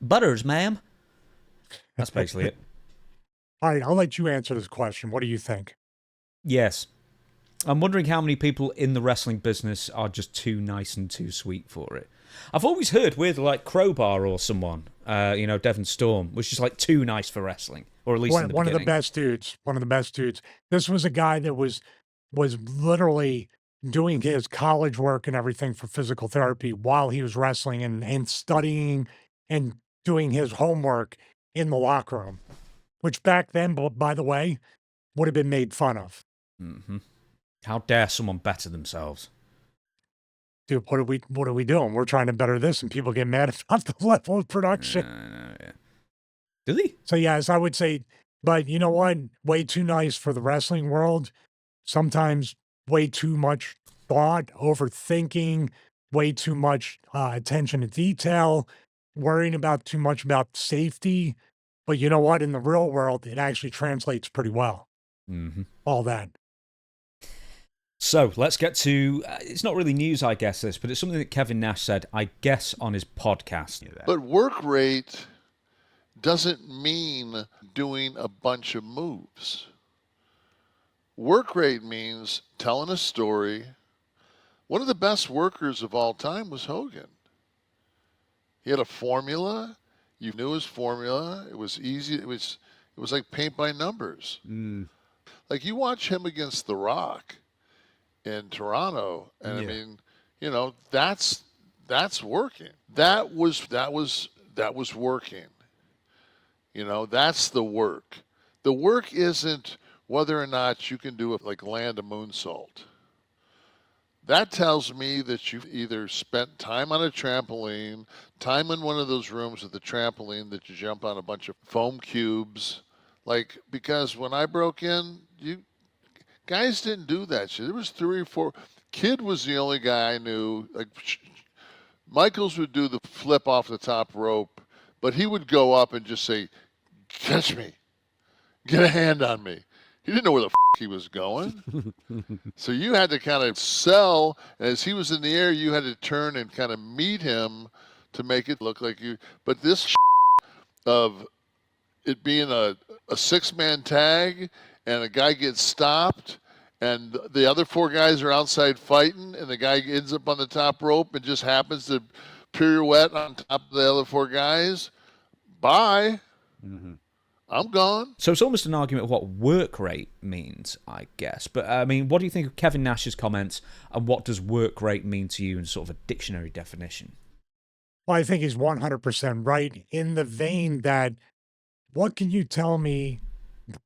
Butters, ma'am. That's basically it. All right, I'll let you answer this question. What do you think? Yes. I'm wondering how many people in the wrestling business are just too nice and too sweet for it. I've always heard with like Crowbar or someone, Devon Storm, was just like too nice for wrestling, or at least in the one of the best dudes. One of the best dudes. This was a guy that was literally doing his college work and everything for physical therapy while he was wrestling and studying and doing his homework in the locker room, which back then, by the way, would have been made fun of. Mm-hmm. How dare someone better themselves? Dude, what are we doing? We're trying to better this, and people get mad about the level of production. Yeah. Do they? So yes, I would say But you know what? Way too nice for the wrestling world. Sometimes way too much thought, overthinking, way too much attention to detail, worrying about too much about safety. But you know what? In the real world, it actually translates pretty well. Mm-hmm. All that. So let's get to, it's not really news, I guess, this, but it's something that Kevin Nash said, I guess, on his podcast. But work rate doesn't mean doing a bunch of moves. Work rate means telling a story. One of the best workers of all time was Hogan. He had a formula. You knew his formula. It was easy. It was like paint by numbers. Like you watch him against The Rock in Toronto, and I mean, you know, that's working. That was working. You know, that's the work. The work isn't whether or not you can do it like land a moonsault. That tells me that you've either spent time on a trampoline, time in one of those rooms with the trampoline that you jump on a bunch of foam cubes. Like, because when I broke in, guys didn't do that shit. There was 3 or 4. Kid was the only guy I knew. Like, Michaels would do the flip off the top rope, but he would go up and just say, catch me. Get a hand on me. He didn't know where the he was going. So you had to kind of sell. And as he was in the air, you had to turn and kind of meet him to make it look like you. But this of it being a 6-man tag and a guy gets stopped and the other 4 guys are outside fighting and the guy ends up on the top rope and just happens to pirouette on top of the other 4 guys. Bye. Mm-hmm. I'm gone. So it's almost an argument of what work rate means, I guess. But, I mean, what do you think of Kevin Nash's comments, and what does work rate mean to you in sort of a dictionary definition? Well, I think he's 100% right in the vein that, what can you tell me?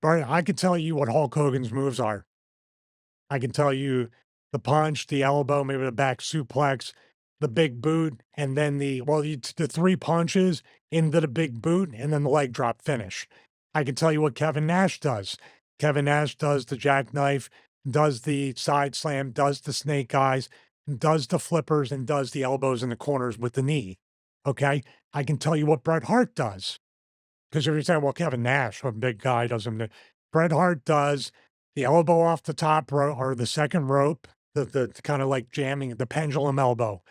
I can tell you what Hulk Hogan's moves are. I can tell you the punch, the elbow, maybe the back suplex, the big boot, and then the 3 punches into the big boot, and then the leg drop finish. I can tell you what Kevin Nash does. Kevin Nash does the jackknife, does the side slam, does the snake eyes, does the flippers, and does the elbows in the corners with the knee. Okay? I can tell you what Bret Hart does. Because if you're saying, well, Kevin Nash, a big guy, doesn't. Bret Hart does the elbow off the top rope or the second rope, the kind of like jamming, the pendulum elbow.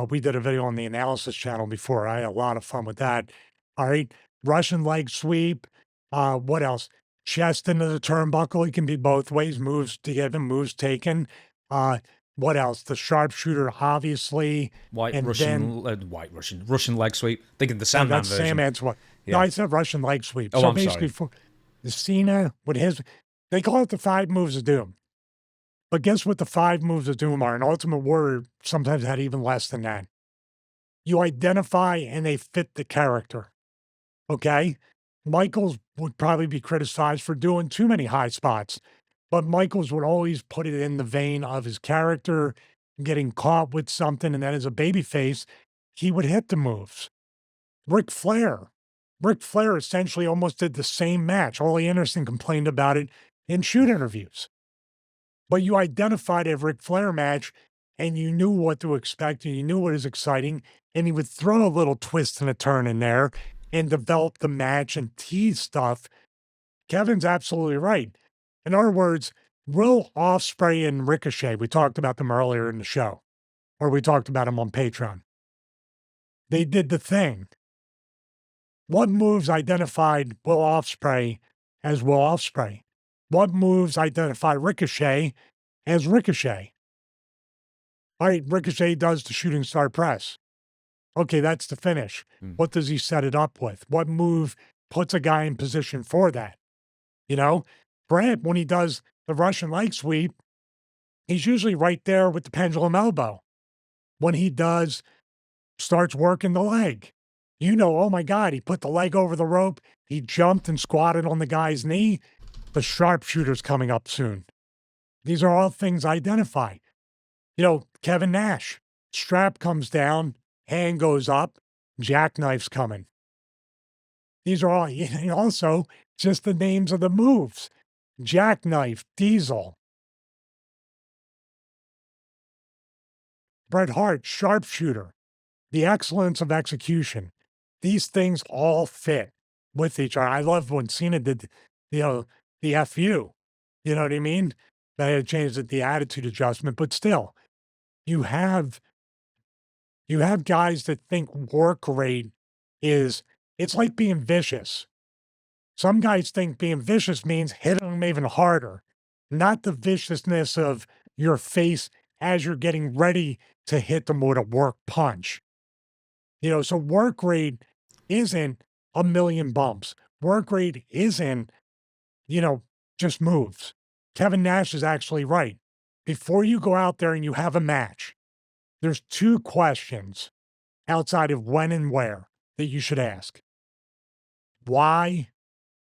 We did a video on the analysis channel before. I had a lot of fun with that. All right. Russian leg sweep. What else? Chest into the turnbuckle. It can be both ways. Moves given, moves taken. What else? The sharpshooter, obviously. Russian leg sweep. Thinking the Sandman version. Sandman's what? Yeah. No, I said Russian leg sweep. Oh, so I'm basically, sorry. for the Cena with his, they call it the 5 moves of doom. But guess what the 5 moves of doom are? And Ultimate Warrior sometimes had even less than that. You identify and they fit the character. Okay? Michaels would probably be criticized for doing too many high spots, but Michaels would always put it in the vein of his character getting caught with something, and then as a babyface, he would hit the moves. Ric Flair essentially almost did the same match. Ole Anderson complained about it in shoot interviews. But you identified a Ric Flair match, and you knew what to expect, and you knew what was exciting, and he would throw a little twist and a turn in there and develop the match and tease stuff. Kevin's absolutely right. In other words, Will Ospreay and Ricochet, we talked about them earlier in the show, or we talked about them on Patreon. They did the thing. What moves identified Will Ospreay as Will Ospreay? What moves identify Ricochet as Ricochet? All right, Ricochet does the shooting star press. Okay, that's the finish. What does he set it up with? What move puts a guy in position for that? You know, Brett, when he does the Russian leg sweep, he's usually right there with the pendulum elbow. When he starts working the leg, you know, oh my God, he put the leg over the rope, he jumped and squatted on the guy's knee. The sharpshooter's coming up soon. These are all things identified. You know, Kevin Nash, strap comes down, hand goes up, jackknife's coming. These are all, also, just the names of the moves. Jackknife, Diesel. Bret Hart, Sharpshooter. The excellence of execution. These things all fit with each other. I love when Cena did, the FU. You know what I mean? They had changed the attitude adjustment, but still, you have guys that think work rate it's like being vicious. Some guys think being vicious means hitting them even harder, not the viciousness of your face as you're getting ready to hit them with a work punch. So work rate isn't a million bumps. Work rate isn't, just moves. Kevin Nash is actually right. Before you go out there and you have a match, there's 2 questions outside of when and where that you should ask. Why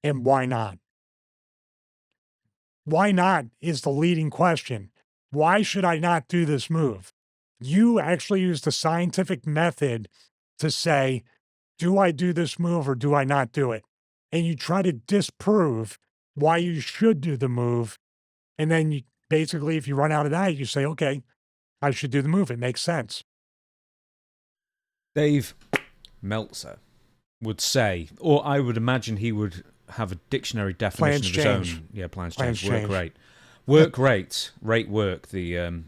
and why not? Why not is the leading question. Why should I not do this move? You actually use the scientific method to say, do I do this move or do I not do it? And you try to disprove why you should do the move. And then you, basically, if you run out of that, you say, okay, I should do the move. It makes sense. Dave Meltzer would say, or I would imagine he would have a dictionary definition of his own. Yeah, plans change. Work rate. Work rate. Rate work, the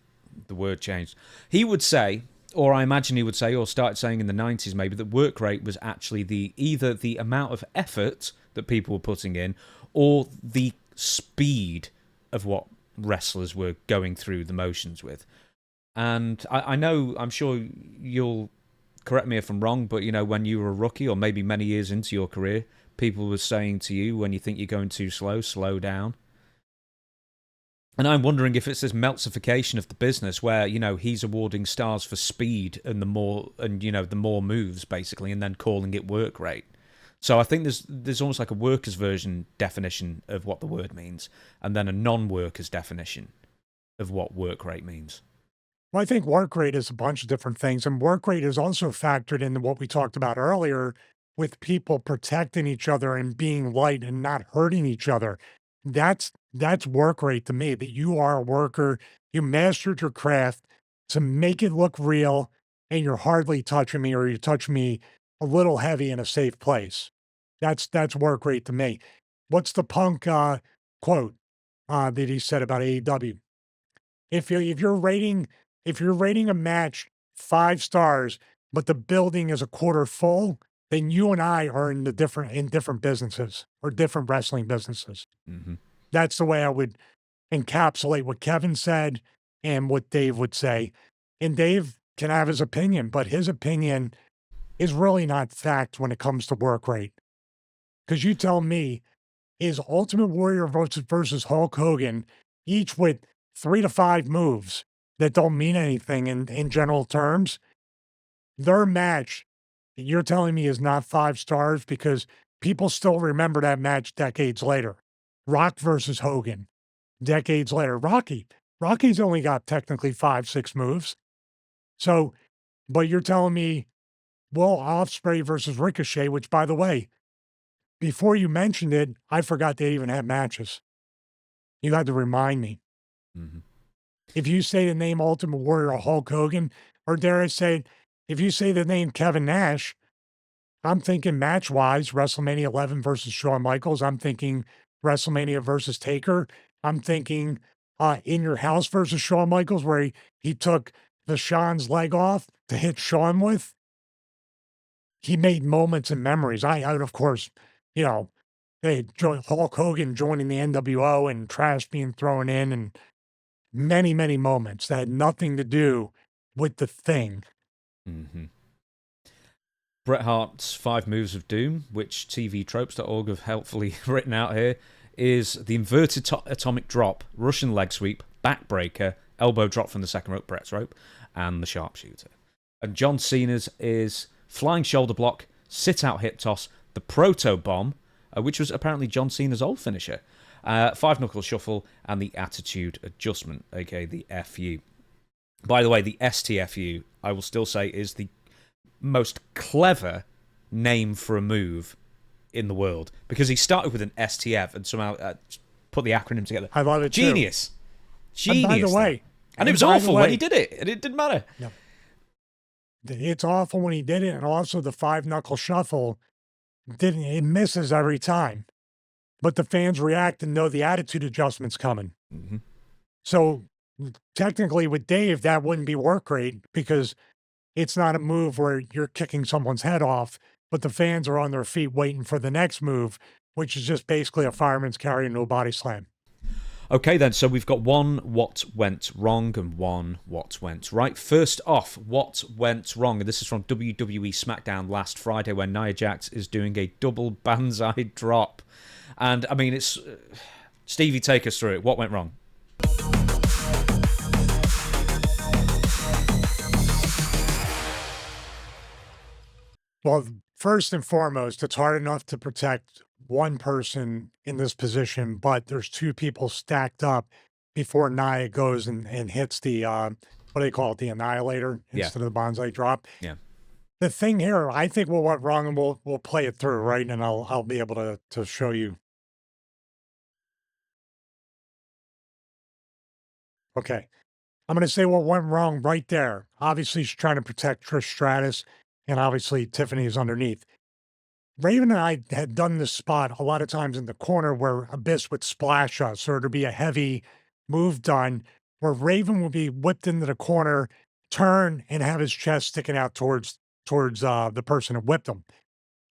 word changed. He would say, or I imagine he would say, or started saying in the 90s maybe, that work rate was actually either the amount of effort that people were putting in or the speed of what wrestlers were going through the motions with. And I know, I'm sure you'll correct me if I'm wrong, but when you were a rookie or maybe many years into your career, people were saying to you, when you think you're going too slow, slow down. And I'm wondering if it's this Meltzerification of the business where, he's awarding stars for speed and the more moves basically, and then calling it work rate. So I think there's almost like a workers version definition of what the word means, and then a non-workers definition of what work rate means. Well, I think work rate is a bunch of different things, and work rate is also factored into what we talked about earlier with people protecting each other and being light and not hurting each other. That's work rate to me, that you are a worker, you mastered your craft to make it look real, and you're hardly touching me, or you touch me a little heavy in a safe place. That's work rate to me. What's the Punk quote that he said about AEW? If you're rating a match 5 stars, but the building is a quarter full, then you and I are in different businesses or different wrestling businesses. Mm-hmm. That's the way I would encapsulate what Kevin said and what Dave would say. And Dave can have his opinion, but his opinion is really not fact when it comes to work rate. Because you tell me, is Ultimate Warrior versus Hulk Hogan, each with 3 to 5 moves that don't mean anything in general terms, their match, you're telling me, is not 5 stars because people still remember that match decades later. Rock versus Hogan, decades later. Rocky's only got technically 5, 6 moves. So, but you're telling me, well, Ospreay versus Ricochet, which, by the way, before you mentioned it, I forgot they even had matches. You had to remind me. Mm-hmm. If you say the name Ultimate Warrior or Hulk Hogan, or dare I say, if you say the name Kevin Nash, I'm thinking match-wise, WrestleMania 11 versus Shawn Michaels. I'm thinking WrestleMania versus Taker. I'm thinking In Your House versus Shawn Michaels, where he took the Shawn's leg off to hit Shawn with. He made moments and memories. I of course, Hulk Hogan joining the NWO and trash being thrown in, and many, many moments that had nothing to do with the thing. Mm-hmm. Bret Hart's 5 Moves of Doom, which tvtropes.org have helpfully written out here, is the inverted atomic drop, Russian leg sweep, backbreaker, elbow drop from the second rope, Bret's rope, and the sharpshooter. And John Cena's is flying shoulder block, sit out hip toss, the proto bomb, which was apparently John Cena's old finisher, 5-knuckle shuffle, and the attitude adjustment, aka the FU. By the way, the STFU, I will still say, is the most clever name for a move in the world because he started with an STF and somehow put the acronym together. I love it. Genius. Too. Genius. And by the way, and it was awful when he did it, and it didn't matter. No. It's awful when he did it, and also the 5-knuckle shuffle it misses every time. But the fans react and know the attitude adjustment's coming. Mm-hmm. So technically with Dave, that wouldn't be Workrate because it's not a move where you're kicking someone's head off, but the fans are on their feet waiting for the next move, which is just basically a fireman's carry into a body slam. Okay, then, so we've got one what went wrong and one what went right. First off, what went wrong, and this is from WWE SmackDown last Friday when Nia Jax is doing a double banzai drop. And, I mean, it's... Stevie, take us through it. What went wrong? Well, first and foremost, it's hard enough to protect one person in this position, but there's two people stacked up before Nia goes and hits the, what do they call it, the Annihilator instead of the Banzai drop. Yeah. The thing here, I think what went wrong, and we'll play it through, right? And I'll be able to show you. Okay. I'm going to say what went wrong right there. Obviously, she's trying to protect Trish Stratus, and obviously Tiffany is underneath. Raven and I had done this spot a lot of times in the corner where Abyss would splash us, or there'd be a heavy move done where Raven would be whipped into the corner, turn, and have his chest sticking out towards the person who whipped him.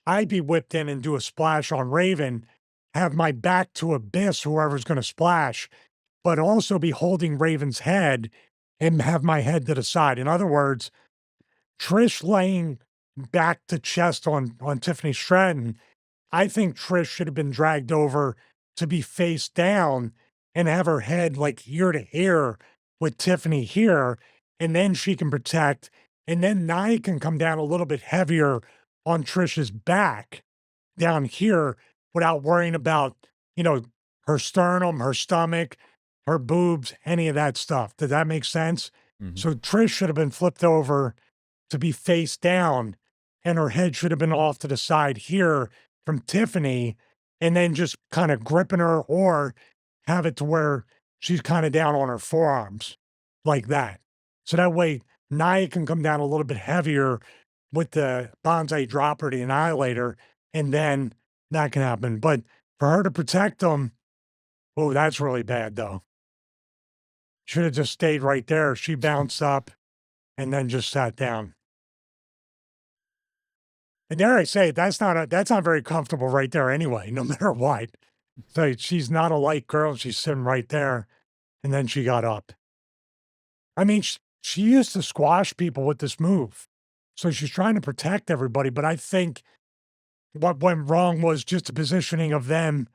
I'd be whipped in and do a splash on Raven, have my back to Abyss, whoever's going to splash, but also be holding Raven's head and have my head to the side. In other words, Trish laying back to chest on Tiffany Stratton, I think Trish should have been dragged over to be face down and have her head like ear to ear with Tiffany here, and then she can protect, and then Nia can come down a little bit heavier on Trish's back down here without worrying about, her sternum, her stomach, her boobs, any of that stuff. Does that make sense? Mm-hmm. So Trish should have been flipped over to be face down, and her head should have been off to the side here from Tiffany, and then just kind of gripping her, or have it to where she's kind of down on her forearms like that. So that way Nia can come down a little bit heavier with the Banzai drop or the Annihilator, and then that can happen. But for her to protect them, oh, that's really bad though. Should have just stayed right there. She bounced up and then just sat down. And dare I say, that's not very comfortable right there anyway, no matter what. So she's not a light girl. She's sitting right there, and then she got up. I mean, she used to squash people with this move. So she's trying to protect everybody, but I think what went wrong was just the positioning of them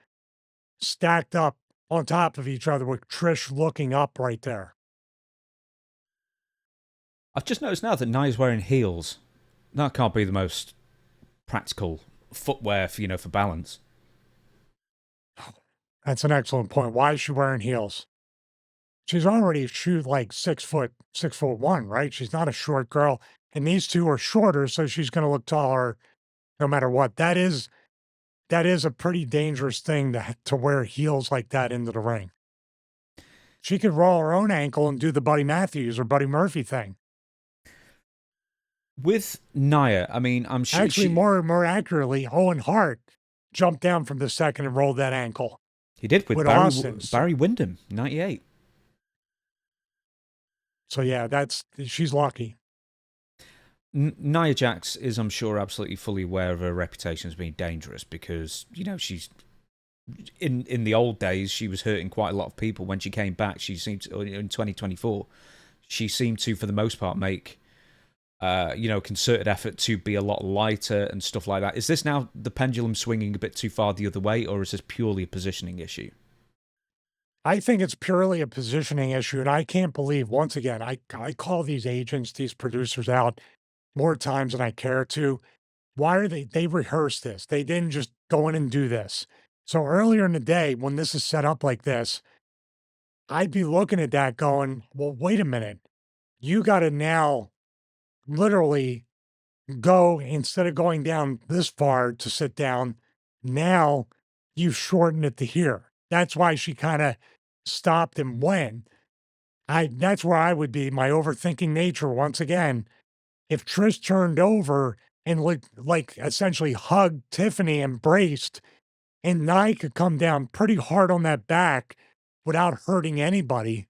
stacked up on top of each other with Trish looking up right there. I've just noticed now that Nia's wearing heels. That can't be the most practical footwear for balance. That's an excellent point. Why is she wearing heels? She's already like 6'1", right? She's not a short girl. And these two are shorter, so she's going to look taller no matter what. That is a pretty dangerous thing to wear heels like that into the ring. She could roll her own ankle and do the Buddy Matthews or Buddy Murphy thing. With Nia, I mean, I'm sure Actually, more accurately, Owen Hart jumped down from the second and rolled that ankle. He did with Barry Windham, 98. So yeah, she's lucky. Nia Jax is, I'm sure, absolutely fully aware of her reputation as being dangerous because, she's in the old days, she was hurting quite a lot of people. When she came back, she seemed to, in 2024, she seemed to, for the most part, make concerted effort to be a lot lighter and stuff like that. Is this now the pendulum swinging a bit too far the other way, or is this purely a positioning issue? I think it's purely a positioning issue, and I can't believe, once again, I call these agents, these producers out more times than I care to. Why are they rehearsed this? They didn't just go in and do this. So earlier in the day, when this is set up like this, I'd be looking at that going, well, wait a minute. You got to now literally go, instead of going down this far to sit down, Now you've shortened it to here. That's why she kind of stopped and went. That's where I would be, my overthinking nature once again. If Trish turned over and like essentially hugged Tiffany, embraced, and Nye could come down pretty hard on that back without hurting anybody,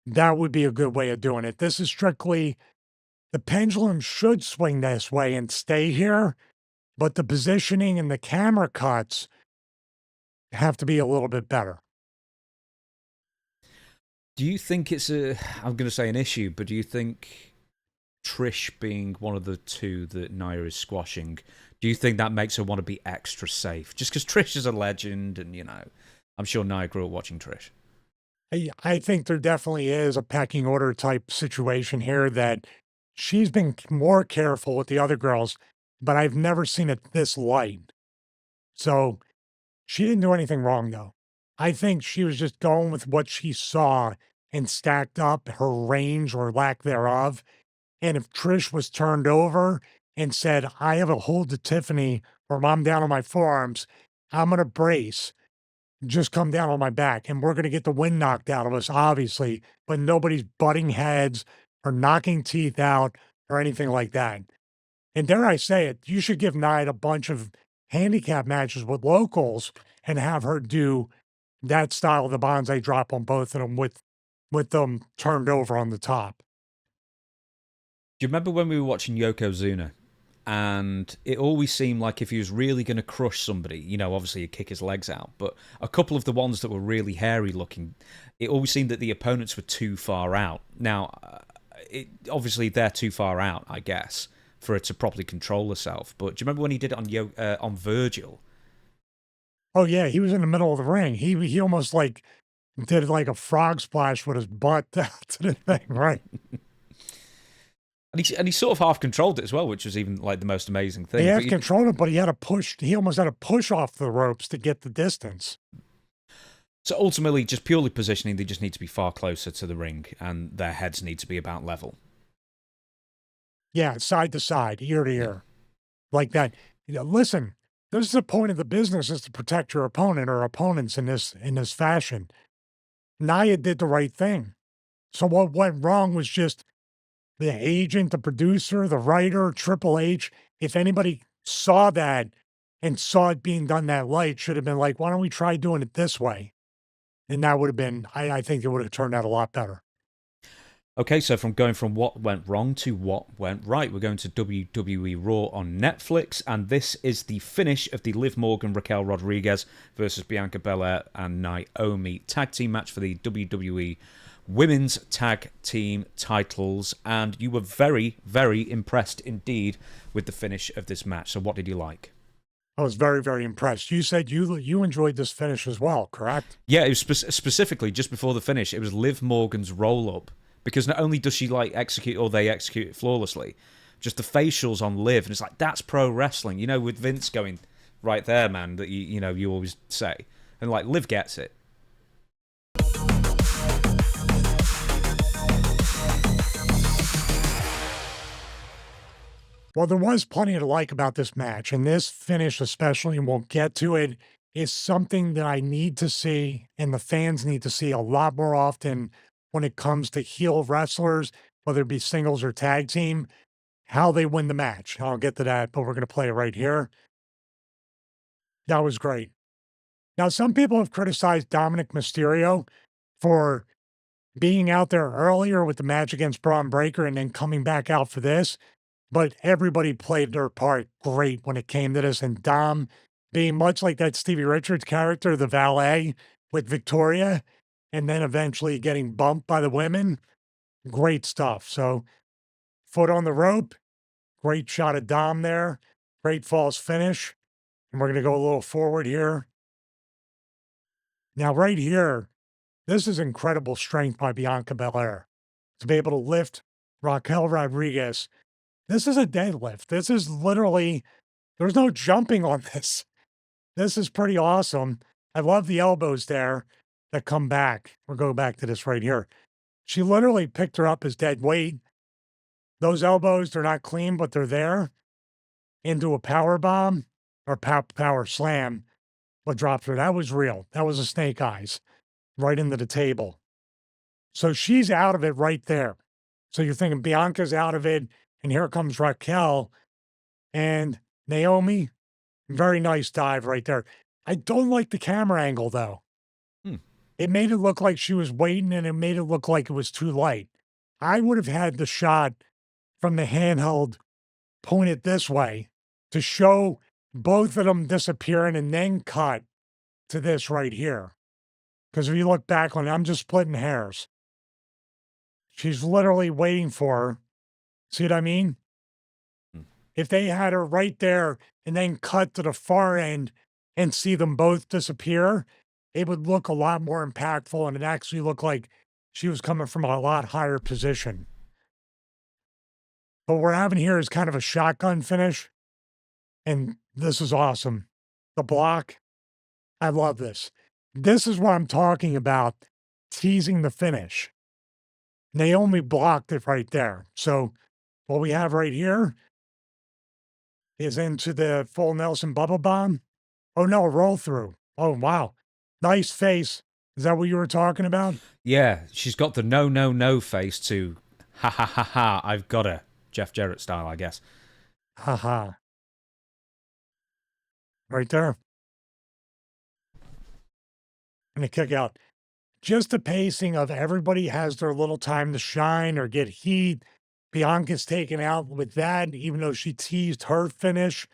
that would be a good way of doing it. This is strictly the pendulum should swing this way and stay here, but the positioning and the camera cuts have to be a little bit better. Do you think it's I'm going to say an issue, but do you think Trish being one of the two that Nia is squashing, do you think that makes her want to be extra safe? Just because Trish is a legend and, I'm sure Nia grew up watching Trish. I think there definitely is a pecking order type situation here that she's been more careful with the other girls, but I've never seen it this light. So she didn't do anything wrong, though. I think she was just going with what she saw and stacked up her range or lack thereof. And if Trish was turned over and said, I have a hold to Tiffany or I'm down on my forearms, I'm going to brace, just come down on my back. And we're going to get the wind knocked out of us, obviously, but nobody's butting heads or knocking teeth out or anything like that. And dare I say it, you should give Nia a bunch of handicap matches with locals and have her do that style of the bonsai drop on both of them with them turned over on the top. Do you remember when we were watching Yokozuna? And it always seemed like if he was really going to crush somebody, obviously he'd kick his legs out. But a couple of the ones that were really hairy looking, it always seemed that the opponents were too far out. Now, obviously they're too far out, I guess, for it to properly control herself. But do you remember when he did it on Virgil? Oh yeah, he was in the middle of the ring. He almost like did like a frog splash with his butt to the thing, right? And he sort of half controlled it as well, which was even like the most amazing thing. He had controlled it, but he had to push. He almost had to push off the ropes to get the distance. So ultimately, just purely positioning, they just need to be far closer to the ring, and their heads need to be about level. Yeah, side to side, ear to ear, like that. Listen, this is the point of the business: is to protect your opponent or opponents in this fashion. Nia did the right thing. So what went wrong was just the agent, the producer, the writer, Triple H. If anybody saw that and saw it being done that light, should have been like, why don't we try doing it this way? And that would have been, I think it would have turned out a lot better. Okay, so going from what went wrong to what went right, we're going to WWE Raw on Netflix, and this is the finish of the Liv Morgan, Raquel Rodriguez versus Bianca Belair and Naomi tag team match for the WWE Women's Tag Team titles, and you were very, very impressed indeed with the finish of this match. So what did you like? I was very, very impressed. You said you enjoyed this finish as well, correct? Yeah, it was specifically just before the finish, it was Liv Morgan's roll-up, because not only does she execute it flawlessly, just the facials on Liv, and it's like, that's pro wrestling, with Vince going right there, man, that you always say, and like Liv gets it. Well, there was plenty to like about this match, and this finish especially, and we'll get to it, is something that I need to see and the fans need to see a lot more often when it comes to heel wrestlers, whether it be singles or tag team, how they win the match. I'll get to that, but we're going to play it right here. That was great. Now, some people have criticized Dominic Mysterio for being out there earlier with the match against Braun Breaker and then coming back out for this. But everybody played their part great when it came to this. And Dom being much like that Stevie Richards character, the valet with Victoria, and then eventually getting bumped by the women. Great stuff. So foot on the rope. Great shot of Dom there. Great false finish. And we're going to go a little forward here. Now, right here, this is incredible strength by Bianca Belair to be able to lift Raquel Rodriguez. This is a deadlift. This is literally, there's no jumping on this. This is pretty awesome. I love the elbows there that come back. We'll go back to this right here. She literally picked her up as dead weight. Those elbows, they're not clean, but they're there. Into a power bomb or power slam. what dropped her. That was real. That was a snake eyes right into the table. So she's out of it right there. So you're thinking Bianca's out of it, and here comes Raquel and Naomi. Very nice dive right there. I don't like the camera angle though. It made it look like she was waiting, and it made it look like it was too light. I would have had the shot from the handheld pointed this way to show both of them disappearing and then cut to this right here. Because if you look back on it, I'm just splitting hairs. She's literally waiting for her. See what I mean? If they had her right there and then cut to the far end and see them both disappear, it would look a lot more impactful, and it actually looked like she was coming from a lot higher position. But what we're having here is kind of a shotgun finish, and this is awesome. The block, I love this. This is what I'm talking about, teasing the finish. Naomi blocked it right there. So what we have right here is into the full Nelson bubble bomb. Oh no, roll through. Oh wow. Nice face. Is that what you were talking about? Yeah, she's got the no face to ha ha ha ha, I've got her. Jeff Jarrett style, I guess. Haha. Right there. And a kick out. Just the pacing of everybody has their little time to shine or get heat. Bianca's taken out with that, even though she teased her finish.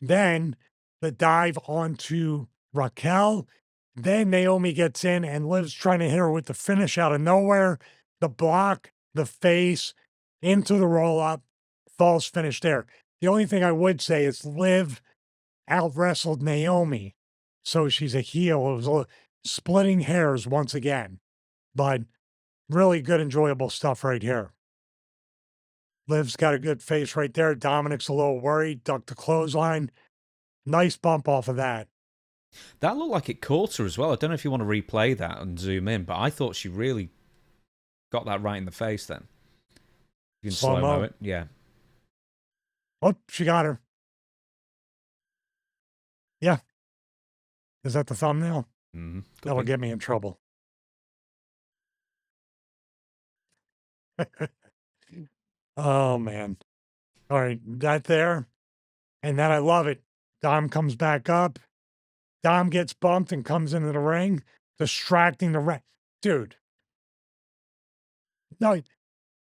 Then the dive onto Raquel. Then Naomi gets in and Liv's trying to hit her with the finish out of nowhere. The block, the face, into the roll up, false finish there. The only thing I would say is Liv out wrestled Naomi. So she's a heel. It was splitting hairs once again. But really good, enjoyable stuff right here. Liv's got a good face right there. Dominic's a little worried, ducked the clothesline. Nice bump off of that. That looked like it caught her as well. I don't know if you want to replay that and zoom in, but I thought she really got that right in the face then. You can slow-mo it. Yeah. Oh, she got her. Yeah. Is that the thumbnail? Mm-hmm. That'll get me in trouble. Oh, man. All right, that there. And then I love it. Dom comes back up. Dom gets bumped and comes into the ring, distracting the ref. Dude. No,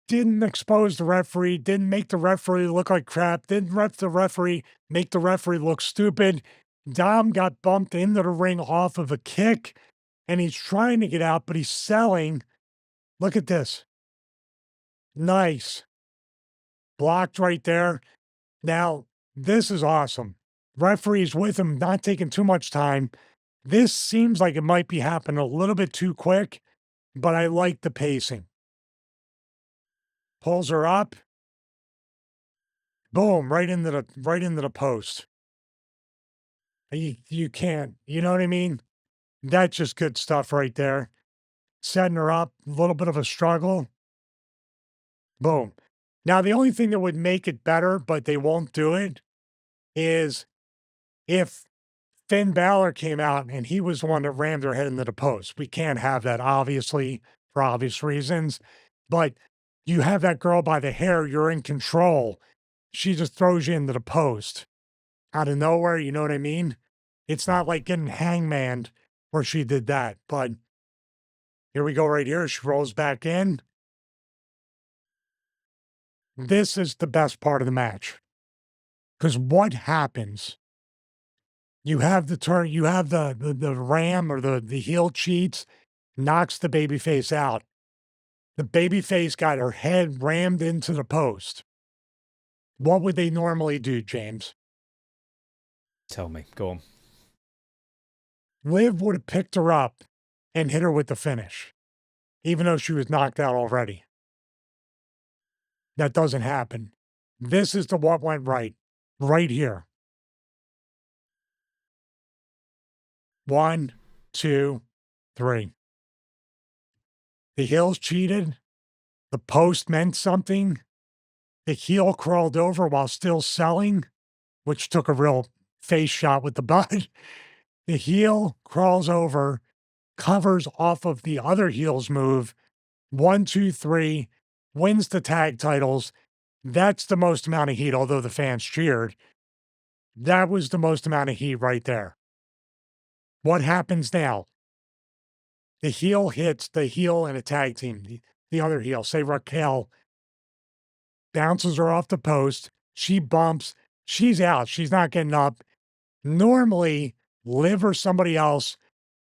didn't expose the referee, didn't make the referee look like crap, didn't make the referee look stupid. Dom got bumped into the ring off of a kick, and he's trying to get out, but he's selling. Look at this. Nice. Blocked right there. Now, this is awesome. Referee's with him, not taking too much time. This seems like it might be happening a little bit too quick, but I like the pacing. Pulls her up. Boom, right into the post. You can't, you know what I mean? That's just good stuff right there. Setting her up, a little bit of a struggle. Boom. Now, the only thing that would make it better, but they won't do it, is if Finn Balor came out and he was the one that rammed her head into the post. We can't have that, obviously, for obvious reasons. But you have that girl by the hair, you're in control. She just throws you into the post. Out of nowhere, you know what I mean? It's not like getting hangmaned where she did that. But here we go right here. She rolls back in. This is the best part of the match. Because what happens? You have the turn, you have the ram or the heel cheats, knocks the babyface out. The babyface got her head rammed into the post. What would they normally do, James? Tell me. Go on. Liv would have picked her up and hit her with the finish, even though she was knocked out already. That doesn't happen. This is the what went right here. 1, 2, 3. The heels cheated. The post meant something. The heel crawled over while still selling, which took a real face shot with the butt. The heel crawls over, covers off of the other heel's move. 1, 2, 3, wins the tag titles. That's the most amount of heat, although the fans cheered. That was the most amount of heat right there. What happens now? The heel hits the heel in a tag team, the other heel, say Raquel, bounces her off the post. She bumps. She's out. She's not getting up. Normally, Liv or somebody else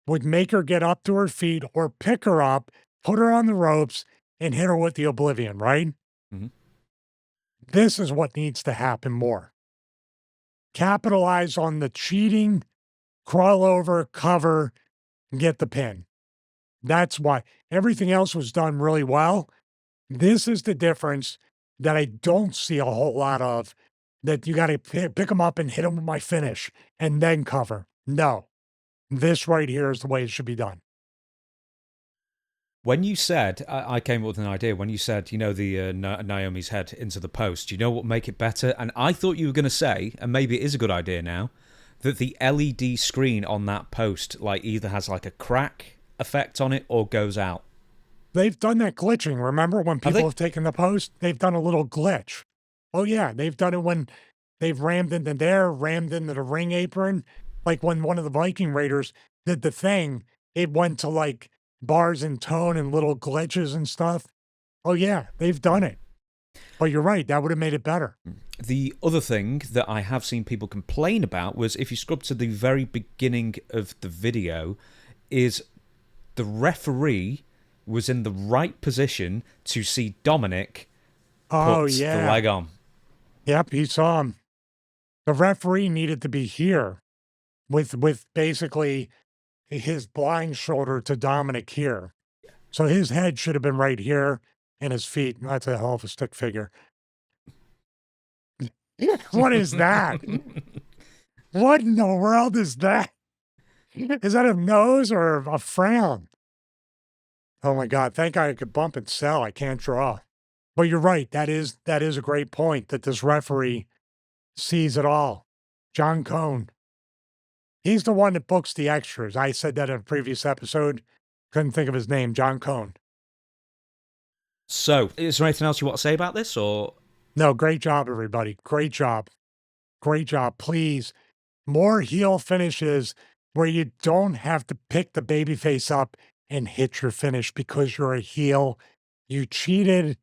would make her get up to her feet or pick her up, put her on the ropes, and hit her with the Oblivion, right? Mm-hmm. This is what needs to happen more. Capitalize on the cheating, crawl over, cover, get the pin. That's why everything else was done really well. This is the difference that I don't see a whole lot of, that you got to pick them up and hit them with my finish and then cover. No, this right here is the way it should be done. When you said, I came up with an idea, when you said, the Naomi's head into the post, do you know what would make it better? And I thought you were going to say, and maybe it is a good idea now, that the LED screen on that post either has a crack effect on it or goes out. They've done that glitching. Remember when people have taken the post? They've done a little glitch. Oh, yeah. They've done it when they've rammed into there, rammed into the ring apron. Like when one of the Viking Raiders did the thing, it went to bars and tone and little glitches and stuff. Oh, yeah. They've done it. But you're right. That would have made it better. The other thing that I have seen people complain about was, if you scrub to the very beginning of the video, is the referee was in the right position to see Dominic put the leg on. Yep, he saw him. The referee needed to be here with basically his blind shoulder to Dominic here. So his head should have been right here and his feet. That's a hell of a stick figure. What is that? What in the world is that? Is that a nose or a frown? Oh my God, thank God I could bump and sell. I can't draw. But you're right. That is a great point, that this referee sees it all. John Cone. He's the one that books the extras. I said that in a previous episode. Couldn't think of his name. John Cone. So, is there anything else you want to say about this, or? No, great job, everybody. Great job. Great job. Please, more heel finishes where you don't have to pick the babyface up and hit your finish because you're a heel. You cheated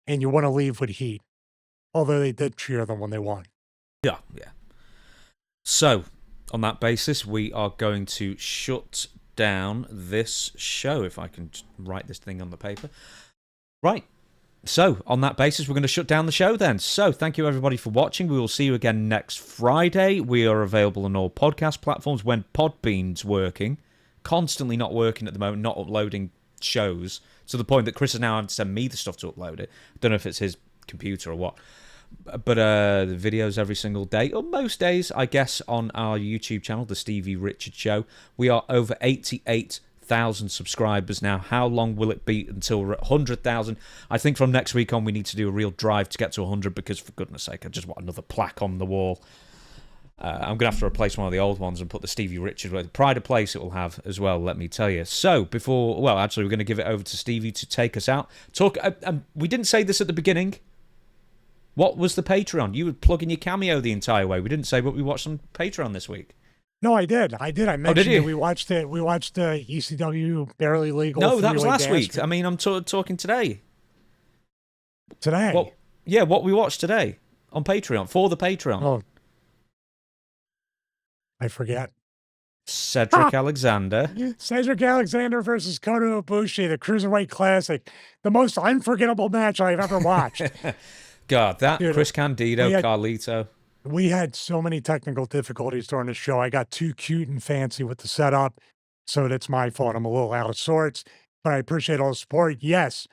and you want to leave with heat. Although they did cheer them when they won. Yeah. So, on that basis, we are going to shut down this show, if I can write this thing on the paper. Right. So, on that basis, we're going to shut down the show then. So, thank you everybody for watching. We will see you again next Friday. We are available on all podcast platforms when Podbean's working. Constantly not working at the moment, not uploading shows, to the point that Chris is now having to send me the stuff to upload it. I don't know if it's his computer or what. But the videos every single day, or most days, I guess, on our YouTube channel, the Stevie Richards Show. We are over 88,000 subscribers now. How long will it be until we're at 100,000? I think from next week on, we need to do a real drive to get to 100, because, for goodness sake, I just want another plaque on the wall. I'm going to have to replace one of the old ones and put the Stevie Richards, the pride of place it will have as well, let me tell you. So, we're going to give it over to Stevie to take us out. We didn't say this at the beginning. What was the Patreon? You were plugging your Cameo the entire way. We didn't say what we watched on Patreon this week. No, I did. I mentioned did you? We watched the ECW Barely Legal. No, that was last week. I mean, I'm talking today. Today? What we watched today on Patreon, for the Patreon. Oh, I forget. Cedric Alexander. Cedric Alexander versus Kota Ibushi, the Cruiserweight Classic. The most unforgettable match I've ever watched. God, Dude, Chris Candido, Carlito. We had so many technical difficulties during the show. I got too cute and fancy with the setup, so that's my fault. I'm a little out of sorts, but I appreciate all the support. Yes,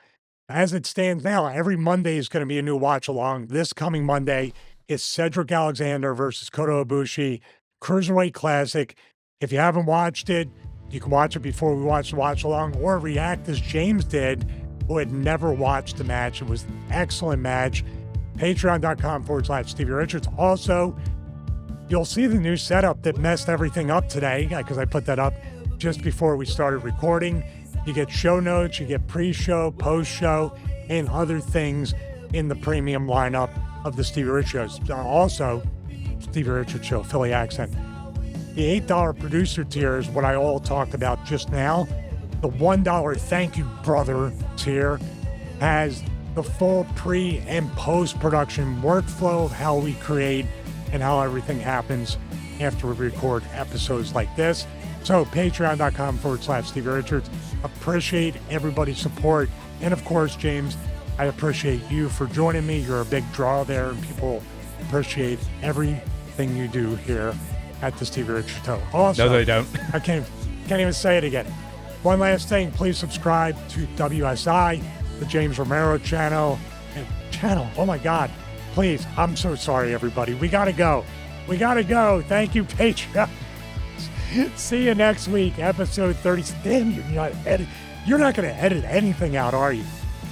as it stands now, every Monday is going to be a new watch-along. This coming Monday is Cedric Alexander versus Kota Ibushi, Cruiserweight Classic. If you haven't watched it, you can watch it before we watch the watch-along, or react as James did, who had never watched the match. It was an excellent match. Patreon.com/Stevie Richards. Also, you'll see the new setup that messed everything up today, because I put that up just before we started recording. You get show notes, you get pre-show, post-show, and other things in the premium lineup of the Stevie Richards Show. Also, Stevie Richards Show, Philly accent. The $8 producer tier is what I all talked about just now. The $1 thank you brother tier has the full pre and post-production workflow of how we create and how everything happens after we record episodes like this. So patreon.com/Stevie Richards. Appreciate everybody's support. And of course, James, I appreciate you for joining me. You're a big draw there, and people appreciate everything you do here at the Stevie Richards Show. Also, No, they don't. I can't even say it again. One last thing, please subscribe to WSI, the James Romero channel. Oh my God. Please, I'm so sorry, everybody. We gotta go. Thank you, Patreon. See you next week, episode 30. Damn, you're not gonna edit anything out, are you?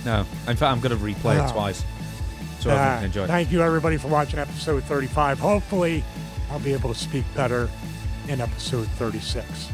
No. In fact, I'm going to replay it twice. So everyone can enjoy. Thank you, everybody, for watching episode 35. Hopefully, I'll be able to speak better in episode 36.